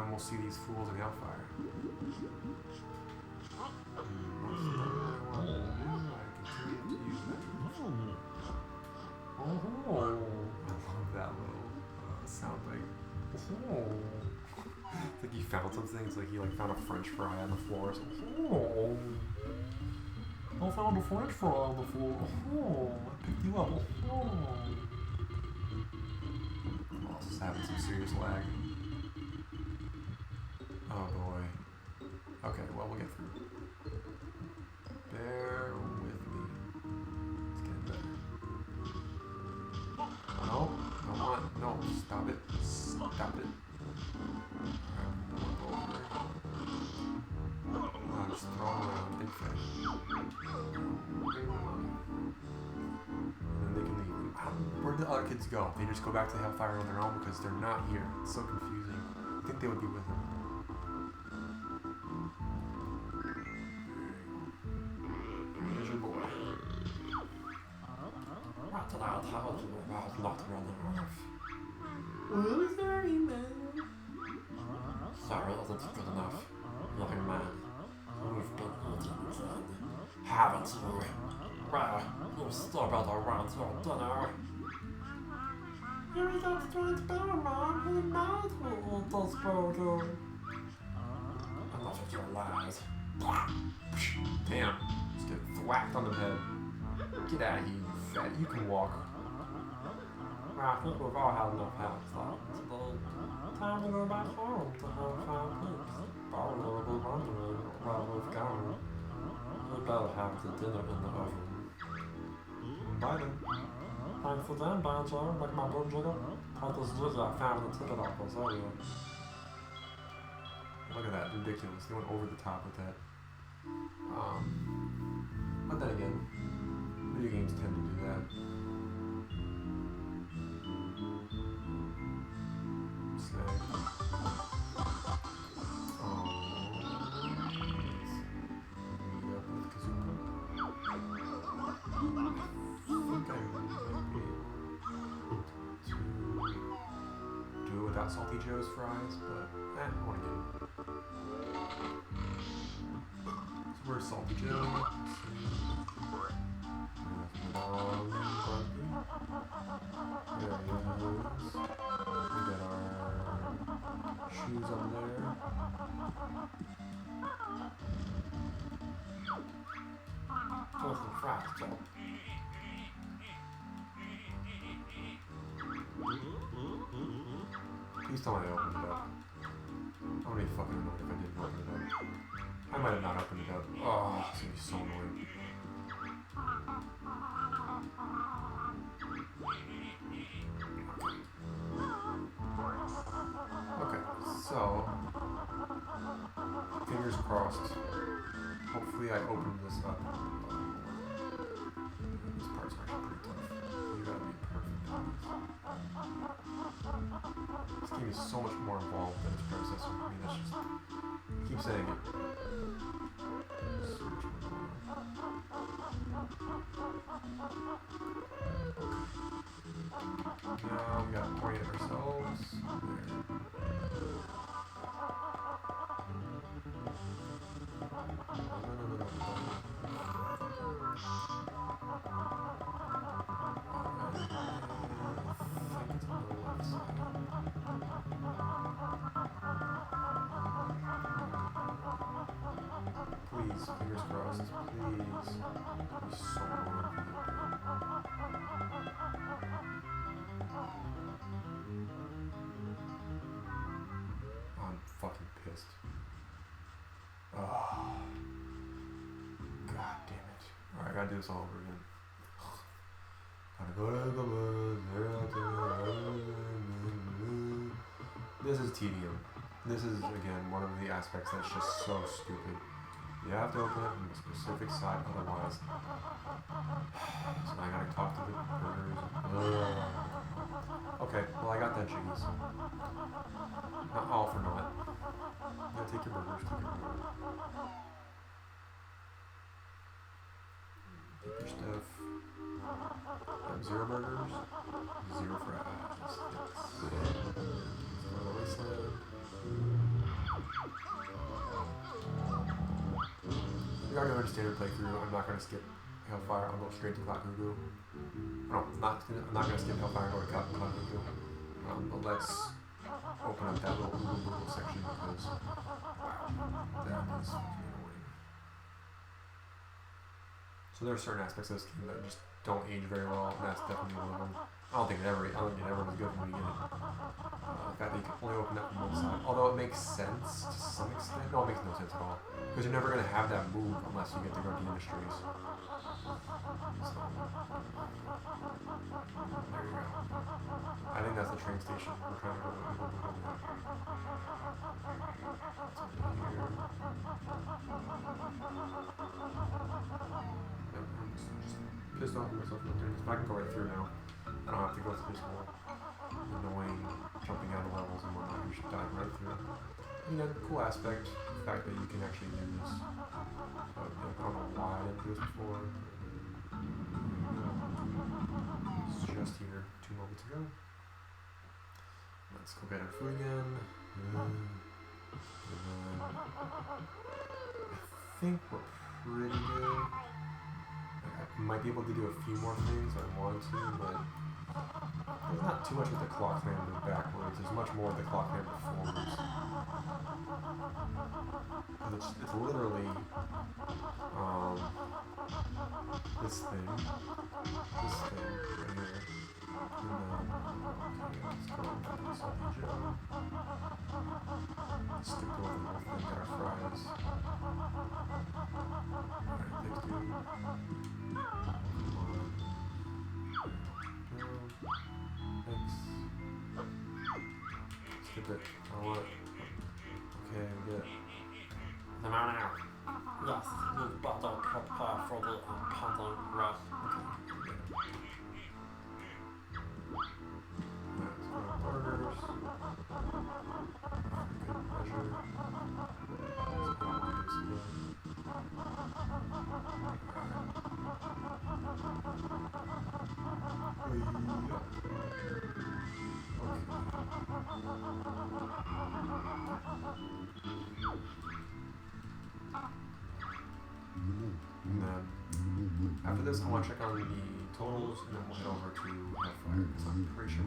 We'll see these fools in hellfire. Oh, I love that little sound like. Oh, it's like he found something. It's like he found a French fry on the floor. So, oh, I found a French fry on the floor. Oh, I picked you up. Oh, I'm also having some serious lag. Oh boy. Okay, well, we'll get through. Bear with me. It's getting better. No, come on. No, stop it. Stop it. Alright, over. Just throw around. Big fish. And then they can leave. Where'd the other kids go? They just go back to Hellfire on their own because they're not here. It's so confusing. I think they would be with them. Not running off. Oh, sorry, man. Sorry, wasn't good enough. Young man, you've been eaten again. haven't you? Well, you're still better around your dinner. Maybe that's John's better, Mom. He made me eat this burger. Enough of your lies. Damn. Just get thwacked on the head. Get out of here, you fat. You can walk. I think we've all had enough help today. Time to go back home to have 5 peeps. Probably will be wondering where we've gone. We better have the dinner in the oven. Bye then. Thanks again, Banjo. Make my boom jiggle. Take this jizz I found in the ticket office earlier. Look at that. Ridiculous. They went over the top with that. But then again, video games tend to do that. Snag. Meet up with Kazooie. I think I might be able to do it without Salty Joe's fries, but I want to get it. So where's Salty Joe? Grunty. There he is. We got our shoes on there. There's some fries, Joe. Please tell me I opened it up. I would be fucking annoyed if I didn't open it up. I might have not opened it up. Oh, it's gonna be so annoying. Okay, so fingers crossed. Hopefully I opened this up. This part's actually pretty tough. You gotta be perfect on this. This game is so much more involved than its predecessor. I mean, that's just... I keep saying it. So much more involved. Now we gotta point it ourselves. There. Please, fingers crossed, please. That'd be so annoying. I'm fucking pissed. Oh. God damn it. Alright, I gotta do this all over again. This is tedium. This is, again, one of the aspects that's just so stupid. You have to open it from a specific side, otherwise. So now I gotta talk to the burgers. Okay, well I got that jiggies. Not all for naught. Yeah, take your burgers, take your burgers. Take your stuff. 0 burgers, 0 fries. Yes. Let's go to the wasteland. We are doing a standard playthrough. I'm not going to skip Hellfire. I'll go straight to Cloud Cuckoo. No, I'm not going to skip Hellfire and go to Cloud Cuckoo. But let's open up that little section because that is fucking annoying. So there are certain aspects of this game that just don't age very well, and that's definitely one of them. I don't think it ever was good from the beginning. The fact that you can only open that from one side. Although it makes sense to some extent. No, it makes no sense at all. Because you're never going to have that move unless you get the Grunty Industries. So, there you go. I think that's the train station. We're trying to go there. I'm just pissed off at myself for doing this. But I can go right through now. I don't have to go through this whole annoying jumping out of levels and whatnot. You should dive right through. You know, cool aspect, the fact that you can actually do this. But I don't know why I didn't do this before. It's just here, 2 moments ago. Let's go get our food again. And then I think we're pretty good. might be able to do a few more things I want to, but there's not too much with the clock hammer backwards. There's much more with the clock hammer forwards. It's literally this thing right here. And then, let's go into this job. Skip over the whole thing, get our fries. Alright, thanks, dude. Thanks. Skip it. I want it. Okay, we get it. The man out. Yes, you better prepare for the impending rush. Okay, we get it. Alright, let's go to burgers. Good measure. Let's go to this again. And then after this, I want to check on the totals, and then we'll head over to Hellfire because I'm pretty sure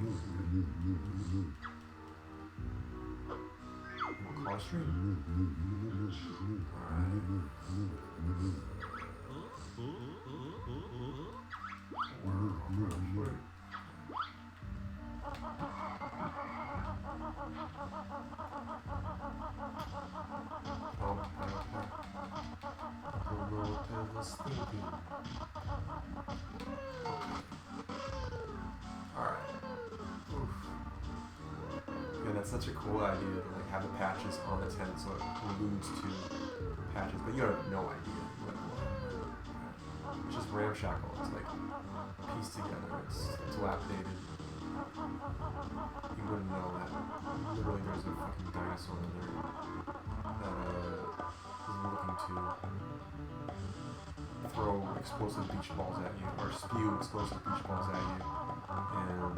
we'll call a stream. Alright. Alright. Yeah, that's such a cool idea to like have the patches on the tent so it alludes to patches, but you have no idea. It's just ramshackle. It's like pieced together. It's dilapidated. You wouldn't know that. Literally, there's a fucking dinosaur in there that is looking to throw explosive beach balls at you, or spew explosive beach balls at you, and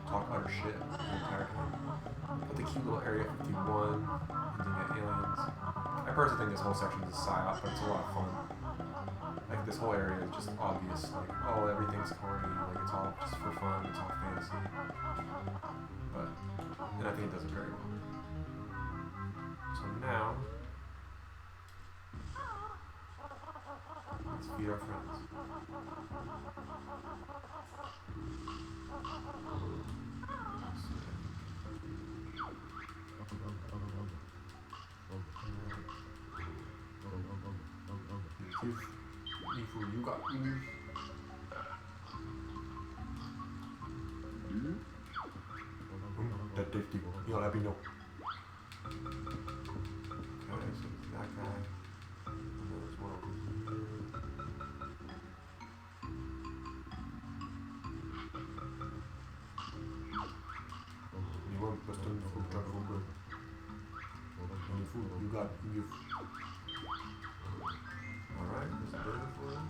talk utter shit the entire time. But the cute little Area 51, hinting at aliens. I personally think this whole section is a psyop, but it's a lot of fun. Like, this whole area is just obvious, like, oh, everything's corny, like, it's all just for fun, it's all fantasy. But, and I think it does it very well. So now, let's feed our friends. You got that tasty. You let me know. Okay, so that guy. And there's one over here. You want Western food, try food good. Any food you got, you give. Alright, there's a burger for him.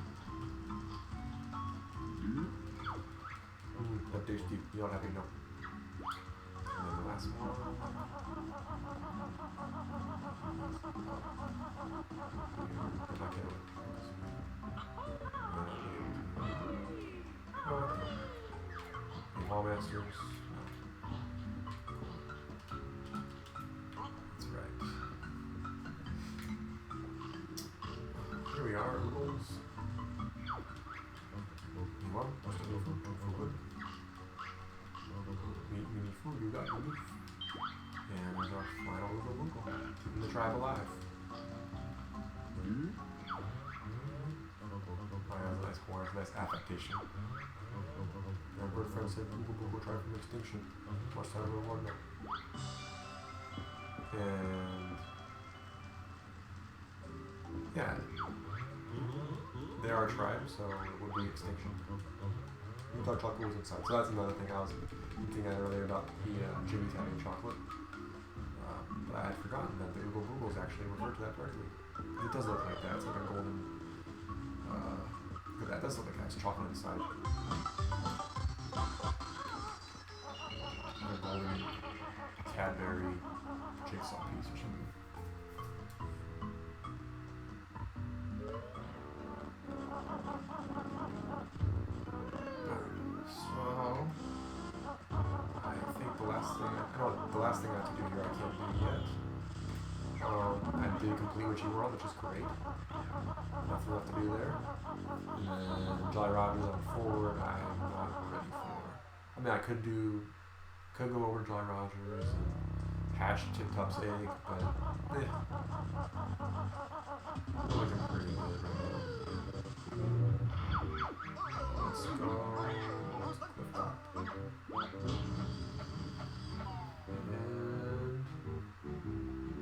That tasty. You all happy now. And then the last one. All masters. That's right. Here we are, rules. You want? What's the food? Good. We need food, you got food. And there's our final little local, keeping the tribe alive. Nice horns, nice affectation. Our bird friend said, Google tribe from extinction. Much time to reward them. And yeah, they are a tribe, so it would be extinction. We thought chocolate was inside, so that's another thing I was hinting at earlier about the Jimmy's having chocolate. But I had forgotten that the Google Googles actually refer to that directly. It does look like that, it's like a golden, that does look like it has chocolate inside. A golden Cadbury jigsaw piece or something. last thing I have to do here I can't do yet. I did complete what you were on, which is great. Nothing left to do there. And then Jolly Rogers on forward, I am not ready for. I mean, I could go over Jolly Rogers and hash Tip Top's egg, but we're looking pretty good right now. Let's go. Let's click that.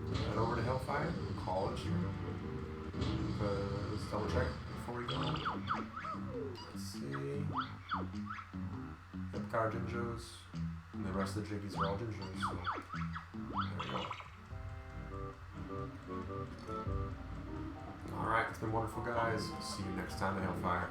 And head over to Hellfire, call it here. Because double check before we go. Let's see. Yep, got our Jinjos. And the rest of the Jiggies are all Jinjos, so there we go. Alright, it's been wonderful, guys. See you next time at Hellfire.